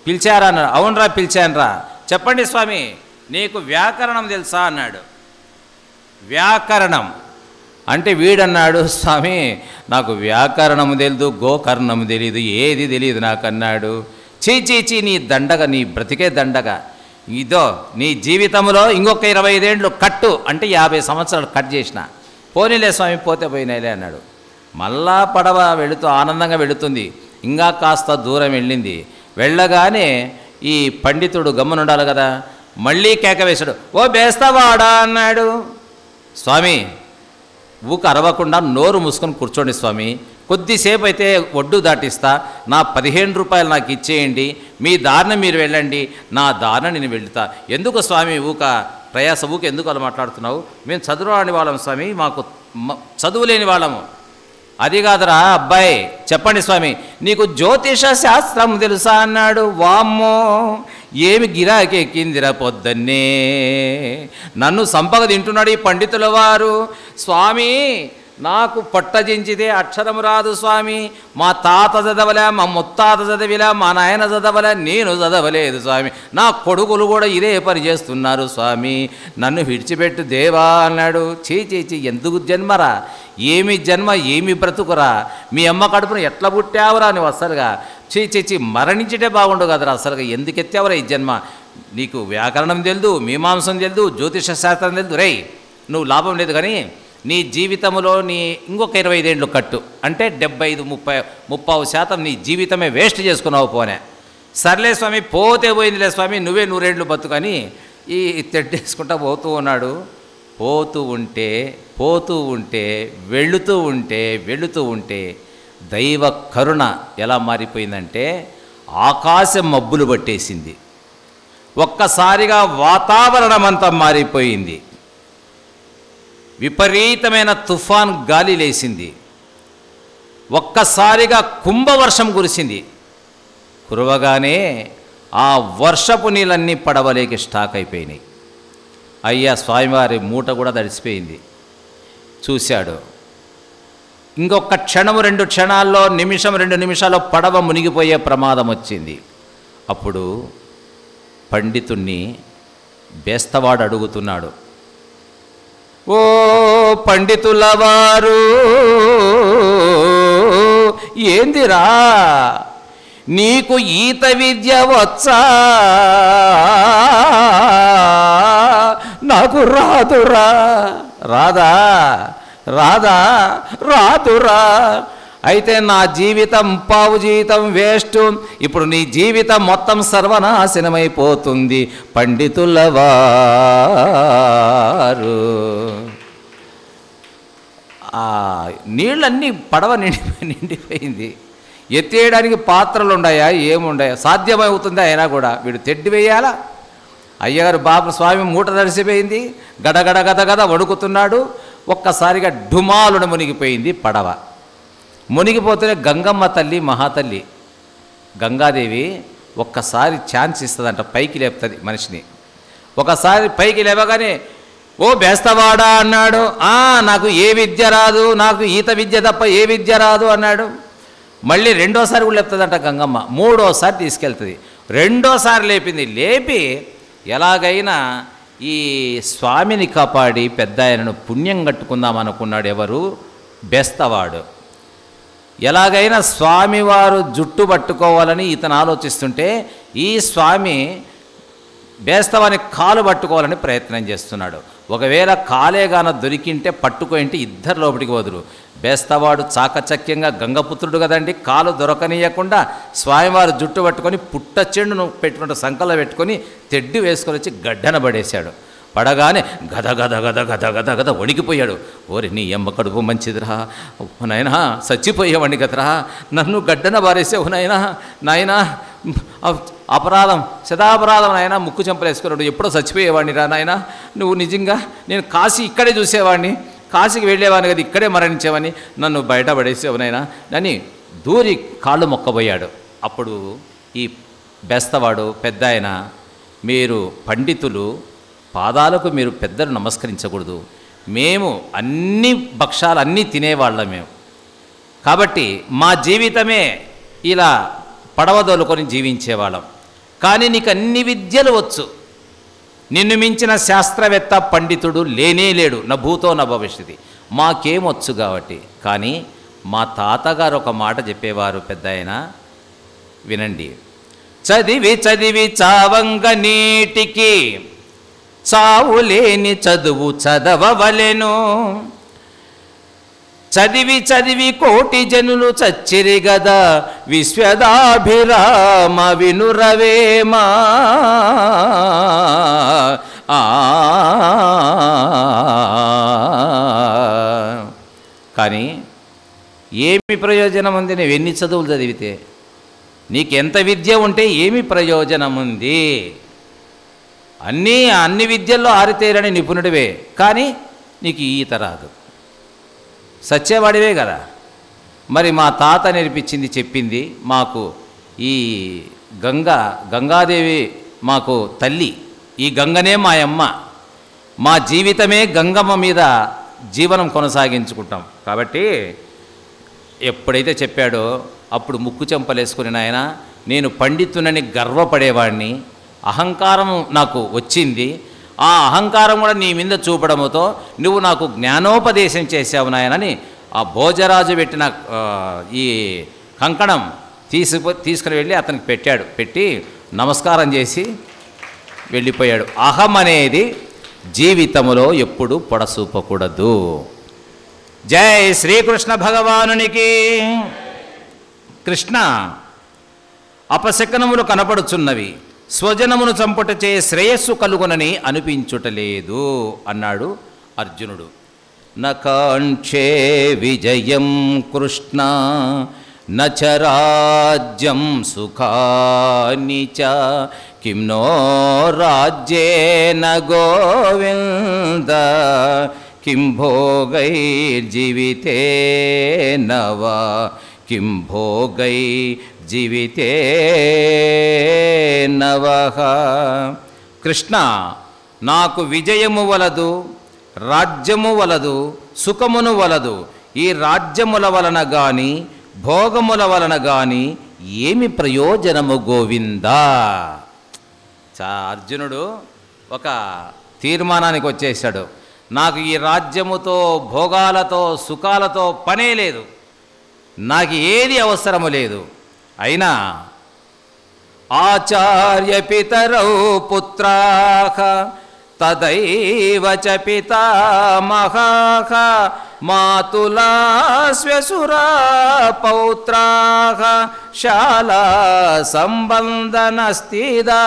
పిలిచారా అన్నాడు. అవునరా పిలిచానురా. చెప్పండి స్వామి నీకు వ్యాకరణం తెలుసా అన్నాడు. వ్యాకరణం అంటే వీడన్నాడు, స్వామి నాకు వ్యాకరణము తెలియదు, గోకర్ణము తెలియదు, ఏది తెలియదు నాకు అన్నాడు. చీ నీ దండగ, నీ బ్రతికే దండగ, ఇదో నీ జీవితంలో ఇంకొక 25 ఏండ్లు కట్టు అంటే 50 సంవత్సరాలు కట్ చేసిన. పోనీలే స్వామి పోతే పోయినాయిలే అన్నాడు. మళ్ళా పడవ వెళుతూ ఆనందంగా వెళుతుంది. ఇంకా కాస్త దూరం వెళ్ళింది. వెళ్ళగానే ఈ పండితుడు గమ్మునుండాలి కదా, మళ్ళీ కేక వేశాడు. ఓ బేస్తవాడా అన్నాడు. స్వామి ఊక అరవకుండా నోరు మూసుకొని కూర్చోండి స్వామి, కొద్దిసేపు అయితే ఒడ్డు దాటిస్తా, నా 15 రూపాయలు నాకు ఇచ్చేయండి, మీ దారిన మీరు వెళ్ళండి, నా దారిన నేను వెళ్తా. ఎందుకు స్వామి ఊక ప్రయాస, ఊక ఎందుకు అలా మాట్లాడుతున్నావు? మేము చదువురాని వాళ్ళం స్వామి, మాకు చదువు లేని వాళ్ళము. అది కాదురా అబ్బాయి, చెప్పండి స్వామి నీకు జ్యోతిష శాస్త్రం తెలుసా అన్నాడు. వామ్మో ఏమి గిరాకెక్కిందిరా పొద్దున్నే, నన్ను సంపగ తింటున్నాడు ఈ పండితుల వారు. స్వామి నాకు పొట్టజించితే అక్షరం రాదు స్వామి, మా తాత చదవలే, మా ముత్తాత చదివిలా, మా నాయన చదవలే, నేను చదవలేదు స్వామి, నా కొడుకులు కూడా ఇదే పని చేస్తున్నారు స్వామి, నన్ను విడిచిపెట్టు దేవా అన్నాడు. చీ ఎందుకు జన్మరా, ఏమి జన్మ ఏమి బ్రతుకురా, మీ అమ్మ కడుపును ఎట్లా పుట్టావురా నువ్వు అసలుగా, చీ మరణించటే బాగుండు కదరా అసలుగా, ఎందుకు ఎత్తావురా ఈ జన్మ, నీకు వ్యాకరణం తెలుదు, మీమాంసం తెలుదు, జ్యోతిష శాస్త్రం తెలుదు, రేయ్ నువ్వు లాభం లేదు, కానీ నీ జీవితంలో నీ ఇంకొక 25 ఏండ్లు కట్టు అంటే 75-30% నీ జీవితమే వేస్ట్ చేసుకున్నావు పోనే. సర్లే స్వామి పోతే పోయిందిలే స్వామి, నువ్వే 100 ఏండ్లు బతుకని ఈ తెడ్డేసుకుంటా పోతూ ఉన్నాడు. పోతూ ఉంటే వెళుతూ ఉంటే దైవ కరుణ ఎలా మారిపోయిందంటే ఆకాశం మబ్బులు పట్టేసింది, ఒక్కసారిగా వాతావరణం అంతా మారిపోయింది, విపరీతమైన తుఫాన్ గాలి లేసింది, ఒక్కసారిగా కుంభవర్షం కురిసింది. కురవగానే ఆ వర్షపు నీళ్ళన్నీ పడవలేకి స్టాక్ అయిపోయినాయి. అయ్యా స్వామివారి మూట కూడా తడిసిపోయింది. చూశాడు. ఇంకొక క్షణము 2 క్షణాల్లో, నిమిషం 2 నిమిషాల్లో పడవ మునిగిపోయే ప్రమాదం వచ్చింది. అప్పుడు పండితుణ్ణి బేస్తవాడు అడుగుతున్నాడు, ఓ పండితుల వారు, ఏందిరా నీకు ఈత విద్య వచ్చా? నాకు రాదురా. రాదా? రాదురా. అయితే నా జీవితం పావు జీవితం వేస్ట్. ఇప్పుడు నీ జీవితం మొత్తం సర్వనాశనమైపోతుంది పండితుల వారు. ఆ నీళ్ళన్నీ పడవ నిండిపోయింది. ఎత్తేయడానికి పాత్రలు ఉన్నాయా? ఏముండాయా? సాధ్యమవుతుందా? అయినా కూడా వీడు తెడ్డి వేయాలా? అయ్యగారు బాబు స్వామి మూట తడిసిపోయింది. గడగడ వణుకుతున్నాడు. ఒక్కసారిగా డుమాలున మునిగిపోయింది పడవ. మునిగిపోతేనే గంగమ్మ తల్లి, మహాతల్లి గంగాదేవి ఒక్కసారి ఛాన్స్ ఇస్తుందంట, పైకి లేపుతుంది మనిషిని. ఒకసారి పైకి లేవగానే, ఓ బేస్తవాడా అన్నాడు. నాకు ఏ విద్య రాదు, నాకు ఈత విద్య తప్ప ఏ విద్య రాదు అన్నాడు. మళ్ళీ రెండోసారి కూడా లేపుతుందంట గంగమ్మ. మూడోసారి తీసుకెళ్తుంది. రెండోసారి లేపింది. లేపి ఎలాగైనా ఈ స్వామిని కాపాడి పెద్ద ఆయనను పుణ్యం కట్టుకుందాం అనుకున్నాడు. ఎవరు? బేస్తవాడు. ఎలాగైనా స్వామివారు జుట్టు పట్టుకోవాలని ఇతను ఆలోచిస్తుంటే, ఈ స్వామి బేస్తవాని కాలు పట్టుకోవాలని ప్రయత్నం చేస్తున్నాడు. ఒకవేళ కాలేగాన దొరికింటే పట్టుకోయింటే ఇద్దరు లోపలికి వదురు. బేస్తవాడు చాకచక్యంగా గంగపుత్రుడు కదండి, కాలు దొరకనీయకుండా స్వామివారు జుట్టు పట్టుకొని పుట్ట చెండును పెట్టుకుంటూ సంకల్లో పెట్టుకొని తెడ్డి వేసుకొని వచ్చి గడ్డన పడేశాడు. పడగానే గద వణికిపోయాడు. ఓరి నీ అమ్మ కడుపు మంచిదిరా నాయనా, చచ్చిపోయేవాడిని కదరా, నన్ను గడ్డన బారేసావు నాయనా, అపరాధం శతాపరాధం నాయన, ముక్కు చెంపలేసుకున్నాడు, ఎప్పుడో చచ్చిపోయేవాడిని రా నాయన, నువ్వు నిజంగా నేను కాశీ ఇక్కడే చూసేవాడిని, కాశీకి వెళ్ళేవాడిని కదా, ఇక్కడే మరణించేవాడిని, నన్ను బయట పడేసేవు నాయన అని దూరి కాళ్ళు మొక్కబోయాడు. అప్పుడు ఈ బేస్తవాడు పెద్ద ఆయన, మీరు పండితులు, పాదాలకు మీరు పెద్దలు నమస్కరించకూడదు, మేము అన్ని భక్షాలు అన్నీ తినేవాళ్ళం మేము, కాబట్టి మా జీవితమే ఇలా పడవదోలుకొని జీవించేవాళ్ళం, కానీ నీకు అన్ని విద్యలు వచ్చు, నిన్ను మించిన శాస్త్రవేత్త పండితుడు లేనే లేడు, నా భూతో నా భవిష్యత్తు, మాకేమొచ్చు కాబట్టి. కానీ మా తాతగారు ఒక మాట చెప్పేవారు పెద్ద ఆయన, వినండి. చదివి చదివి చావంగ నీటికి చావులేని చదువు చదవవలెను, చదివి చదివి కోటి జనులు చచ్చిరి గదా విశ్వదాభిరామ వినురవేమా. కానీ ఏమి ప్రయోజనం ఉంది నువ్వు ఎన్ని చదువులు చదివితే, నీకెంత విద్య ఉంటే ఏమి ప్రయోజనం ఉంది? అన్ని విద్యల్లో ఆరితేరని నిపుణుడివే, కానీ నీకు ఈత రాదు, సచ్చేవాడివే కదా. మరి మా తాత నేర్పించింది చెప్పింది మాకు, ఈ గంగాదేవి మాకు తల్లి, ఈ గంగనే మా అమ్మ, మా జీవితమే గంగమ్మ మీద జీవనం కొనసాగించుకుంటాం. కాబట్టి ఎప్పుడైతే చెప్పాడో అప్పుడు ముక్కు చెంపలేసుకుని, నాయన నేను పండితునని గర్వపడేవాడిని, అహంకారం నాకు వచ్చింది, ఆ అహంకారం కూడా నీ మీద చూపడంతో నువ్వు నాకు జ్ఞానోపదేశం చేసావు నాయనని ఆ భోజరాజు పెట్టిన ఈ కంకణం తీసుకుని వెళ్ళి అతనికి పెట్టాడు. పెట్టి నమస్కారం చేసి వెళ్ళిపోయాడు. అహం అనేది జీవితంలో ఎప్పుడు పొడసూపకూడదు. జై శ్రీకృష్ణ భగవానునికి. కృష్ణ, అపశకనములు కనపడుచున్నవి, స్వజనమును చంపుటచే శ్రేయస్సు కలుగునని అనిపించుటలేదు అన్నాడు అర్జునుడు. నకాంక్షే విజయం కృష్ణ నచ రాజ్యం సుఖాని చ కిం నో రాజ్యేన గోవింద కిం భోగైర్జీవితేన వా కిం భోగై జీవితే నవః. కృష్ణ, నాకు విజయము వలదు, రాజ్యము వలదు, సుఖమును వలదు. ఈ రాజ్యముల వలన గాని భోగముల వలన గాని ఏమి ప్రయోజనము గోవిందా? అర్జునుడు ఒక తీర్మానానికి వచ్చేసాడు. నాకు ఈ రాజ్యముతో భోగాలతో సుఖాలతో పనే లేదు, నాకు ఏది అవసరము లేదు. అయినా ఆచార్య పితరౌ పుత్రాః తదైవ చ పితామహాః మాతులా శ్వశురా పౌత్రాః శాలా సంబంధనస్థిదా.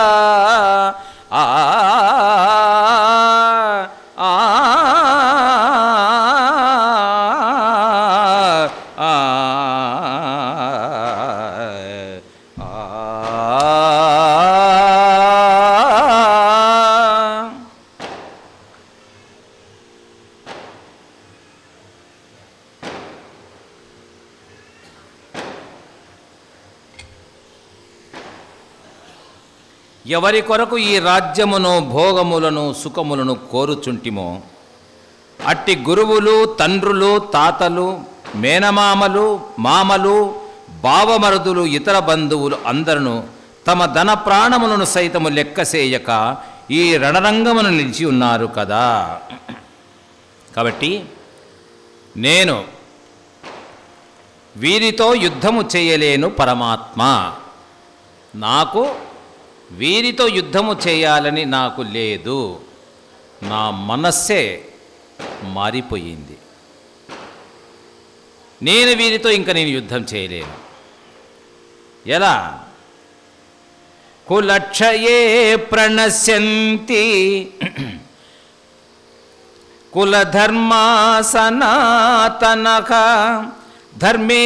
ఎవరి కొరకు ఈ రాజ్యమును భోగములను సుఖములను కోరుచుంటిమో అట్టి గురువులు, తండ్రులు, తాతలు, మేనమామలు, మామలు, బావమరుదులు, ఇతర బంధువులు అందరూ తమ ధన ప్రాణములను సైతము లెక్కసేయక ఈ రణరంగమును నిలిచి ఉన్నారు కదా. కాబట్టి నేను వీరితో యుద్ధము చేయలేను పరమాత్మ. నాకు వీరితో యుద్ధము చేయాలని నాకు లేదు. నా మనస్సే మారిపోయింది. నేను వీరితో ఇంకా నేను యుద్ధం చేయలేను. ఎలా? కులక్షయే ప్రణశ్యంతి కులధర్మా సనాతనః ధర్మే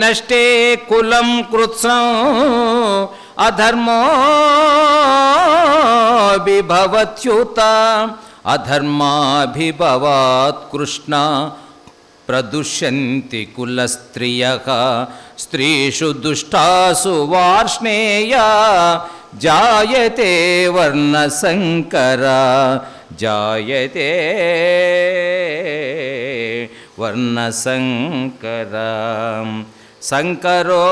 నష్టే కులం కృత్స్నం అధర్మోభిభవత్యుత అధర్మాభిభవాత్ కృష్ణ ప్రదుష్యంతి కులస్త్రియః స్త్రీషు దుష్టాసు వార్ష్ణేయ జాయతే వర్ణసంకర జాయతే వర్ణసంకర సంకరో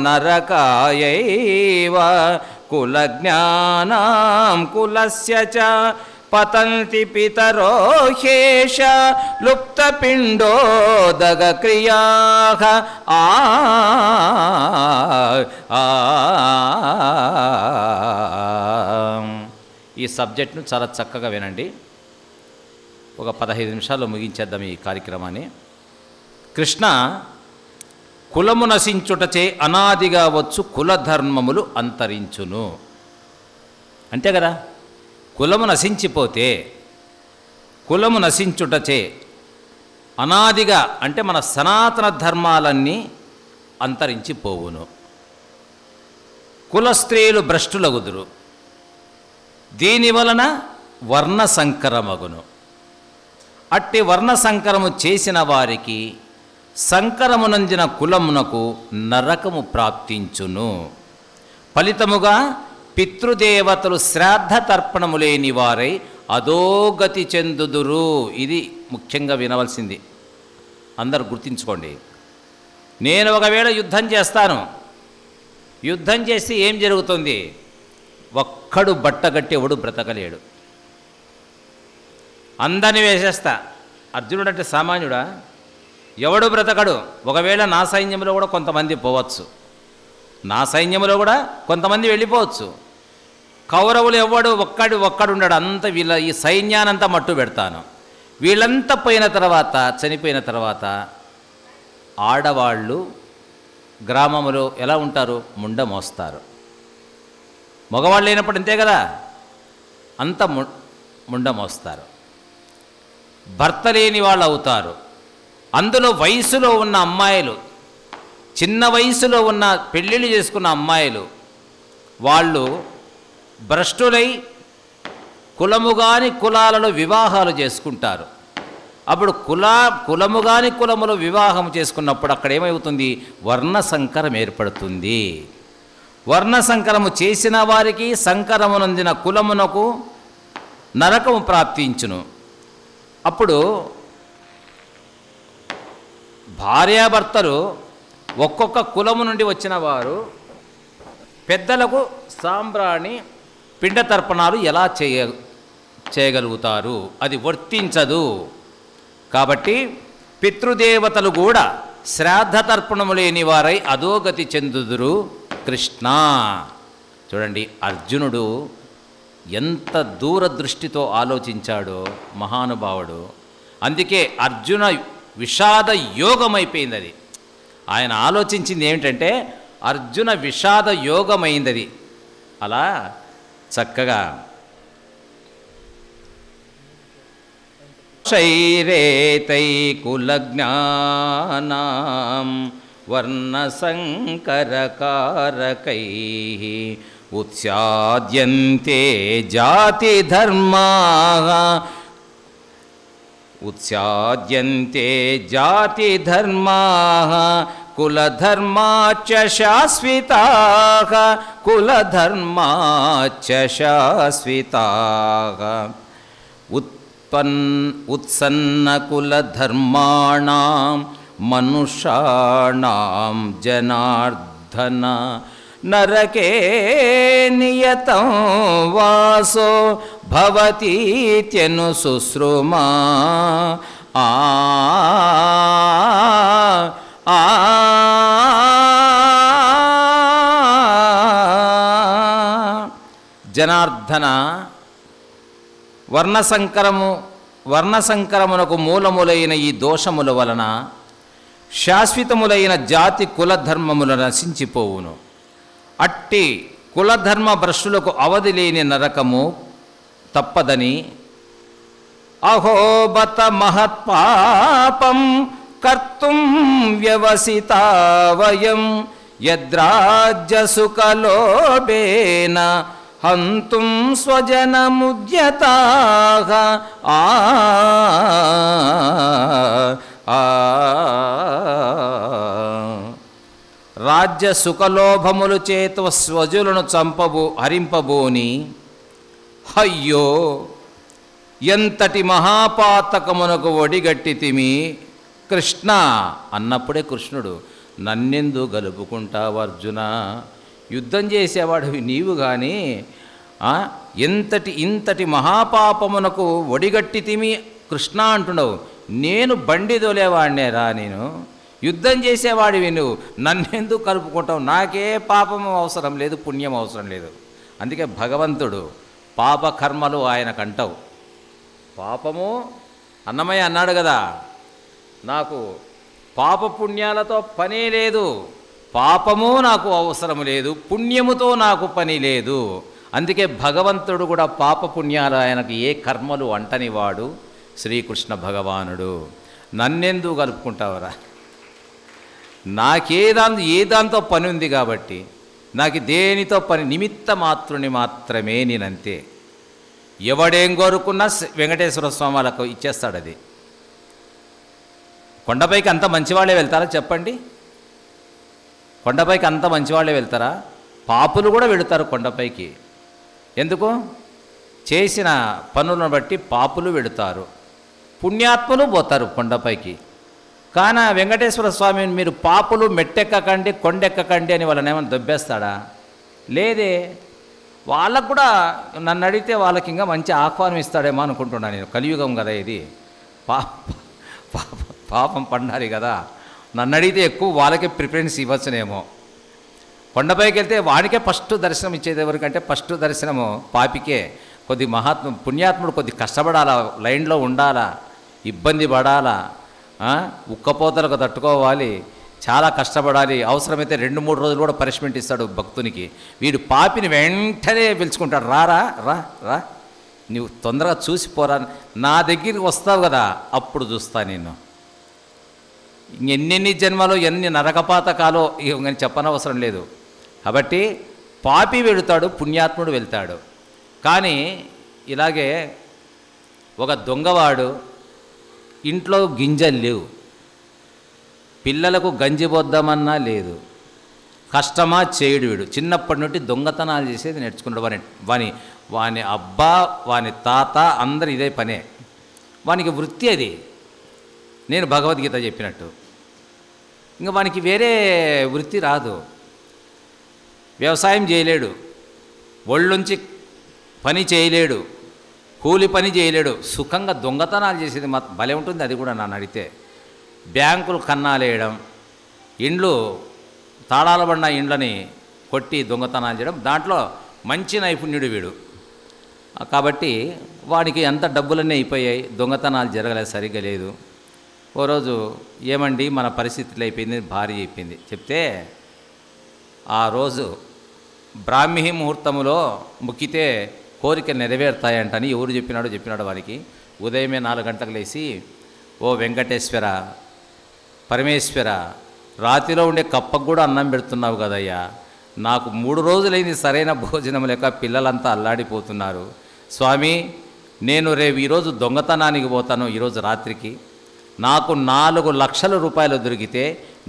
నరకాయైవ కులజ్ఞానాం కులస్య చ పతంతి పితరో హ్యేష లుప్తపిండోదక క్రియాః. ఈ సబ్జెక్ట్ను చాలా చక్కగా వినండి. ఒక 15 నిమిషాల్లో ముగించేద్దాం ఈ కార్యక్రమాన్ని. కృష్ణ కులము నశించుటచే అనాదిగా వచ్చు కులధర్మములు అంతరించును అంతే కదా. కులము నశించిపోతే, కులము నశించుటచే అనాదిగా అంటే మన సనాతన ధర్మాలన్నీ అంతరించిపోవును. కుల స్త్రీలు భ్రష్టులగుదురు. దీనివలన వర్ణ సంకరమగును. అట్టి వర్ణ సంకరము చేసిన వారికి సంకరమునందిన కులమునకు నరకము ప్రాప్తించును. ఫలితముగా పితృదేవతలు శ్రాద్ధ తర్పణము లేని వారై అధోగతి చెందుదురు. ఇది ముఖ్యంగా వినవలసింది, అందరు గుర్తించుకోండి. నేను ఒకవేళ యుద్ధం చేస్తాను, యుద్ధం చేసి ఏం జరుగుతుంది? ఒక్కడు బట్టగట్టేవాడు బ్రతకలేడు, అందరిని వేసేస్తా. అర్జునుడు అంటే సామాన్యుడా? ఎవడు బ్రతకడు. ఒకవేళ నా సైన్యంలో కూడా కొంతమంది పోవచ్చు, నా సైన్యంలో కూడా కొంతమంది వెళ్ళిపోవచ్చు. కౌరవులు ఎవడు ఒక్కడుండడు. అంత వీళ్ళ ఈ సైన్యానంతా మట్టు పెడతాను. వీళ్ళంతా పోయిన తర్వాత, చనిపోయిన తర్వాత ఆడవాళ్ళు గ్రామంలో ఎలా ఉంటారు? ముండ మోస్తారు. మగవాళ్ళు లేనప్పుడు అంతే కదా, అంత ముండ మోస్తారు. భర్త లేని వాళ్ళు అవుతారు. అందులో వయసులో ఉన్న అమ్మాయిలు, చిన్న వయసులో ఉన్న పెళ్ళిళ్ళు చేసుకున్న అమ్మాయిలు, వాళ్ళు భ్రష్టులై కులము కాని కులాలలో వివాహాలు చేసుకుంటారు. అప్పుడు కులము కాని కులములో వివాహం చేసుకున్నప్పుడు అక్కడ ఏమవుతుంది? వర్ణ సంకరం ఏర్పడుతుంది. వర్ణ సంకరము చేసిన వారికి సంకరమునందిన కులమునకు నరకము ప్రాప్తించును. అప్పుడు భార్యాభర్తలు ఒక్కొక్క కులము నుండి వచ్చిన వారు పెద్దలకు సాంబ్రాణి పిండ తర్పణాలు ఎలా చేయగలుగుతారు? అది వర్తించదు. కాబట్టి పితృదేవతలు కూడా శ్రాద్ధ తర్పణము లేని వారై అధోగతి చెందుదురు. కృష్ణ చూడండి, అర్జునుడు ఎంత దూరదృష్టితో ఆలోచించాడో మహానుభావుడు. అందుకే అర్జున విషాద యోగమైపోయింది అది. ఆయన ఆలోచించింది ఏమిటంటే అర్జున విషాద యోగమైంది. అలా చక్కగా శైరేతై కులజ్ఞానాం వర్ణసంకరకారకై ఉత్స్యాద్యంతే జాతిధర్మాః కులధర్మాచ్చ శాశ్వతాః ఉత్సన్నకులధర్మాణాం మనుషాణాం జనార్దన నరకే నియతం వాసో భవతీత్యను శుశ్రుమా. జనార్దన, వర్ణసంకరమునకు మూలములైన ఈ దోషముల వలన శాశ్వతములైన జాతి కులధర్మములు నశించిపోవును. అట్టి కులధర్మ భ్రష్టులకు అవధి లేని నరకము తప్పదని అహోబత మహత్పాపం కర్తుం వ్యవసితా వయం యద్రాజ్యసుఖలోభేన హంతుం స్వజనముద్యతాః. రాజ్య సుఖలోభములు చేత స్వజులను హరింపబోని అయ్యో ఎంతటి మహాపాతకమునకు ఒడిగట్టితిమి కృష్ణ అన్నప్పుడే కృష్ణుడు, నన్నెందు గలుపుకుంటావు అర్జున, యుద్ధం చేసేవాడివి నీవు కానీ ఇంతటి మహాపాపమునకు ఒడిగట్టితిమి కృష్ణ అంటున్నావు. నేను బండి తోలేవాడినే రా, నేను యుద్ధం చేసేవాడివి నువ్వు, నన్నెందుకు కలుపుకుంటావు? నాకే పాపము అవసరం లేదు, పుణ్యం అవసరం లేదు. అందుకే భగవంతుడు పాపకర్మలు ఆయనకంటావు. పాపము అన్నమయ్య అన్నాడు కదా, నాకు పాపపుణ్యాలతో పనే లేదు, పాపము నాకు అవసరం లేదు, పుణ్యముతో నాకు పని లేదు. అందుకే భగవంతుడు కూడా పాపపుణ్యాలు ఆయనకు ఏ కర్మలు అంటనివాడు శ్రీకృష్ణ భగవానుడు. నన్నెందుకు కలుపుకుంటావరా, ఏ దాంతో పని ఉంది కాబట్టి, నాకు దేనితో పని, నిమిత్త మాత్రుని మాత్రమే నేనంతే. ఎవడేం కోరుకున్నా వెంకటేశ్వర స్వామి వాళ్ళకు ఇచ్చేస్తాడు. అది కొండపైకి అంత మంచివాళ్ళే వెళ్తారా చెప్పండి? కొండపైకి అంత మంచివాళ్ళే వెళ్తారా? పాపులు కూడా వెళుతారు కొండపైకి. ఎందుకు? చేసిన పనులను బట్టి పాపులు వెళుతారు, పుణ్యాత్ములు పోతారు కొండపైకి. కానీ వెంకటేశ్వర స్వామిని మీరు పాపులు మెట్టెక్కకండి కొండెక్కకండి అని వాళ్ళని ఏమైనా దొబ్బేస్తాడా? లేదే. వాళ్ళకు కూడా నన్ను అడిగితే వాళ్ళకి ఇంకా మంచి ఆహ్వానం ఇస్తాడేమో అనుకుంటున్నాను నేను. కలియుగం కదా ఇది, పాపం పండాలి కదా. నన్ను అడిగితే ఎక్కువ వాళ్ళకే ప్రిఫరెన్స్ ఇవ్వచ్చునేమో. కొండపైకి వెళ్తే వాడికే ఫస్ట్ దర్శనం ఇచ్చేది ఎవరికంటే ఫస్ట్ దర్శనము పాపికే. కొద్ది పుణ్యాత్ముడు కొద్ది కష్టపడాలా, లైన్లో ఉండాలా, ఇబ్బంది పడాలా, ఉక్కపోతలకు తట్టుకోవాలి, చాలా కష్టపడాలి. అవసరమైతే 2-3 రోజులు కూడా పనిష్మెంట్ ఇస్తాడు భక్తునికి. వీడు పాపిని వెంటనే పిలుచుకుంటాడు, రారా రా రా, నువ్వు తొందరగా చూసిపోరా, నా దగ్గరికి వస్తావు కదా అప్పుడు చూస్తా నేను. ఎన్నెన్ని జన్మలో ఎన్ని నరకపాతకాలో ఇవన్నీ చెప్పనవసరం లేదు. కాబట్టి పాపి వెళుతాడు, పుణ్యాత్ముడు వెళ్తాడు. కానీ ఇలాగే ఒక దొంగవాడు ఇంట్లో గింజలు లేవు, పిల్లలకు గంజి పోద్దామన్నా లేదు, కష్టమా చేయడు వీడు. చిన్నప్పటి నుండి దొంగతనాలు చేసేది నేర్చుకున్నాడు. వాని అబ్బా, వాని తాత అందరు ఇదే పనే. వానికి వృత్తి అది. నేను భగవద్గీత చెప్పినట్టు ఇంకా వానికి వేరే వృత్తి రాదు. వ్యవసాయం చేయలేడు, ఒళ్ళుంచి పని చేయలేడు, కూలి పని చేయలేడు. సుఖంగా దొంగతనాలు చేసేది భలే ఉంటుంది. అది కూడా నన్ను అడిగితే బ్యాంకులు కన్నాలేయడం, ఇండ్లు తాళాలు పడిన ఇండ్లని కొట్టి దొంగతనాలు చేయడం, దాంట్లో మంచి నైపుణ్యుడు వీడు. కాబట్టి వాడికి ఎంత డబ్బులన్నీ అయిపోయాయి, దొంగతనాలు జరగలేదు, సరిగ్గా లేదు. ఓ రోజు ఏమండి మన పరిస్థితులు అయిపోయింది, భార్య చెప్పింది. చెప్తే ఆ రోజు బ్రాహ్మీ ముహూర్తములో ముక్కితే కోరిక నెరవేరుతాయంటని ఎవరు చెప్పినాడో వారికి. ఉదయమే 4 గంటలకు లేచి, ఓ వెంకటేశ్వర, పరమేశ్వర, రాతిలో ఉండే కప్పకు కూడా అన్నం పెడుతున్నావు కదయ్యా, నాకు 3 రోజులైంది సరైన భోజనం లేక పిల్లలంతా అల్లాడిపోతున్నారు. స్వామి, నేను రేపు ఈరోజు దొంగతనానికి పోతాను, ఈరోజు రాత్రికి. నాకు 4 లక్షల రూపాయలు దొరికితే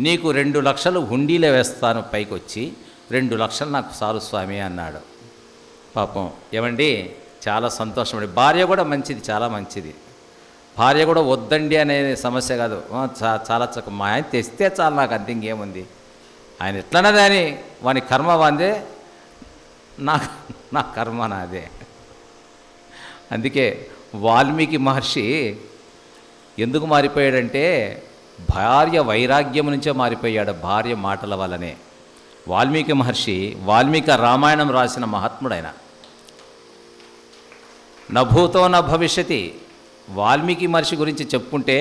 నీకు 2 లక్షలు హుండీలో వేస్తాను, పైకి వచ్చి 2 లక్షలు నాకు చాలు స్వామి అన్నాడు. పాపం ఏమండి, చాలా సంతోషం అండి. భార్య కూడా మంచిది, చాలా మంచిది. భార్య కూడా వద్దండి అనే సమస్య కాదు. చాలా చక్కగా మా ఆయన తెస్తే చాలు, నాకు అంత ఇంకేముంది, ఆయన ఎట్లన్నది అని వాని కర్మ వాందే, నా కర్మ నాదే. అందుకే వాల్మీకి మహర్షి ఎందుకు మారిపోయాడంటే భార్య వైరాగ్యం నుంచే మారిపోయాడు, భార్య మాటల వల్లనే. వాల్మీకి మహర్షి వాల్మీకి రామాయణం రాసిన మహాత్ముడైన. నభూతో న భవిష్యతి. వాల్మీకి మహర్షి గురించి చెప్పుకుంటే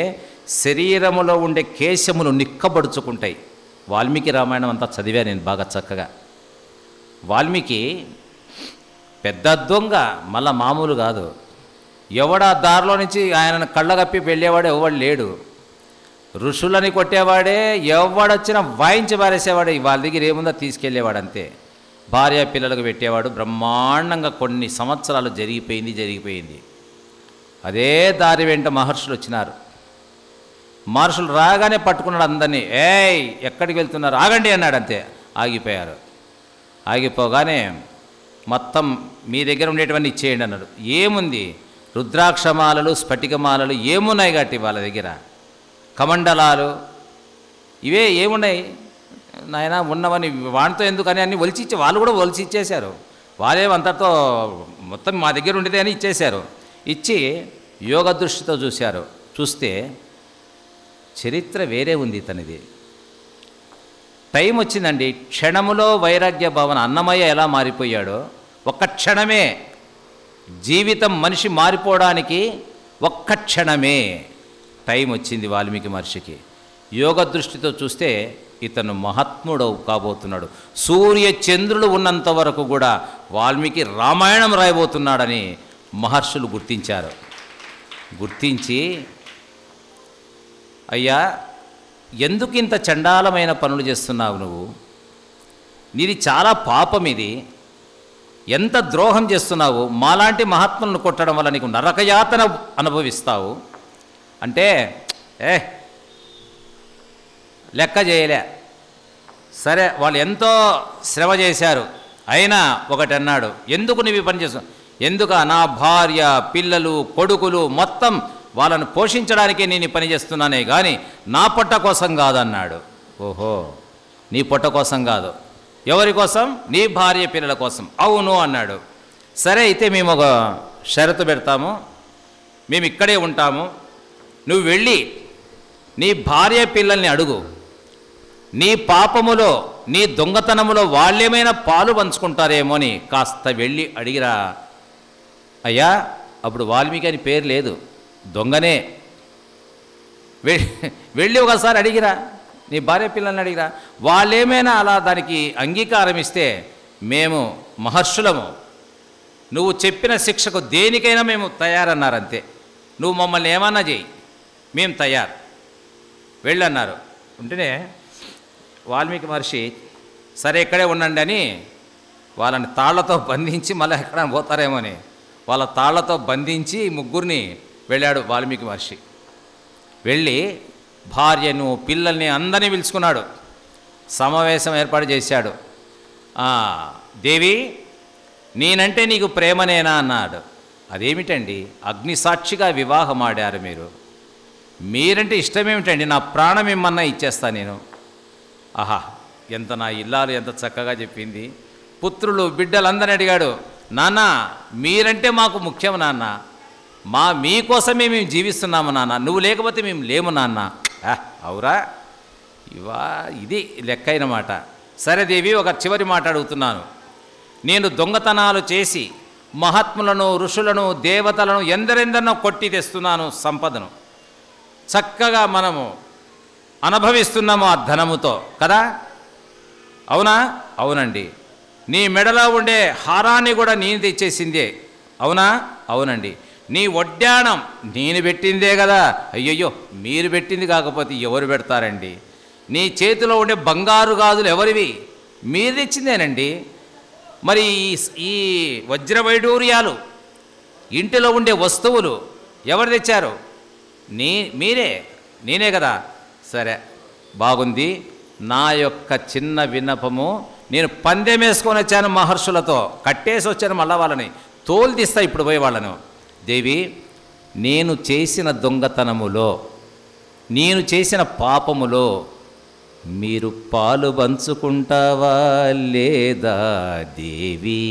శరీరములో ఉండే కేశములు నిక్కబడుచుకుంటాయి. వాల్మీకి రామాయణం అంతా చదివా నేను బాగా చక్కగా. వాల్మీకి పెద్ద దొంగ, మళ్ళా మామూలు కాదు. ఎవడా దారిలో నుంచి ఆయనను కళ్ళగప్పి వెళ్ళేవాడు ఎవడు లేడు. ఋషులని కొట్టేవాడే, ఎవడొచ్చినా వాయించి పారేసేవాడే. వాళ్ళ దగ్గర ఏముందో తీసుకెళ్ళేవాడు అంతే. భార్య పిల్లలకు పెట్టేవాడు. బ్రహ్మాండంగా కొన్ని సంవత్సరాలు జరిగిపోయింది. అదే దారి వెంట మహర్షులు వచ్చినారు. మహర్షులు రాగానే పట్టుకున్నాడు అందరినీ. ఏయ్ ఎక్కడికి వెళ్తున్నారు, ఆగండి అన్నాడు. అంతే, ఆగిపోయారు. ఆగిపోగానే మొత్తం మీ దగ్గర ఉండేటివన్నీ ఇచ్చేయండి అన్నాడు. ఏముంది, రుద్రాక్షమాలలు, స్ఫటికమాలలు ఏమున్నాయి గట్టి వాళ్ళ దగ్గర, కమండలాలు, ఇవే ఏమున్నాయి నాయన, ఉన్నవని వాటితో ఎందుకని అన్నీ ఒలిచిచ్చి, వాళ్ళు కూడా ఒలిచి ఇచ్చేశారు. వాళ్ళేమంతటితో మొత్తం మా దగ్గర ఉండేది అని ఇచ్చేశారు. ఇచ్చి యోగ దృష్టితో చూశారు. చూస్తే చరిత్ర వేరే ఉంది ఇతనిది. టైం వచ్చిందండి. క్షణములో వైరాగ్య భావన. అన్నమయ్య ఎలా మారిపోయాడో, ఒక్క క్షణమే జీవితం, మనిషి మారిపోవడానికి ఒక్క క్షణమే టైం వచ్చింది వాల్మీకి మహర్షికి. యోగ దృష్టితో చూస్తే ఇతను మహాత్ముడు కాబోతున్నాడు. సూర్య చంద్రులు ఉన్నంత వరకు కూడా వాల్మీకి రామాయణం రాయబోతున్నాడని మహర్షులు గుర్తించారు. గుర్తించి, అయ్యా ఎందుకు ఇంత చండాలమైన పనులు చేస్తున్నావు నువ్వు, నీది చాలా పాపం, ఇది ఎంత ద్రోహం చేస్తున్నావు, మాలాంటి మహాత్ములను కొట్టడం వల్ల నీకు నరకయాతన అనుభవిస్తావు అంటే, లెక్క చేయలే. సరే, వాళ్ళు ఎంతో శ్రమ చేశారు, అయినా ఒకటి అన్నాడు, ఎందుకు నువ్వు పని చేస్తావు, ఎందుక, నా భార్య పిల్లలు కొడుకులు మొత్తం వాళ్ళను పోషించడానికే నేను పని చేస్తున్నానే కానీ నా పొట్ట కోసం కాదన్నాడు. ఓహో, నీ పొట్ట కోసం కాదు, ఎవరి కోసం, నీ భార్య పిల్లల కోసం. అవును అన్నాడు. సరే, అయితే మేము ఒక షరతు పెడతాము, మేము ఇక్కడే ఉంటాము, నువ్వు వెళ్ళి నీ భార్య పిల్లల్ని అడుగు, నీ పాపములో నీ దొంగతనములో వాళ్ళేమైనా పాలు పంచుకుంటారేమో అని కాస్త వెళ్ళి అడిగిరా. అయ్యా, అప్పుడు వాల్మీకి అని పేరు లేదు, దొంగనే. వెళ్ళి ఒకసారి అడిగిరా, నీ భార్య పిల్లల్ని అడిగిరా, వాళ్ళేమైనా అలా దానికి అంగీకారం ఇస్తే మేము మహర్షులము, నువ్వు చెప్పిన శిక్షకు దేనికైనా మేము తయారన్నారంతే, నువ్వు మమ్మల్ని ఏమన్నా చేయి, మేము తయారు, వెళ్ళన్నారు. ఉంటేనే వాల్మీకి మహర్షి సరే ఇక్కడే ఉండండి అని వాళ్ళని తాళ్లతో బంధించి, మళ్ళీ ఎక్కడ పోతారేమో అని వాళ్ళ తాళ్లతో బంధించి ముగ్గురిని వెళ్ళాడు వాల్మీకి మహర్షి. వెళ్ళి భార్యను పిల్లల్ని అందరినీ పిలుచుకున్నాడు. సమావేశం ఏర్పాటు చేశాడు. దేవి, నేనంటే నీకు ప్రేమనేనా అన్నాడు. అదేమిటండి, అగ్నిసాక్షిగా వివాహం ఆడారు మీరంటే ఇష్టమేమిటండి, నా ప్రాణం ఏమన్నా ఇచ్చేస్తా నేను. ఆహా, ఎంత నా ఇల్లాలు ఎంత చక్కగా చెప్పింది. పుత్రులు బిడ్డలందరిని అడిగాడు, నాన్న మీరంటే మాకు ముఖ్యం నాన్న, మీకోసమే మేము జీవిస్తున్నాము నాన్న, నువ్వు లేకపోతే మేము లేము నాన్న. అవురా, ఇది లెక్కైన మాట. సరే దేవి, ఒక చివరి మాట అడుగుతున్నాను. నేను దొంగతనాలు చేసి మహాత్ములను, ఋషులను, దేవతలను ఎందరెందరినో కొట్టి తెస్తున్నాను సంపదను. చక్కగా మనము అనుభవిస్తున్నాము ఆ ధనముతో కదా, అవునా? అవునండి. నీ మెడలో ఉండే హారాన్ని కూడా నేను తెచ్చేసిందే, అవునా? అవునండి. నీ వడ్డాణం నేను పెట్టిందే కదా. అయ్యయ్యో, మీరు పెట్టింది కాకపోతే ఎవరు పెడతారండి? నీ చేతిలో ఉండే బంగారు గాజులు ఎవరివి? మీరు తెచ్చిందేనండి. మరి ఈ వజ్రవైడూర్యాలు, ఇంటిలో ఉండే వస్తువులు ఎవరు తెచ్చారు? మీరే, నేనే కదా. సరే, బాగుంది. నా యొక్క చిన్న విన్నపము, నేను పందెం వేసుకొని వచ్చాను, మహర్షులతో కట్టేసి వచ్చాను, మళ్ళా వాళ్ళని తోలు తీస్తా ఇప్పుడు పోయి వాళ్ళను. దేవి, నేను చేసిన దొంగతనములో, నేను చేసిన పాపములో మీరు పాలు పంచుకుంటావా లేదా దేవి?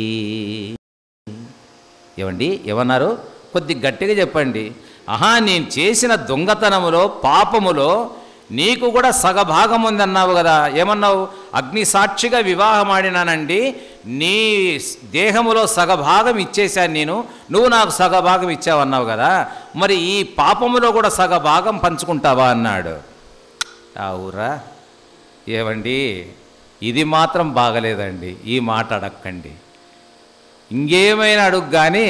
ఏమండి, ఏమన్నారు? కొద్ది గట్టిగా చెప్పండి. నేను చేసిన దొంగతనములో, పాపములో నీకు కూడా సగభాగం ఉందన్నావు కదా. ఏమన్నావు? అగ్ని సాక్షిగా వివాహం ఆడినానండి, నీ దేహములో సగభాగం ఇచ్చేశాను నేను, నువ్వు నాకు సగభాగం ఇచ్చావన్నావు కదా. మరి ఈ పాపములో కూడా సగభాగం పంచుకుంటావా అన్నాడు. అవురా, ఏవండి, ఇది మాత్రం బాగలేదండి. ఈ మాట అడగకండి, ఇంకేమైనా అడుగు కానీ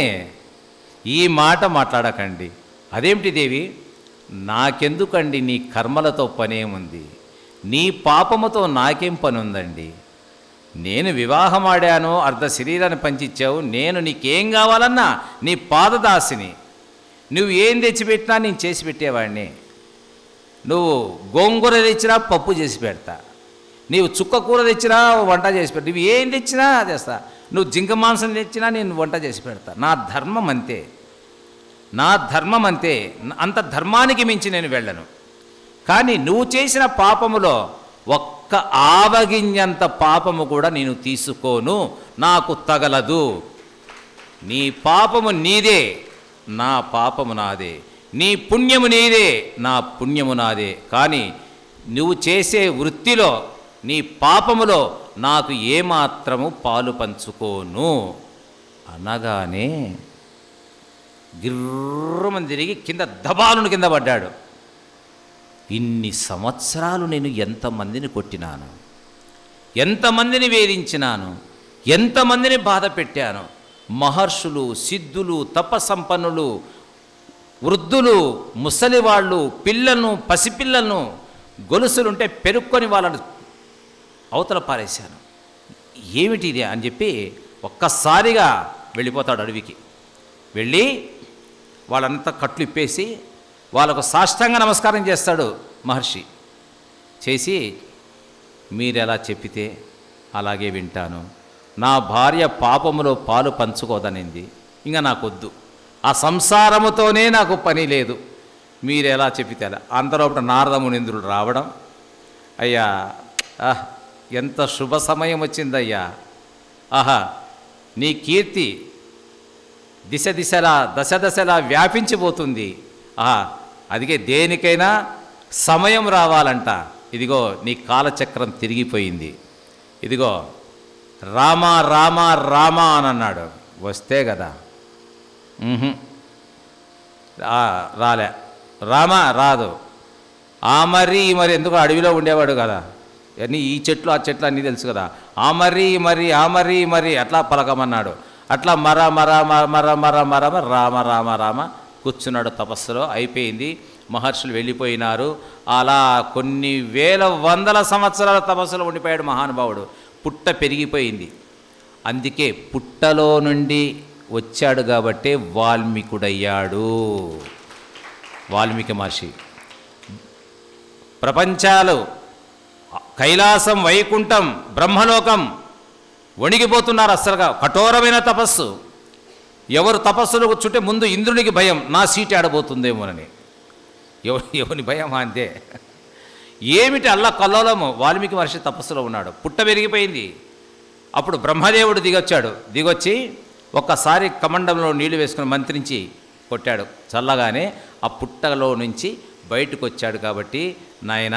ఈ మాట మాట్లాడకండి. అదేమిటి దేవి? నాకెందుకండి నీ కర్మలతో పనేముంది? నీ పాపముతో నాకేం పని ఉందండి? నేను వివాహం ఆడాను, అర్ధ శరీరాన్ని పంచిచ్చావు, నేను నీకేం కావాలన్నా నీ పాదదాసిని. నువ్వు ఏం తెచ్చిపెట్టినా నేను చేసి పెట్టేవాడిని. నువ్వు గోంగూర తెచ్చినా పప్పు చేసి పెడతా, నీవు చుక్క కూర తెచ్చినా వంట చేసి పెడతా, నువ్వు ఏం తెచ్చినా చేస్తా, నువ్వు జింక మాంసం తెచ్చినా నేను వంట చేసి పెడతా. నా ధర్మం అంతే, నా ధర్మం అంతే. అంత ధర్మానికి మించి నేను వెళ్ళను. కానీ నువ్వు చేసిన పాపములో ఒక్క ఆవగింజంత పాపము కూడా నేను తీసుకోను, నాకు తగలదు. నీ పాపము నీదే, నా పాపము నాదే. నీ పుణ్యము నీదే, నా పుణ్యము నాదే. కానీ నువ్వు చేసే వృత్తిలో, నీ పాపములో నాకు ఏమాత్రము పాలు పంచుకోను అనగానే గిర్రమని తిరిగి కింద దబాలును కింద పడ్డాడు. ఇన్ని సంవత్సరాలు నేను ఎంతమందిని కొట్టినాను, ఎంతమందిని వేధించినాను, ఎంతమందిని బాధ పెట్టాను. మహర్షులు, సిద్ధులు, తపసంపన్నులు, వృద్ధులు, ముసలివాళ్ళు, పిల్లలను, పసిపిల్లలను, గొలుసులుంటే పెరుక్కొని వాళ్ళను అవతల పారేశాను. ఏమిటి ఇది అని చెప్పి ఒక్కసారిగా వెళ్ళిపోతాడు అడవికి. వెళ్ళి వాళ్ళంతా కట్లు ఇప్పేసి వాళ్ళకు సాష్టాంగ నమస్కారం చేస్తాడు మహర్షి. చేసి, మీరెలా చెప్పితే అలాగే వింటాను. నా భార్య పాపములో పాలు పంచుకోదనింది, ఇంకా నాకొద్దు, ఆ సంసారముతోనే నాకు పని లేదు, మీరెలా చెప్పితే అలా. అంతలోపల నారదమునింద్రుడు రావడం, అయ్యా ఎంత శుభ సమయం వచ్చిందయ్యా, ఆహా నీ కీర్తి దశ దశలా వ్యాపించిపోతుంది. అదిగే దేనికైనా సమయం రావాలంట. ఇదిగో నీ కాలచక్రం తిరిగిపోయింది, ఇదిగో రామ రామ రామ అని అన్నాడు. వస్తే కదా, రాలే, రామ రాదు. మరి ఎందుకు అడవిలో ఉండేవాడు కదా, అన్నీ ఈ చెట్లు ఆ చెట్లు అన్నీ తెలుసు కదా. మరి అట్లా పలకమన్నాడు. అట్లా మర మర మర మర మర మర రామ రామ రామ కూర్చున్నాడు తపస్సులో. అయిపోయింది, మహర్షులు వెళ్ళిపోయినారు. అలా కొన్ని వేల వందల సంవత్సరాల తపస్సులో ఉండిపోయాడు మహానుభావుడు. పుట్ట పెరిగిపోయింది. అందుకే పుట్టలో నుండి వచ్చాడు కాబట్టే వాల్మీకుడయ్యాడు. వాల్మీకి మహర్షి ప్రపంచాలు కైలాసం, వైకుంఠం, బ్రహ్మలోకం వణిగిపోతున్నారు. అస్సలుగా కఠోరమైన తపస్సు. ఎవరు తపస్సులు కూర్చుంటే ముందు ఇంద్రునికి భయం, నా సీటు ఆడబోతుందేమోనని. ఎవరి భయం అంతే. ఏమిటి అల్లా కల్లోలము. వాల్మీకి మహర్షి తపస్సులో ఉన్నాడు, పుట్ట పెరిగిపోయింది. అప్పుడు బ్రహ్మదేవుడు దిగొచ్చి ఒక్కసారి కమండంలో నీళ్లు వేసుకుని మంత్రించి కొట్టాడు. చల్లగానే ఆ పుట్టలో నుంచి బయటకు వచ్చాడు. కాబట్టి నాయన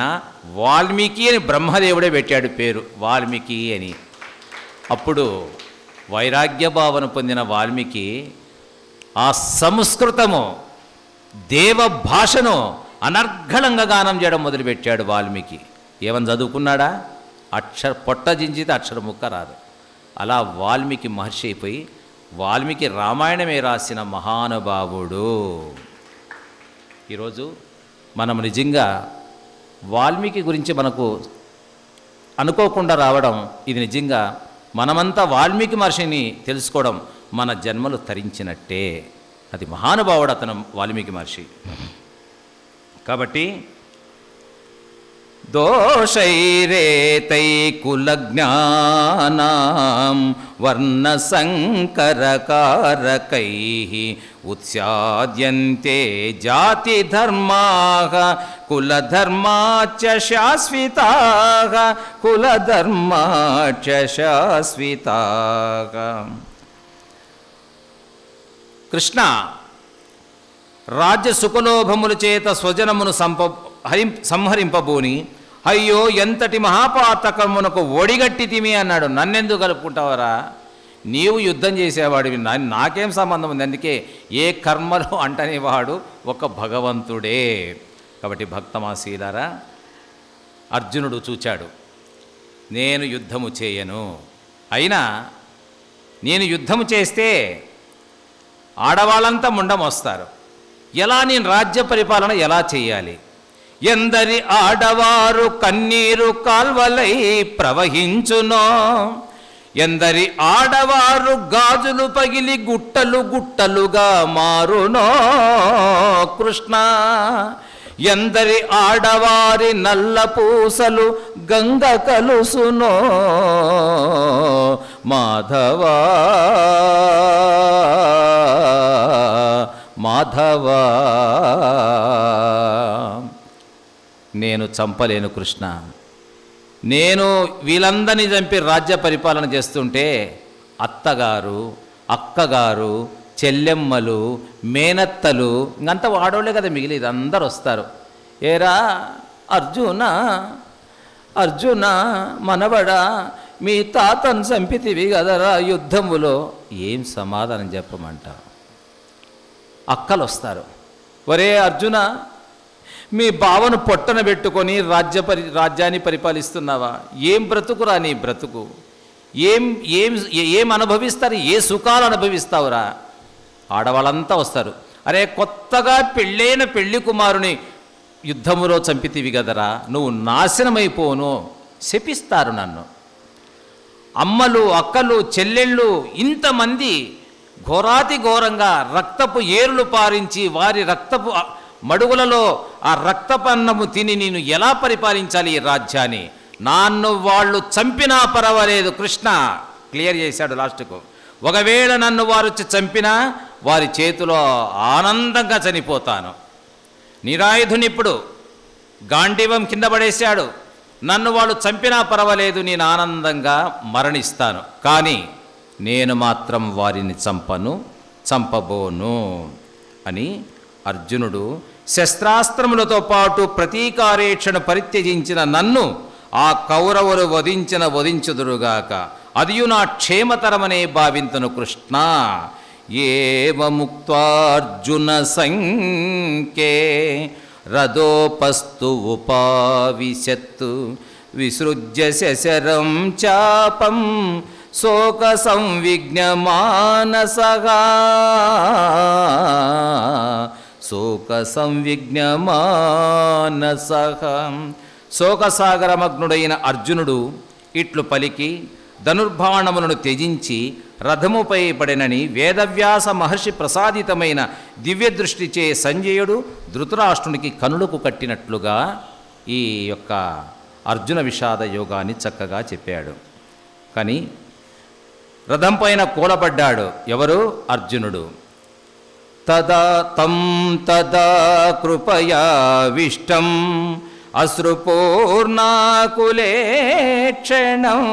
వాల్మీకి అని బ్రహ్మదేవుడే పెట్టాడు పేరు, వాల్మీకి అని. అప్పుడు వైరాగ్య భావన పొందిన వాల్మీకి ఆ సంస్కృతము దేవ భాషను అనర్గళంగా గానం చేయడం మొదలుపెట్టాడు. వాల్మీకి ఏమని చదువుకున్నాడా? పొట్ట జించితే అక్షరం ముక్క రాదు. అలా వాల్మీకి మహర్షి అయిపోయి వాల్మీకి రామాయణమే రాసిన మహానుభావుడు. ఈరోజు మనం నిజంగా వాల్మీకి గురించి మనకు అనుకోకుండా రావడం, ఇది నిజంగా మనమంతా వాల్మీకి మహర్షిని తెలుసుకోవడం మన జన్మలు తరించినట్టే. అది మహానుభావుడు అతను వాల్మీకి మహర్షి. కాబట్టి దోషైరేతై కులజ్ఞానాం వర్ణసంకరకారకైః ఉత్స్యాద్యంతే జాతిధర్మాః కులధర్మాచ్చ శాశ్వతాః కులధర్మాచ్చ శాశ్వతాః. కృష్ణ రాజ్య సుఖలోభముల చేత స్వజనమును సంహరింపబోని అయ్యో ఎంతటి మహాపాతకమునకు ఒడిగట్టితిమి అన్నాడు. నన్నెందుకు కలుపుకుంటావరా, నీవు యుద్ధం చేసేవాడివి, నాకేం సంబంధం ఉంది. అందుకే ఏ కర్మలో అంటనేవాడు ఒక భగవంతుడే. కాబట్టి భక్తమాసీలారా, అర్జునుడు చూచాడు, నేను యుద్ధము చేయను, అయినా నేను యుద్ధము చేస్తే ఆడవాళ్ళంతా ముండం వస్తారు, ఎలా నేను రాజ్య పరిపాలన ఎలా చేయాలి? ఎందరి ఆడవారు కన్నీరు కాల్వలై ప్రవహించునో, ఎందరి ఆడవారు గాజులు పగిలి గుట్టలు గుట్టలుగా మారునో కృష్ణ, ఎందరి ఆడవారి నల్ల పూసలు గంగ కలుసునో మాధవా మాధవా. నేను చంపలేను కృష్ణ, నేను వీళ్ళందరినీ చంపి రాజ్య పరిపాలన చేస్తుంటే అత్తగారు, అక్కగారు, చెల్లెమ్మలు, మేనత్తలు, ఇంకంతా వాడోళ్ళే కదా మిగిలిది, అందరు వస్తారు. ఏరా అర్జున, అర్జున మనవడా, మీ తాతను చంపితివి కదరా యుద్ధములో. ఏం సమాధానం చెప్పమంటావు? అక్కలు వస్తారు, ఒరే అర్జున, మీ బావను పొట్టన పెట్టుకొని రాజ్యాన్ని పరిపాలిస్తున్నావా? ఏం బ్రతుకురా నీ బ్రతుకు? ఏం ఏం ఏం అనుభవిస్తారు? ఏ సుఖాలు అనుభవిస్తావురా? ఆడవాళ్ళంతా వస్తారు, అరే కొత్తగా పెళ్ళైన పెళ్లి కుమారుని యుద్ధములో చంపితివి కదరా, నువ్వు నాశనమైపోను, శపిస్తారు నన్ను. అమ్మలు, అక్కలు, చెల్లెళ్ళు ఇంతమంది ఘోరాతి ఘోరంగా రక్తపు ఏరులు పారించి వారి రక్తపు మడుగులలో ఆ రక్తపన్నము తిని నేను ఎలా పరిపాలించాలి ఈ రాజ్యాన్ని? నన్ను వాళ్ళు చంపినా పర్వాలేదు కృష్ణ, క్లియర్ చేశాడు లాస్ట్కు. ఒకవేళ నన్ను వారు చంపినా వారి చేతిలో ఆనందంగా చనిపోతాను. నిరాయుధునిప్పుడు గాంధీవం కింద పడేశాడు, నన్ను వాళ్ళు చంపినా పర్వాలేదు, నేను ఆనందంగా మరణిస్తాను, కానీ నేను మాత్రం వారిని చంపబోను అని అర్జునుడు శస్త్రాస్త్రములతో పాటు ప్రతీకారేక్షణ పరిత్యజించిన నన్ను ఆ కౌరవులు వధించుదురుగాక, అదియు నా క్షేమతరమనే భావింతును కృష్ణ. ఏవముక్తార్జున సంఖ్యే రథోపస్తు ఉపావిశత్తు విసృజ్య శశరం చాపం శోక సంవిఘ్నమానసగా శోక సంవిఘ్నమానసః. శోకసాగరమగ్నుడైన అర్జునుడు ఇట్లు పలికి ధనుర్బాణములను త్యజించి రథముపై పడినని వేదవ్యాస మహర్షి ప్రసాదితమైన దివ్యదృష్టిచే సంజయుడు ధృతరాష్ట్రునికి కనులకు కట్టినట్లుగా ఈ యొక్క అర్జున విషాద యోగాన్ని చక్కగా చెప్పాడు. కానీ రథం పైన కూలబడ్డాడు ఎవరు? అర్జునుడు. తదా తం తదా కృపయా విష్టం అశ్రుపూర్ణాకులేక్షణం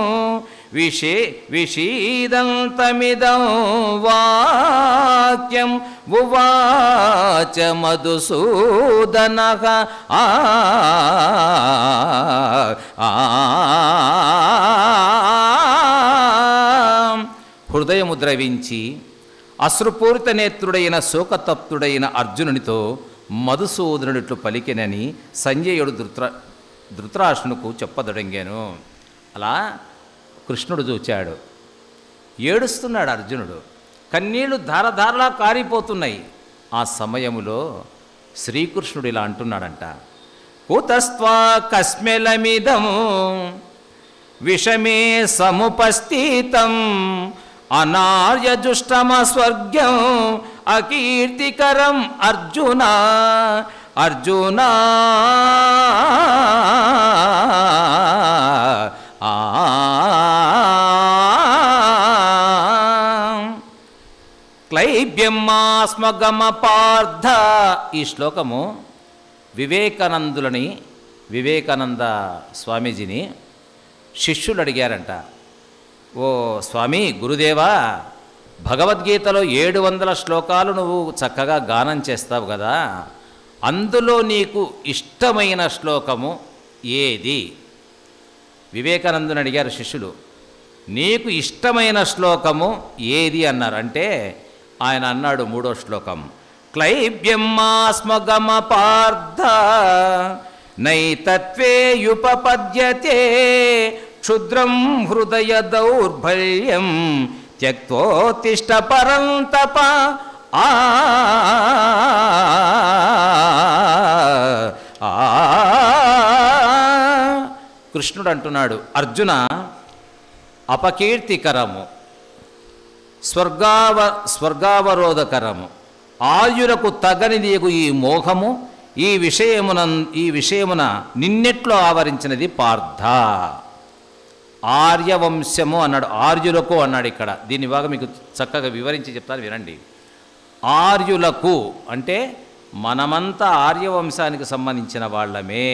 విషీదంతమిదం వాక్యం ఉవాచ మధుసూదనః హృదయము ద్రవించి అశ్రుపూరిత నేత్రుడైన శోకతప్తుడైన అర్జునునితో మధుసూదనుడిట్లు పలికినని సంజయుడు ధృతరాష్ట్రునకు చెప్పదొడంగాను. అలా కృష్ణుడు చూచాడు. ఏడుస్తున్నాడు అర్జునుడు, కన్నీళ్లు ధారధారలా కారిపోతున్నాయి. ఆ సమయములో శ్రీకృష్ణుడు ఇలా అంటున్నాడంట, కుతస్త్వా కస్మెలమిదము విషమే సముపస్థితం అనార్యజుష్టమస్వర్గ్యం అకీర్తికరం అర్జున అర్జున క్లైబ్యమాస్మగమ పార్థ. ఈ శ్లోకము వివేకానంద స్వామీజీని శిష్యులు అడిగారంట, ఓ స్వామి గురుదేవా, భగవద్గీతలో 700 శ్లోకాలు నువ్వు చక్కగా గానం చేస్తావు కదా, అందులో నీకు ఇష్టమైన శ్లోకము ఏది? వివేకానందుని అడిగారు శిష్యులు, నీకు ఇష్టమైన శ్లోకము ఏది అన్నారు. అంటే ఆయన అన్నాడు 3వ శ్లోకం, క్లైబ్యమాస్మగమ పార్థ నైతత్వేయుపపద్యతే క్షుద్రం హృదయ దౌర్బల్యం త్యక్తోత్తిష్ట పరంతప. కృష్ణుడు అంటున్నాడు, అర్జున, అపకీర్తికరము, స్వర్గావరోధకరము, ఆయురకు తగనిదియగు ఈ మోహము ఈ విషయమున నిన్నెట్లో ఆవరించినది పార్థ. ఆర్యవంశము అన్నాడు, ఆర్యులకు అన్నాడు. ఇక్కడ దీని బాగా మీకు చక్కగా వివరించి చెప్తాను, వినండి. ఆర్యులకు అంటే మనమంతా ఆర్యవంశానికి సంబంధించిన వాళ్ళమే.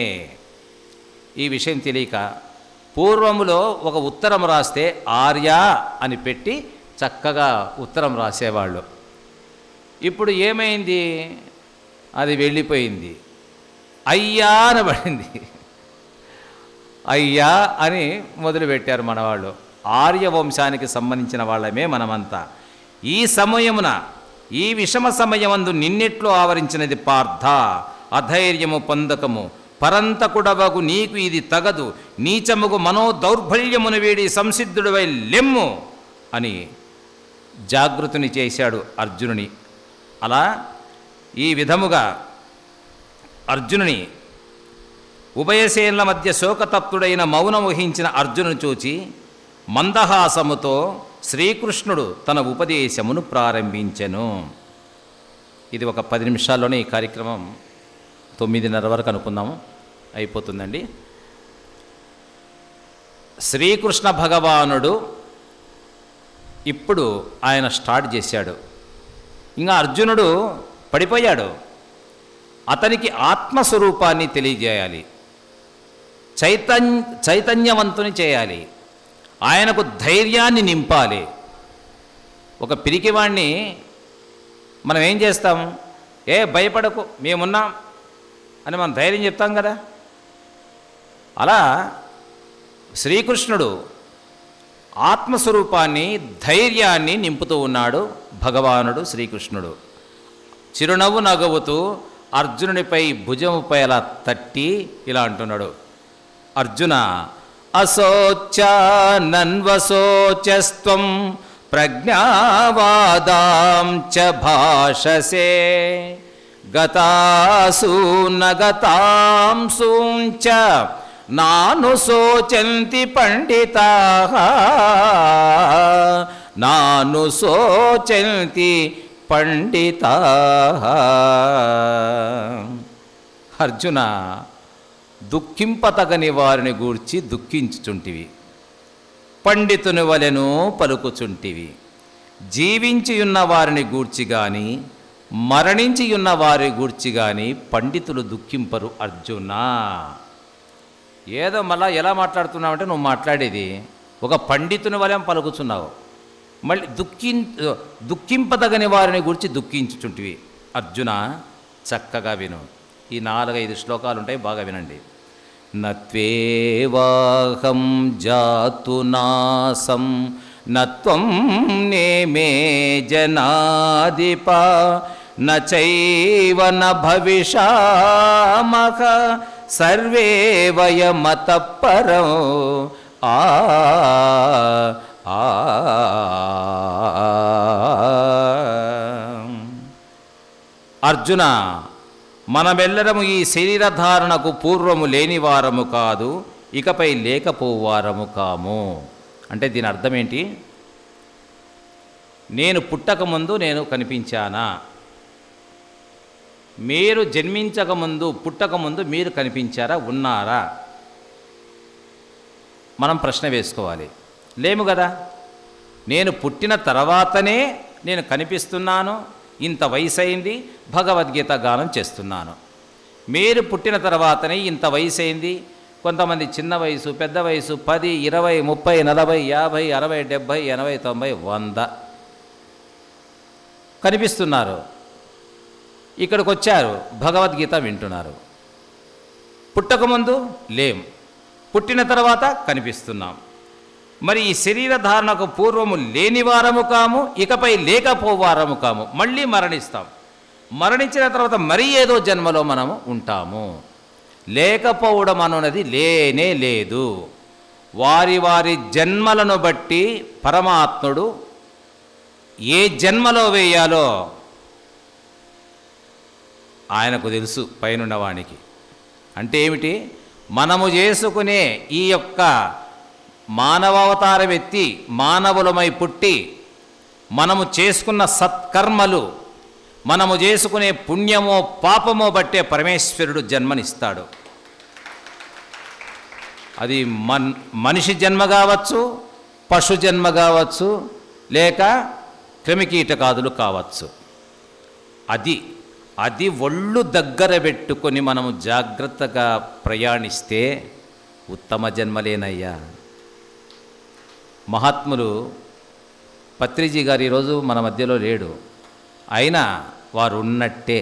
ఈ విషయం తెలియక పూర్వములో ఒక ఉత్తరం రాస్తే ఆర్య అని పెట్టి చక్కగా ఉత్తరం రాసేవాళ్ళు. ఇప్పుడు ఏమైంది? అది వెళ్ళిపోయింది, అయ్యా అనబడింది. అయ్యా అని మొదలుపెట్టారు మనవాళ్ళు. ఆర్యవంశానికి సంబంధించిన వాళ్ళమే మనమంతా. ఈ సమయమున, ఈ విషమ సమయమందు నిన్నెట్లో ఆవరించినది పార్థ, అధైర్యము పొందకము, పరంతకుడవగు నీకు ఇది తగదు, నీచముగు మనోదౌర్బల్యమును వీడి సంసిద్ధుడివై లెమ్ము అని జాగృతిని చేశాడు అర్జునుని. అలా ఈ విధముగా అర్జునుని ఉభయసేనుల మధ్య శోకతప్తుడైన మౌనం వహించిన అర్జునుని చూచి మందహాసముతో శ్రీకృష్ణుడు తన ఉపదేశమును ప్రారంభించెను. ఇది ఒక 10 నిమిషాల్లోనే ఈ కార్యక్రమం 9:30 వరకు అనుకుందాము, అయిపోతుందండి. శ్రీకృష్ణ భగవానుడు ఇప్పుడు ఆయన స్టార్ట్ చేశాడు. ఇంకా అర్జునుడు పడిపోయాడు. అతనికి ఆత్మస్వరూపాన్ని తెలియజేయాలి, చైతన్యవంతుని చేయాలి, ఆయనకు ధైర్యాన్ని నింపాలి. ఒక పిరికివాణ్ణి మనం ఏం చేస్తాం? భయపడకు, మేమున్నాం అని మనం ధైర్యం చెప్తాం కదా. అలా శ్రీకృష్ణుడు ఆత్మస్వరూపాన్ని, ధైర్యాన్ని నింపుతూ ఉన్నాడు భగవానుడు శ్రీకృష్ణుడు. చిరునవ్వు నవ్వుతూ అర్జునునిపై భుజముపై అలా తట్టి ఇలా అంటున్నాడు, అర్జున, అశోచ్యానన్వశోచస్త్వం ప్రజ్ఞావాదాం చ భాషసే గతాసు నగతాంసూం చ నానుశోచంతి పండితాః నానుశోచంతి పండితాః. అర్జున, దుఃఖింపతగని వారిని గూర్చి దుఃఖించుచుంటివి, పండితుని వలెను పలుకుచుంటివి. జీవించియున్న వారిని గూర్చి గాని మరణించియున్న వారి గూర్చి గాని పండితులు దుఃఖింపరు అర్జునా. ఏదో మళ్ళా ఎలా మాట్లాడుతున్నావంటే నువ్వు మాట్లాడేది ఒక పండితుని వలెం పలుకుచున్నావు, మళ్ళీ దుఃఖింపదగని వారిని గురించి దుఃఖించుచుంటివి. అర్జున చక్కగా విను, ఈ 4-5 శ్లోకాలు ఉంటాయి, బాగా వినండి. నత్వేవాహం జాతునాసం నత్వం నేమే జనాధిప నచైవ న భవిష్యామః సర్వే వయమతః పరం. అర్జున, మనమెల్లరము ఈ శరీరధారణకు పూర్వము లేనివారము కాదు, ఇకపై లేకపోవారము కాము. అంటే దీని అర్థం ఏంటి? నేను పుట్టకముందు నేను కనిపించానా? మీరు జన్మించకముందు పుట్టకముందు మీరు కనిపించారా, ఉన్నారా? మనం ప్రశ్న వేసుకోవాలి. లేము కదా. నేను పుట్టిన తర్వాతనే నేను కనిపిస్తున్నాను, ఇంత వయసు అయింది, భగవద్గీత గానం చేస్తున్నాను. మీరు పుట్టిన తర్వాతనే ఇంత వయసు అయింది, కొంతమంది చిన్న వయసు, పెద్ద వయసు 10, 20, 30, 40, 50, 60, 70, 80, 90, 100 కనిపిస్తున్నారు. ఇక్కడికి వచ్చారు, భగవద్గీత వింటున్నారు. పుట్టకముందు లేం, పుట్టిన తర్వాత కనిపిస్తున్నాం. మరి ఈ శరీరధారణకు పూర్వము లేనివారము కాము, ఇకపై లేకపోవారము కాము. మళ్ళీ మరణిస్తాం, మరణించిన తర్వాత మరి ఏదో జన్మలో మనము ఉంటాము. లేకపోవడం అనున్నది లేనే లేదు. వారి వారి జన్మలను బట్టి పరమాత్ముడు ఏ జన్మలో వేయాలో ఆయనకు తెలుసు, పైనున్నవానికి. అంటే ఏమిటి? మనము చేసుకునే ఈ యొక్క మానవావతారం ఎత్తి మానవులమై పుట్టి మనము చేసుకున్న సత్కర్మలు, మనము చేసుకునే పుణ్యమో పాపమో బట్టే పరమేశ్వరుడు జన్మనిస్తాడు. అది మనిషి జన్మ కావచ్చు, పశు జన్మ కావచ్చు, లేక క్రిమికీటకాదులు కావచ్చు. అది ఒళ్ళు దగ్గర పెట్టుకొని మనము జాగ్రత్తగా ప్రయాణిస్తే ఉత్తమ జన్మలేనయ్యా. మహాత్ములు పత్రిజీ గారు ఈరోజు మన మధ్యలో లేడు, అయినా వారు ఉన్నట్టే.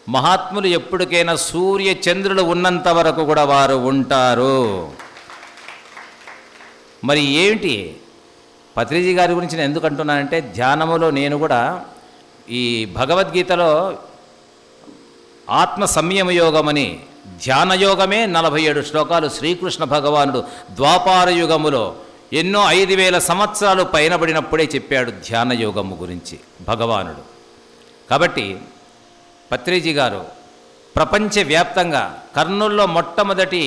మహాత్ములు ఎప్పటికైనా సూర్య చంద్రులు ఉన్నంత వరకు కూడా వారు ఉంటారు. మరి ఏమిటి పత్రిజీ గారి గురించి నేను ఎందుకు అంటున్నానంటే, ధ్యానములో నేను కూడా ఈ భగవద్గీతలో ఆత్మ సంయమ యోగమని ధ్యానయోగమే 47 శ్లోకాలు శ్రీకృష్ణ భగవానుడు ద్వాపార యుగములో ఎన్నో 5000 సంవత్సరాలు పైనబడినప్పుడే చెప్పాడు ధ్యానయోగము గురించి భగవానుడు. కాబట్టి పత్రిజీ గారు ప్రపంచవ్యాప్తంగా కర్నూల్లో మొట్టమొదటి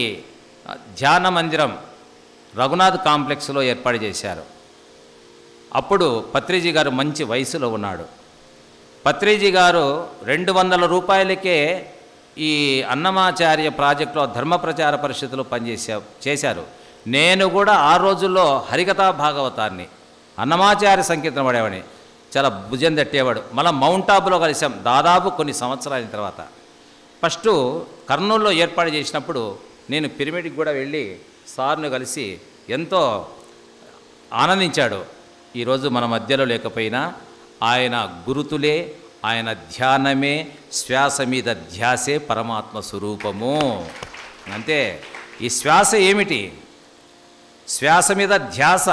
ధ్యాన మందిరం రఘునాథ్ కాంప్లెక్స్లో ఏర్పాటు చేశారు. అప్పుడు పత్రిజీ గారు మంచి వయసులో ఉన్నాడు. పత్రిజీ గారు 200 రూపాయలకే ఈ అన్నమాచార్య ప్రాజెక్టులో ధర్మ ప్రచార పరిషత్తులో చేశారు. నేను కూడా ఆ రోజుల్లో హరికథా భాగవతాన్ని అన్నమాచార్య సంకీర్తన పడేవాడిని, చాలా భుజం తట్టేవాడు. మళ్ళీ మౌంట్ ఆబులో కలిసాం దాదాపు కొన్ని సంవత్సరాల తర్వాత. ఫస్ట్ కర్నూలులో ఏర్పాటు చేసినప్పుడు నేను పిరమిడ్కి కూడా వెళ్ళి సార్ను కలిసి ఎంతో ఆనందించాడు. ఈరోజు మన మధ్యలో లేకపోయినా ఆయన గురుతులే, ఆయన ధ్యానమే, శ్వాస మీద ధ్యాసే పరమాత్మ స్వరూపము. అంతే. ఈ శ్వాస ఏమిటి? శ్వాస మీద ధ్యాస.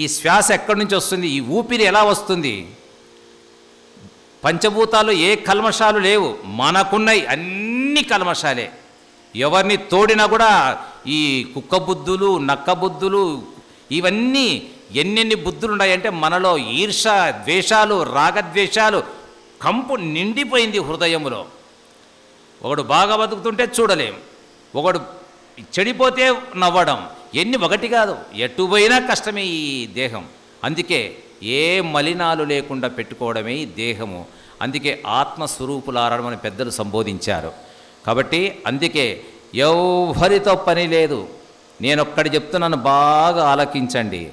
ఈ శ్వాస ఎక్కడి నుంచి వస్తుంది? ఈ ఊపిరి ఎలా వస్తుంది? పంచభూతాలు ఏ కల్మషాలు లేవు, మనకున్నాయి అన్ని కల్మషాలే. ఎవరిని తోడినా కూడా ఈ కుక్క బుద్ధులు, నక్క బుద్ధులు, ఇవన్నీ ఎన్నెన్ని బుద్ధులు ఉన్నాయంటే మనలో ఈర్ష, ద్వేషాలు, రాగద్వేషాలు కంపు నిండిపోయింది హృదయంలో. ఒకడు బాగా బతుకుతుంటే చూడలేం, ఒకడు చెడిపోతే నవ్వడం, ఎన్ని ఒకటి కాదు, ఎటు పోయినా కష్టమే ఈ దేహం. అందుకే ఏ మలినాలు లేకుండా పెట్టుకోవడమే ఈ దేహము. అందుకే ఆత్మస్వరూపులారడం అని పెద్దలు సంబోధించారు. కాబట్టి అందుకే ఎవ్వరితో పని లేదు. నేనొక్కడి చెప్తున్నాను, బాగా ఆలకించండి.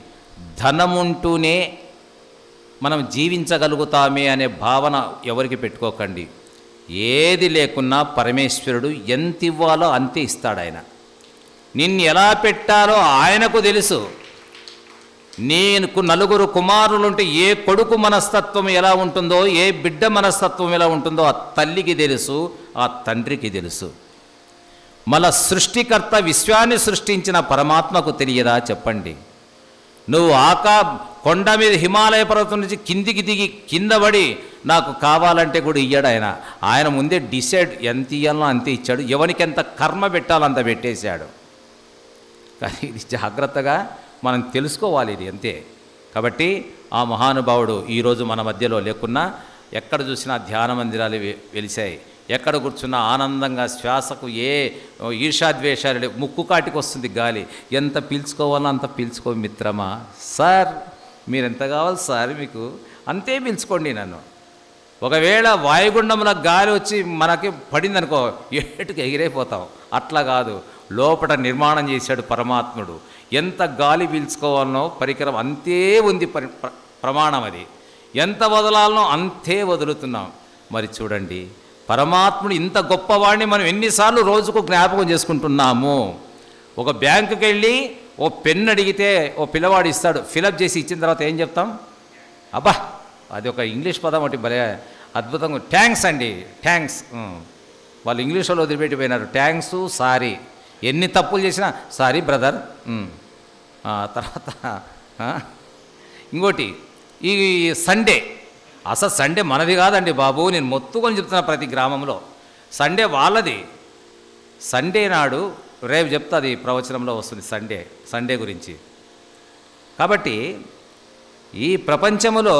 ధనముంటూనే మనం జీవించగలుగుతామే అనే భావన ఎవరికి పెట్టుకోకండి. ఏది లేకున్నా పరమేశ్వరుడు ఎంత ఇవ్వాలో అంతే ఇస్తాడు. ఆయన నిన్ను ఎలా పెట్టాలో ఆయనకు తెలుసు. నీకు నలుగురు కుమారులుంటే ఏ కొడుకు మనస్తత్వం ఎలా ఉంటుందో, ఏ బిడ్డ మనస్తత్వం ఎలా ఉంటుందో ఆ తల్లికి తెలుసు, ఆ తండ్రికి తెలుసు. మన సృష్టికర్త విశ్వాన్ని సృష్టించిన పరమాత్మకు తెలియదా చెప్పండి? నువ్వు కొండ మీద హిమాలయ పర్వతం నుంచి కిందికి దిగి కింద పడి నాకు కావాలంటే కూడా ఇయ్యాడు ఆయన. ఆయన ముందే డిసైడ్ ఎంత ఇయ్యాలో అంతే ఇచ్చాడు. ఎవరికి ఎంత కర్మ పెట్టాలో అంత పెట్టేశాడు. కానీ ఇది జాగ్రత్తగా మనం తెలుసుకోవాలి, ఇది అంతే. కాబట్టి ఆ మహానుభావుడు ఈరోజు మన మధ్యలో లేకున్నా ఎక్కడ చూసినా ధ్యాన మందిరాలు వెలిశాయి. ఎక్కడ కూర్చున్నా ఆనందంగా శ్వాసకు ఏ ఈర్షాద్వేషాలు, ముక్కు కాటికి వస్తుంది గాలి. ఎంత పీల్చుకోవాలో అంత పీల్చుకో మిత్రమా. సార్ మీరు ఎంత కావాలి సార్ మీకు అంతే పీల్చుకోండి. నన్ను ఒకవేళ వాయుగుండంలో గాలి వచ్చి మనకి పడిందనుకో ఏటుకు ఎగిరైపోతాం. అట్లా కాదు, లోపల నిర్మాణం చేశాడు పరమాత్ముడు. ఎంత గాలి పీల్చుకోవాలనో పరికరం అంతే ఉంది, ప్రమాణం అది. ఎంత వదలాలనో అంతే వదులుతున్నాం. మరి చూడండి, పరమాత్ముడు ఇంత గొప్పవాడిని మనం ఎన్నిసార్లు రోజుకు జ్ఞాపకం చేసుకుంటున్నాము. ఒక బ్యాంకుకి వెళ్ళి ఓ పెన్ను అడిగితే ఓ పిల్లవాడు ఇస్తాడు. ఫిలప్ చేసి ఇచ్చిన తర్వాత ఏం చెప్తాం? అబ్బా, అది ఒక ఇంగ్లీష్ పదం ఒకటి భలే అద్భుతంగా, థ్యాంక్స్ అండి, థ్యాంక్స్. వాళ్ళు ఇంగ్లీష్లో వదిలిపెట్టిపోయినారు. Thanks, sorry. ఎన్ని తప్పులు చేసినా సారీ బ్రదర్. తర్వాత ఇంకోటి, ఈ సండే, అసలు సండే మనది కాదండి బాబు. నేను మొత్తుకొని చెప్తున్నా, ప్రతి గ్రామంలో సండే వాళ్ళది. సండే నాడు రేపు చెప్తా, అది ప్రవచనంలో వస్తుంది సండే గురించి. కాబట్టి ఈ ప్రపంచములో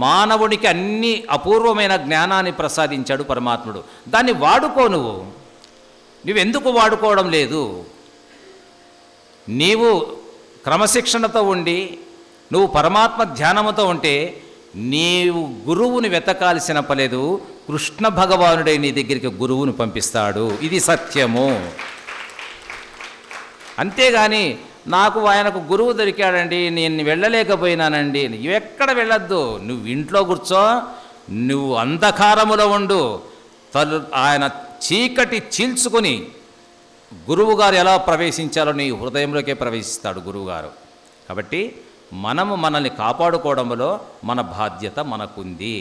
మానవుడికి అన్ని అపూర్వమైన జ్ఞానాన్ని ప్రసాదించాడు పరమాత్ముడు. దాన్ని వాడుకో. నువ్వెందుకు వాడుకోవడం లేదు? నీవు క్రమశిక్షణతో ఉండి నువ్వు పరమాత్మ ధ్యానముతో ఉంటే నీవు గురువుని వెతకాల్సిన పలేదు. కృష్ణ భగవానుడే నీ దగ్గరికి గురువును పంపిస్తాడు. ఇది సత్యము. అంతేగాని నాకు ఆయనకు గురువు దొరికాడండి, నేను వెళ్ళలేకపోయినానండి, ఎక్కడ వెళ్ళొద్దు. నువ్వు ఇంట్లో కూర్చో, నువ్వు అంధకారములో ఉండు. ఆయన చీకటి చీల్చుకొని గురువుగారు ఎలా ప్రవేశించాలో నీ హృదయంలోకే ప్రవేశిస్తాడు గురువుగారు. కాబట్టి మనల్ని కాపాడుకోవడంలో మన బాధ్యత మనకుంది.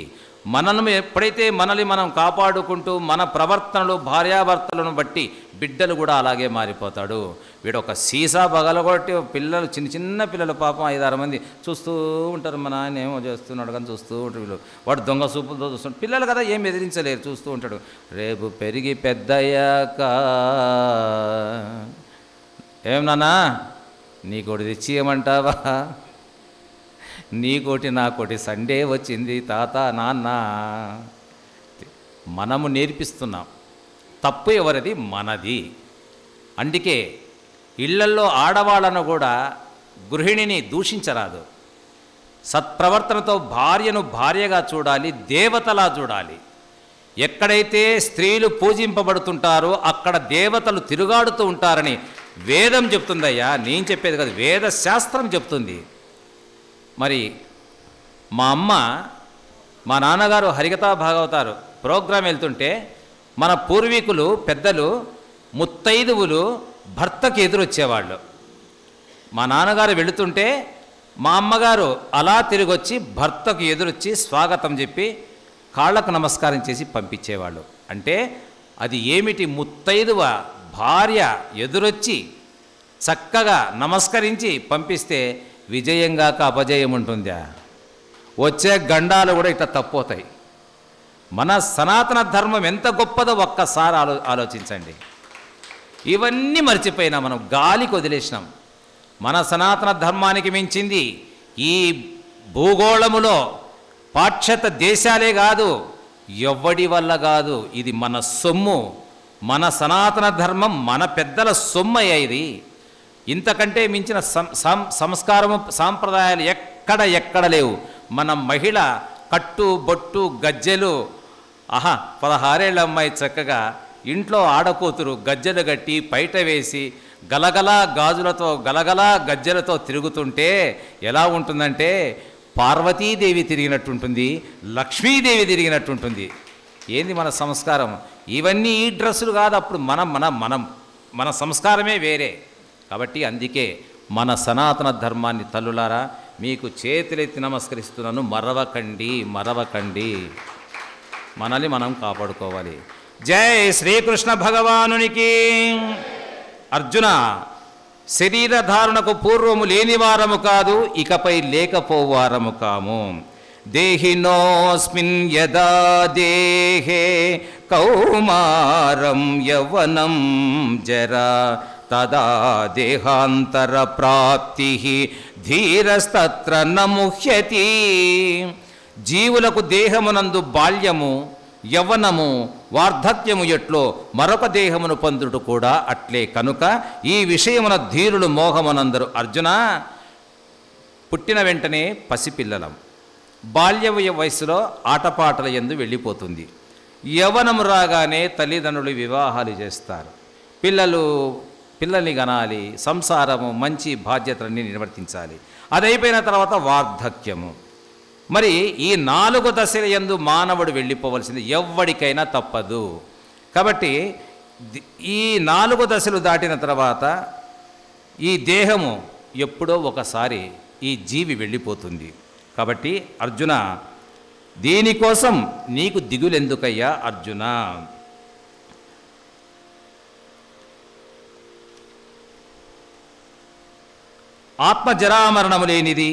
మనల్ని ఎప్పుడైతే మనం కాపాడుకుంటూ మన ప్రవర్తనలు భార్యాభర్తలను బట్టి బిడ్డలు కూడా అలాగే మారిపోతాడు. వీడు ఒక సీసా పగలగొట్టి పిల్లలు, చిన్న పిల్లలు పాపం 5-6 మంది చూస్తూ ఉంటారు. మా నాయన ఏమో చేస్తున్నాడు కానీ చూస్తూ ఉంటారు. వీళ్ళు వాడు దొంగ సూపులతో చూస్తుంటాడు. పిల్లలు కదా ఏం ఎదిరించలేరు, చూస్తూ ఉంటాడు. రేపు పెరిగి పెద్దయ్యాక ఏం నాన్నా నీకోటి తెచ్చి ఏమంటావా, నీకోటి నాకోటి సండే వచ్చింది తాత నాన్న. మనము నేర్పిస్తున్నాం, తప్పు ఎవరిది? మనది. అందుకే ఇళ్లల్లో ఆడవాళ్ళను కూడా గృహిణిని దూషించరాదు. సత్ప్రవర్తనతో భార్యను భార్యగా చూడాలి, దేవతలా చూడాలి. ఎక్కడైతే స్త్రీలు పూజింపబడుతుంటారో అక్కడ దేవతలు తిరుగాడుతూ ఉంటారని వేదం చెప్తుందయ్యా, నేను చెప్పేది కాదు, వేద శాస్త్రం చెప్తుంది. మరి మా నాన్నగారు హరికథా భాగవతారు ప్రోగ్రాం వెళ్తుంటే మన పూర్వీకులు పెద్దలు ముత్తైదువులు భర్తకు ఎదురొచ్చేవాళ్ళు. మా నాన్నగారు వెళుతుంటే మా అమ్మగారు అలా తిరిగొచ్చి భర్తకు ఎదురొచ్చి స్వాగతం చెప్పి కాళ్ళకు నమస్కారం చేసి పంపించేవాళ్ళు. అంటే అది ఏమిటి? ముత్తైదువ భార్య ఎదురొచ్చి చక్కగా నమస్కరించి పంపిస్తే విజయంగాక అపజయం ఉంటుందా? వచ్చే గండాలు కూడా ఇట్లా తప్పుతాయి. మన సనాతన ధర్మం ఎంత గొప్పదో ఒక్కసారి ఆలోచించండి. ఇవన్నీ మర్చిపోయినా మనం గాలికి వదిలేసినాం. మన సనాతన ధర్మానికి మించింది ఈ భూగోళములో పాశ్చాత్య దేశాలే కాదు, ఎవ్వడి వల్ల కాదు. ఇది మన సొమ్ము, మన సనాతన ధర్మం మన పెద్దల సొమ్మయ్య. ఇది ఇంతకంటే మించిన సంస్కారము సాంప్రదాయాలు ఎక్కడ లేవు. మన మహిళ కట్టు బొట్టు గజ్జెలు, 16 ఏళ్ళ అమ్మాయి చక్కగా ఇంట్లో ఆడకూతురు గజ్జెలు కట్టి పైట వేసి గలగలా గాజులతో గలగలా గజ్జెలతో తిరుగుతుంటే ఎలా ఉంటుందంటే పార్వతీదేవి తిరిగినట్టుంటుంది, లక్ష్మీదేవి తిరిగినట్టుంటుంది. ఏంది మన సంస్కారం? ఇవన్నీ ఈ డ్రెస్సులు కాదు, అప్పుడు మన సంస్కారమే వేరే. కాబట్టి అందుకే మన సనాతన ధర్మాన్ని తల్లులారా మీకు చేతులెత్తి నమస్కరిస్తున్నాను, మరవకండి. మనల్ని మనం కాపాడుకోవాలి. జై శ్రీకృష్ణ భగవానునికి. అర్జున, శరీరధారణకు పూర్వము లేనివారము కాదు, ఇకపై లేకపోవారము కాము. దేహినోస్మిన్ యదా దేహే కౌమారం యవ్వనం జరా తదా దేహాంతర ప్రాప్తి ధీరస్తత్ర నముహ్యతి. జీవులకు దేహమునందు బాల్యము, యవ్వనము, వార్ధక్యము ఎట్లో మరొక దేహమును పొందుట కూడా అట్లే. కనుక ఈ విషయమున ధీరులు మోహమునందరు. అర్జున, పుట్టిన వెంటనే పసిపిల్లలం, బాల్య వయస్సులో ఆటపాటల యందు వెళ్ళిపోతుంది. యవ్వనము రాగానే తల్లిదండ్రులు వివాహాలు చేస్తారు. పిల్లల్ని కనాలి, సంసారము, మంచి బాధ్యతలన్నీ నిర్వర్తించాలి. అదైపోయిన తర్వాత వార్ధక్యము. మరి ఈ 4 దశల యందు మానవుడు వెళ్ళిపోవలసింది, ఎవ్వడికైనా తప్పదు. కాబట్టి ఈ 4 దశలు దాటిన తర్వాత ఈ దేహము ఎప్పుడో ఒకసారి ఈ జీవి వెళ్ళిపోతుంది. కాబట్టి అర్జున, దీనికోసం నీకు దిగులెందుకయ్యా అర్జున? ఆత్మ జరామరణము లేనిది,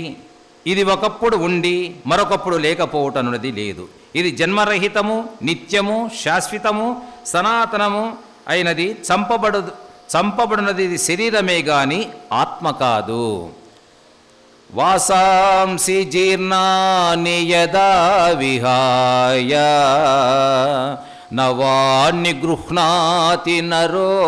ఇది ఒకప్పుడు ఉండి మరొకప్పుడు లేకపోవటనున్నది లేదు. ఇది జన్మరహితము, నిత్యము, శాశ్వతము, సనాతనము అయినది. చంపబడినది ఇది శరీరమే గాని ఆత్మ కాదు. వాసాంసి జీర్ణాని యదా విహాయ నవాన్ని గృహ్ణాతి నరోపరాణి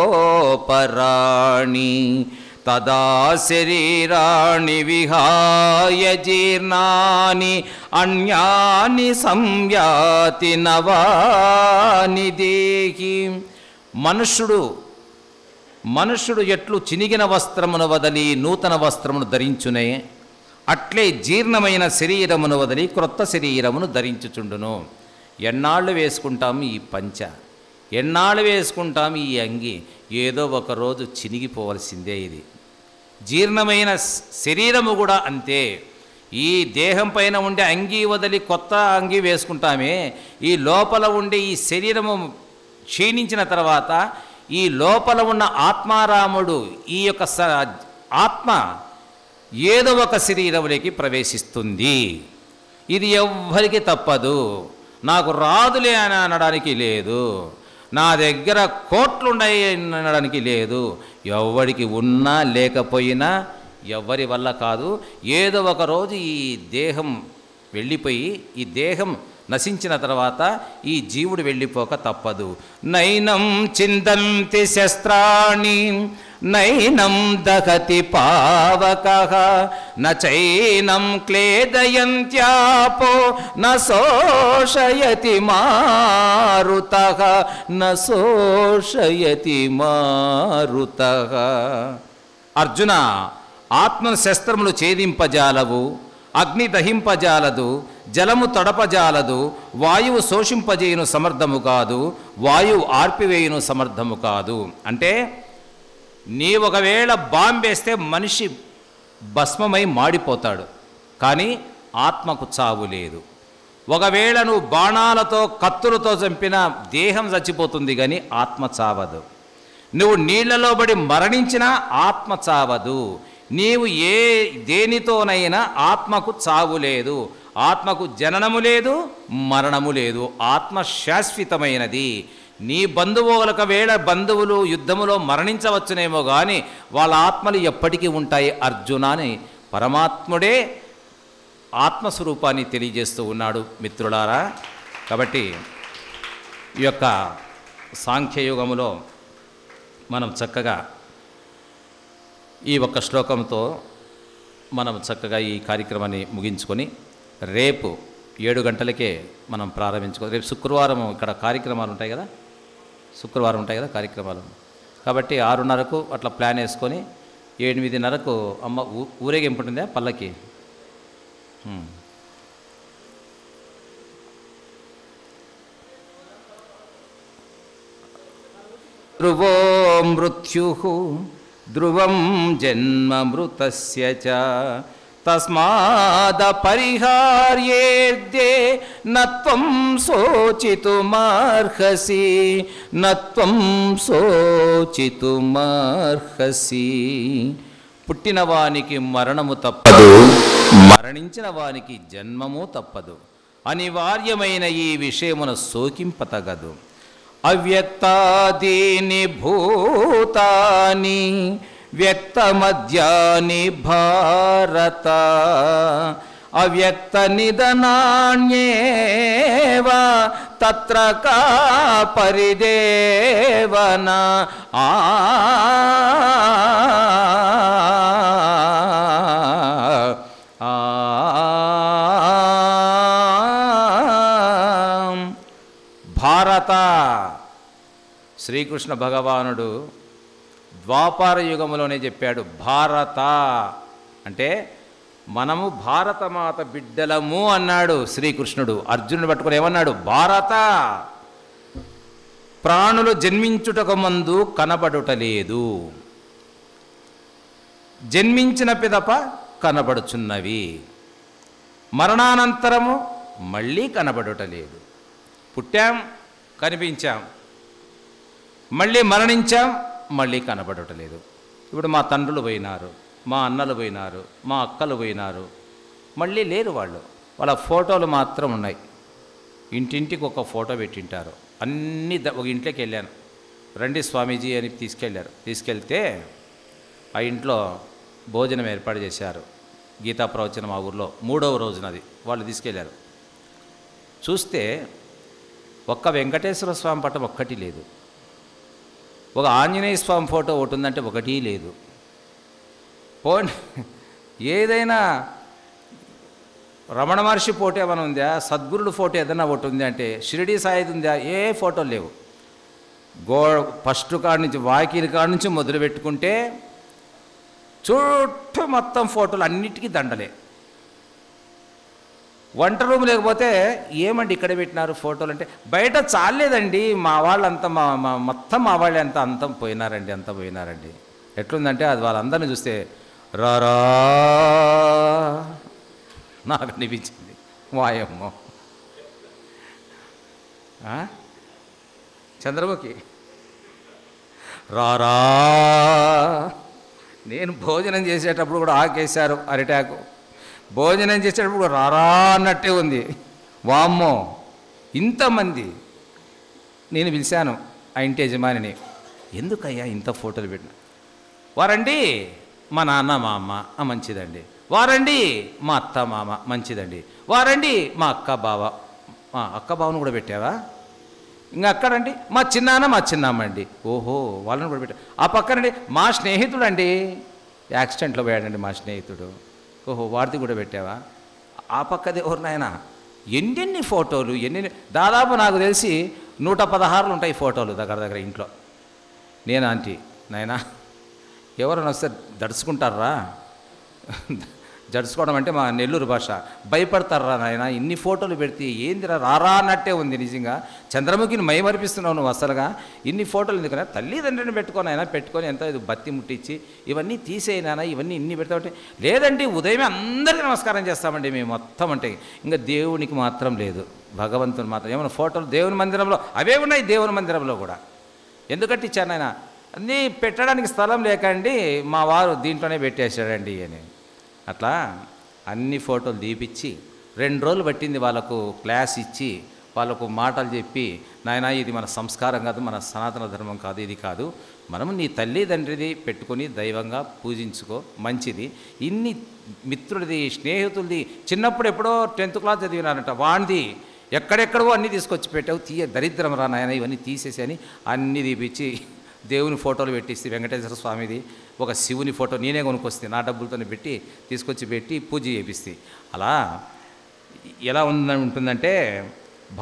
తదా శరీరాణి విహాయ జీర్ణాని అన్యాని సంయాతి నవాని దేహి. మనుష్యుడు ఎట్లు చినిగిన వస్త్రమును వదలి నూతన వస్త్రమును ధరించునే, అట్లే జీర్ణమైన శరీరమును వదిలి క్రొత్త శరీరమును ధరించుచుండును. ఎన్నాళ్ళు వేసుకుంటాము ఈ పంచ, ఎన్నాళ్ళు వేసుకుంటాము ఈ అంగి, ఏదో ఒకరోజు చినిగిపోవలసిందే. ఇది జీర్ణమైన శరీరము కూడా అంతే. ఈ దేహం పైన ఉండే అంగి వదిలి కొత్త అంగి వేసుకుంటామే, ఈ లోపల ఉండే ఈ శరీరము క్షీణించిన తర్వాత ఈ లోపల ఉన్న ఆత్మారాముడు, ఈ యొక్క ఆత్మ ఏదో ఒక శరీరంలోకి ప్రవేశిస్తుంది. ఇది ఎవ్వరికి తప్పదు. నాకు రాదులే అని అనడానికి లేదు, నా దగ్గర కోట్లున్నాయి అనడానికి లేదు. ఎవరికి ఉన్నా లేకపోయినా ఎవరి వల్ల కాదు. ఏదో ఒక రోజు ఈ దేహం వెళ్ళిపోయి, ఈ దేహం నశించిన తర్వాత ఈ జీవుడు వెళ్ళిపోక తప్పదు. నైనం చిందంతి శస్త్రాణి నైనం దహతి పావకః నచైనం క్లేదయంత్యాపో నశోషయతి మారుతః నశోషయతి మారుతః. అర్జున, ఆత్మను శస్త్రములు ఛేదింపజాలవు, అగ్ని దహింపజాలదు, జలము తడపజాలదు, వాయువు శోషింపజేయును సమర్థము కాదు, వాయువు ఆర్పివేయును సమర్థము కాదు. అంటే నీ ఒకవేళ బాంబేస్తే మనిషి భస్మమై మాడిపోతాడు, కానీ ఆత్మకు చావు లేదు. ఒకవేళ నువ్వు బాణాలతో కత్తులతో చంపిన దేహం చచ్చిపోతుంది, కానీ ఆత్మ చావదు. నువ్వు నీళ్లలో పడి మరణించినా ఆత్మ చావదు. నీవు దేనితోనైనా ఆత్మకు చావు లేదు, ఆత్మకు జననము లేదు, మరణము లేదు. ఆత్మ శాశ్వతమైనది. నీ బంధువులు యుద్ధములో మరణించవచ్చునేమో కానీ వాళ్ళ ఆత్మలు ఎప్పటికీ ఉంటాయి అర్జున అని పరమాత్ముడే ఆత్మస్వరూపాన్ని తెలియజేస్తూ ఉన్నాడు మిత్రులారా. కాబట్టి ఈ యొక్క సాంఖ్యయుగములో మనం చక్కగా ఈ ఒక్క శ్లోకంతో మనం చక్కగా ఈ కార్యక్రమాన్ని ముగించుకొని రేపు 7 గంటలకే మనం ప్రారంభించుకో. రేపు శుక్రవారం ఇక్కడ కార్యక్రమాలు ఉంటాయి కదా, శుక్రవారం ఉంటాయి కదా కార్యక్రమాలు. కాబట్టి 6:30కు అట్లా ప్లాన్ వేసుకొని 8:30కు అమ్మ ఊరేగింపు ఉంటుందా పల్లకి. ధ్రువో మృత్యుః ధ్రువం జన్మ మృతస్య చ తస్మాదపరిహార్యేర్దే నత్వం శోచితుమర్హసి నత్వం శోచితుమర్హసి. పుట్టిన వానికి మరణము తప్పదు, మరణించిన వానికి జన్మము తప్పదు. అనివార్యమైన ఈ విషయమున శోకింపతగదు. అవ్యక్తాదీని భూతాని వ్యక్తమద్యాని భారత అవ్యక్త నిధనాన్యేవ తత్ర కా పరిదేవన. భారత శ్రీకృష్ణ భగవానుడు ద్వాపార యుగంలోనే చెప్పాడు. భారత అంటే మనము భారతమాత బిడ్డలము అన్నాడు శ్రీకృష్ణుడు. అర్జునుడు పట్టుకొని ఏమన్నాడు? భారత ప్రాణులు జన్మించుటకు ముందు కనబడుటలేదు, జన్మించిన పిదప కనబడుచున్నవి, మరణానంతరము మళ్ళీ కనబడుటలేదు. పుట్టాం, కనిపించాం, మళ్ళీ మరణించాం, మళ్ళీ కనబడటలేదు. ఇప్పుడు మా తండ్రులు పోయినారు, మా అన్నలు పోయినారు, మా అక్కలు పోయినారు, మళ్ళీ లేరు వాళ్ళు. వాళ్ళ ఫోటోలు మాత్రం ఉన్నాయి. ఇంటింటికి ఒక ఫోటో పెట్టింటారు. అన్ని ఒక ఇంట్లోకి వెళ్ళాను, రండి స్వామీజీ అని తీసుకెళ్ళారు. తీసుకెళ్తే ఆ ఇంట్లో భోజనం ఏర్పాటు చేశారు. గీతా ప్రవచనం ఆ ఊర్లో 3వ రోజునది వాళ్ళు తీసుకెళ్ళారు. చూస్తే ఒక్క వెంకటేశ్వర స్వామి పటం ఒక్కటి లేదు, ఒక ఆంజనేయ స్వామి ఫోటో ఒకటి ఉందంటే ఒకటి లేదు. పోనీ ఏదైనా రమణ మహర్షి ఫోటో ఏమైనా ఉందా, సద్గురుడు ఫోటో ఏదైనా ఒకటి ఉంది అంటే షిరిడీ సాయిది ఉందా? ఏ ఫోటోలు లేవు. ఫస్ట్ కాడ నుంచి వాకిలి కాడ నుంచి మొదలు పెట్టుకుంటే చుట్టూ మొత్తం ఫోటోలు అన్నిటికీ దండలే. వంట రూమ్ లేకపోతే ఏమండి ఇక్కడ పెట్టినారు ఫోటోలు అంటే, బయట చాలేదండి మా వాళ్ళంతా మొత్తం మా వాళ్ళే అంతా పోయినారండి, అంతా పోయినారండి. ఎట్లుందంటే అది వాళ్ళందరినీ చూస్తే రారా నాకు అనిపించింది. వాయమ్మో చంద్రముఖి రారా. నేను భోజనం చేసేటప్పుడు కూడా ఆకేశారు అరిటాకు, భోజనం చేసేటప్పుడు కూడా రారా అన్నట్టే ఉంది. వామ్మో ఇంతమంది. నేను పిలిచాను ఆ ఇంటి యజమానిని, ఎందుకయ్యా ఇంత ఫోటోలు పెట్టిన? వారండి మా నాన్న మా అమ్మ మంచిదండి, వారండి మా అత్త మామ మంచిదండి, వారండి మా అక్క బావ. అక్క బావను కూడా పెట్టావా? ఇంకా అక్కడండి మా చిన్నాన్న మా చిన్నమ్మ అండి. ఓహో వాళ్ళని కూడా పెట్టా. ఆ పక్కనండి మా స్నేహితుడు అండి, యాక్సిడెంట్లో పోయాడండి మా స్నేహితుడు. ఓహో వాడిది కూడా పెట్టావా? ఆ పక్కది ఎవరు నాయన? ఎన్నెన్ని ఫోటోలు, ఎన్నెన్ని, దాదాపు నాకు తెలిసి 116 ఉంటాయి ఫోటోలు దగ్గర ఇంట్లో. నేను ఆంటీ నాయనా ఎవరైనా వస్తే దడుచుకుంటారా? జడుచుకోవడం అంటే మా నెల్లూరు భాష. భయపడతారా నాయన ఇన్ని ఫోటోలు పెడితే ఏందిరా రారా అన్నట్టే ఉంది. నిజంగా చంద్రముఖిని మైమరిపిస్తున్నావు నువ్వు అసలుగా. ఇన్ని ఫోటోలు ఎందుకన్నా? తల్లిదండ్రిని పెట్టుకొని అయినా పెట్టుకొని ఎంత ఇది బత్తి ముట్టించి ఇవన్నీ తీసేయినా ఇవన్నీ ఇన్ని పెడతామంటే, లేదండి ఉదయమే అందరికీ నమస్కారం చేస్తామండి మేము మొత్తం అంటే. ఇంకా దేవునికి మాత్రం లేదు, భగవంతుని మాత్రం. ఏమైనా ఫోటోలు దేవుని మందిరంలో అవే ఉన్నాయి, దేవుని మందిరంలో కూడా. ఎందుకంటే ఇచ్చాను ఆయన అన్నీ పెట్టడానికి స్థలం లేకండి మా వారు దీంట్లోనే పెట్టేశాడండి అని. అట్లా అన్ని ఫోటోలు తీపిచ్చి 2 రోజులు పట్టింది వాళ్ళకు క్లాస్ ఇచ్చి, వాళ్ళకు మాటలు చెప్పి, నాయనా ఇది మన సంస్కారం కాదు, మన సనాతన ధర్మం కాదు, ఇది కాదు, మనము నీ తల్లిదండ్రిది పెట్టుకొని దైవంగా పూజించుకో మంచిది. ఇన్ని మిత్రుడిది స్నేహితులది చిన్నప్పుడు ఎప్పుడో 10th క్లాస్ చదివినారంట, వాడిది ఎక్కడెక్కడో అన్నీ తీసుకొచ్చి పెట్టావు, దరిద్రం రా నాయన ఇవన్నీ తీసేసి అని అన్నీ తీపిచ్చి దేవుని ఫోటోలు పెట్టిస్తే, వెంకటేశ్వర స్వామిది ఒక శివుని ఫోటో నేనే కొనుక్కొస్తే నా డబ్బులతో పెట్టి తీసుకొచ్చి పెట్టి పూజ చేపిస్తే. అలా ఎలా ఉంటుందంటే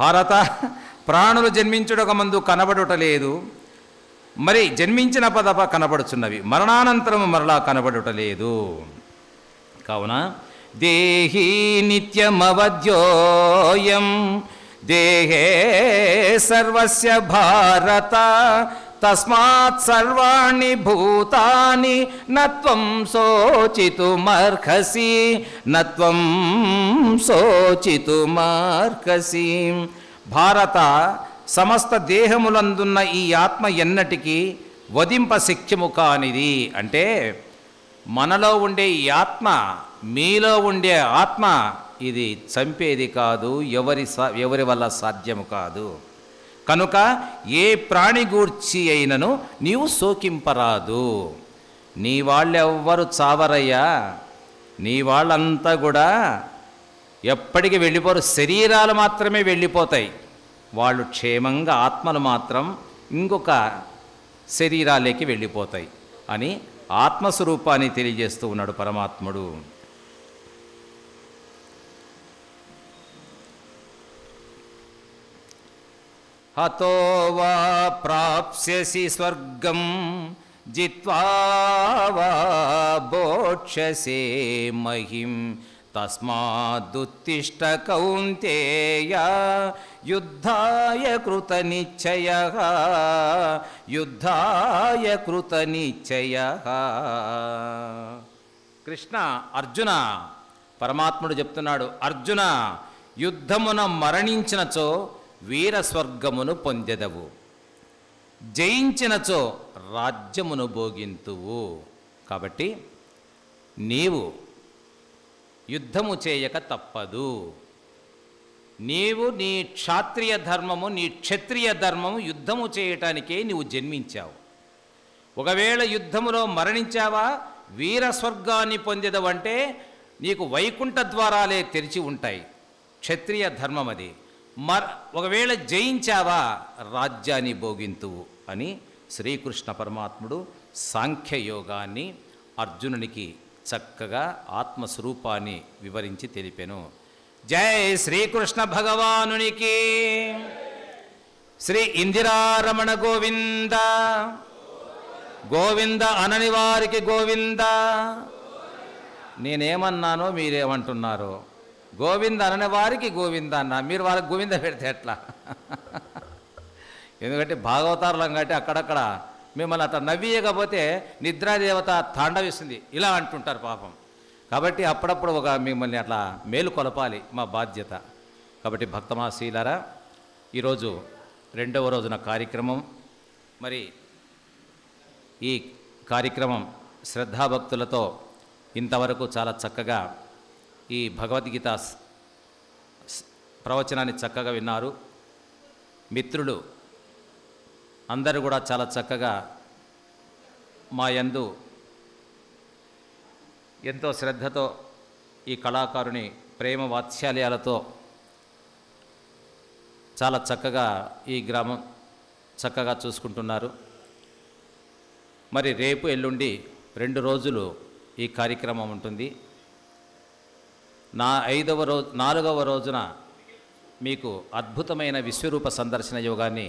భారత ప్రాణులు జన్మించుటక ముందు కనబడుటలేదు, మరి జన్మించిన పదప కనబడుచున్నవి, మరణానంతరము మరలా కనబడుటలేదు. కావున దేహీ నిత్యమవధ్యోయం దేహే సర్వస్య భారత తస్మాత్ సర్వాణి భూతాని నత్వం శోచితుమర్హసి నత్వం శోచితుమర్హసి. భారత, సమస్త దేహములందున్న ఈ ఆత్మ ఎన్నటికీ వధింప శక్యము కానిది. అంటే మనలో ఉండే ఈ ఆత్మ, మీలో ఉండే ఆత్మ, ఇది చంపేది కాదు, ఎవరి వల్ల సాధ్యము కాదు. కనుక ఏ ప్రాణి గూర్చి అయినను నీవు శోకింపరాదు. నీ వాళ్ళెవ్వరు చావరయ్యా, నీ వాళ్ళంతా కూడా ఎప్పటికీ వెళ్ళిపోరు, శరీరాలు మాత్రమే వెళ్ళిపోతాయి. వాళ్ళు క్షేమంగా ఆత్మలు మాత్రం ఇంకొక శరీరాలకి వెళ్ళిపోతాయి అని ఆత్మస్వరూపాన్ని తెలియజేస్తూ ఉన్నాడు పరమాత్ముడు. హతో వా ప్రాప్స్యసి స్వర్గం జిత్వా వా భోక్ష్యసే మహిం తస్మాదుత్తిష్ట కౌంతేయ యుద్ధాయ కృతనిశ్చయః యుద్ధాయ కృతనిశ్చయః. కృష్ణ, అర్జున, పరమాత్ముడు చెప్తున్నాడు, అర్జున, యుద్ధమున మరణించినచో వీరస్వర్గమును పొందెదవు, జయించినచో రాజ్యమును భోగింతువు. కాబట్టి నీవు యుద్ధము చేయక తప్పదు. నీవు నీ క్షాత్రియ ధర్మము, నీ క్షత్రియ ధర్మము యుద్ధము చేయటానికే నీవు జన్మించావు. ఒకవేళ యుద్ధములో మరణించావా వీరస్వర్గాన్ని పొందేదవంటే నీకు వైకుంఠ ద్వారాలే తెరిచి ఉంటాయి. క్షత్రియ ధర్మం అది. ఒకవేళ జయించావా రాజ్యాన్ని భోగింతువు అని శ్రీకృష్ణ పరమాత్ముడు సాంఖ్యయోగాన్ని అర్జునునికి చక్కగా ఆత్మస్వరూపాన్ని వివరించి తెలిపెను. జై శ్రీకృష్ణ భగవానునికి. శ్రీ ఇందిరారమణ గోవింద గోవింద, అనని వారికి గోవింద. నేనేమన్నానో మీరేమంటున్నారో? గోవింద అనని వారికి గోవింద అన్న, మీరు వాళ్ళకి గోవింద పెడితే ఎట్లా? ఎందుకంటే భాగవతారులం కాబట్టి అక్కడక్కడ మిమ్మల్ని అట్లా నవ్వియకపోతే నిద్రాదేవత తాండవిస్తుంది, ఇలా అంటుంటారు పాపం. కాబట్టి అప్పుడప్పుడు మిమ్మల్ని అట్లా మేలు కొలపాలి, మా బాధ్యత. కాబట్టి భక్తమాశీలారా, ఈరోజు 2వ రోజున కార్యక్రమం. మరి ఈ కార్యక్రమం శ్రద్ధాభక్తులతో ఇంతవరకు చాలా చక్కగా ఈ భగవద్గీత ప్రవచనాన్ని చక్కగా విన్నారు. మిత్రులు అందరూ కూడా చాలా చక్కగా మా యందు ఎంతో శ్రద్ధతో ఈ కళాకారుని ప్రేమ వాత్సల్యాలతో చాలా చక్కగా ఈ గ్రామం చక్కగా చూసుకుంటున్నారు. మరి రేపు ఎల్లుండి 2 రోజులు ఈ కార్యక్రమం ఉంటుంది. 4వ రోజున మీకు అద్భుతమైన విశ్వరూప సందర్శన యోగాన్ని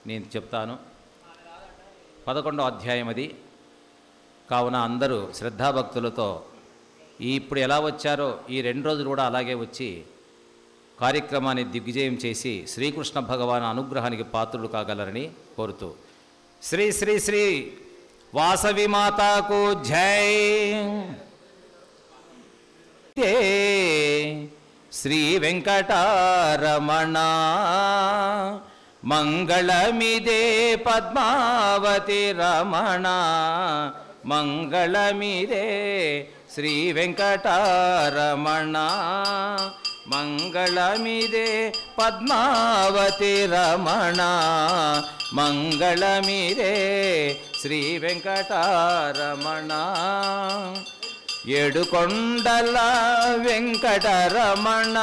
నేను చెప్తాను. 11వ అధ్యాయం అది. కావున అందరూ శ్రద్ధాభక్తులతో ఇప్పుడు ఎలా వచ్చారో ఈ 2 రోజులు కూడా అలాగే వచ్చి కార్యక్రమాన్ని దిగ్విజయం చేసి శ్రీకృష్ణ భగవాన్ అనుగ్రహానికి పాత్రులు కాగలరని కోరుతూ శ్రీ శ్రీ శ్రీ వాసవి మాతాకు జై. శ్రీ వెంకటారమణ మంగళమిదే పద్మావతి రమణ మంగళమిదే శ్రీ వెంకటారమణ మంగళమిదే పద్మావతి రమణ మంగళమిదే శ్రీ వెంకటారమణ. ఏడుకొండల వెంకటరమణ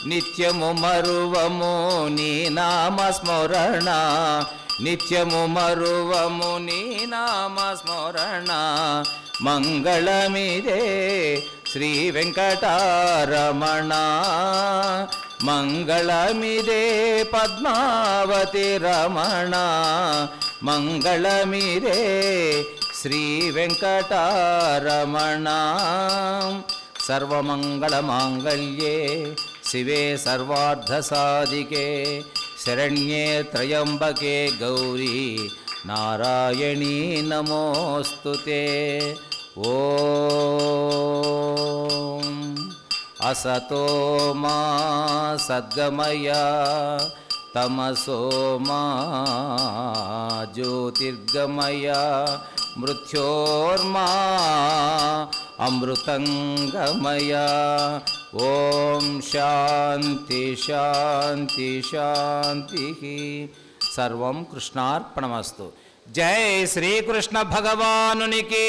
నిత్యము మరువము నీ నామస్మరణ నిత్యము మరువము నీ నామస్మరణ మంగళమిదే శ్రీ వెంకటరమణ మంగళమిదే పద్మావతి రమణ, మంగళమిదే శ్రీ వెంకటరమణ. సర్వమంగళమాంగళ్యే శివే సర్వార్థసాధికే, శరణ్యే త్రయంబకే గౌరీ నారాయణీ నమోస్తుతే. ఓం అసతో మా సద్గమయ, తమసో మా జ్యోతిర్గమయ, మృత్యోర్మా అమృతంగమయ. ఓం శాంతి శాంతి శాంతి. సర్వం కృష్ణార్పణమస్తు. జై శ్రీకృష్ణ భగవానునికి.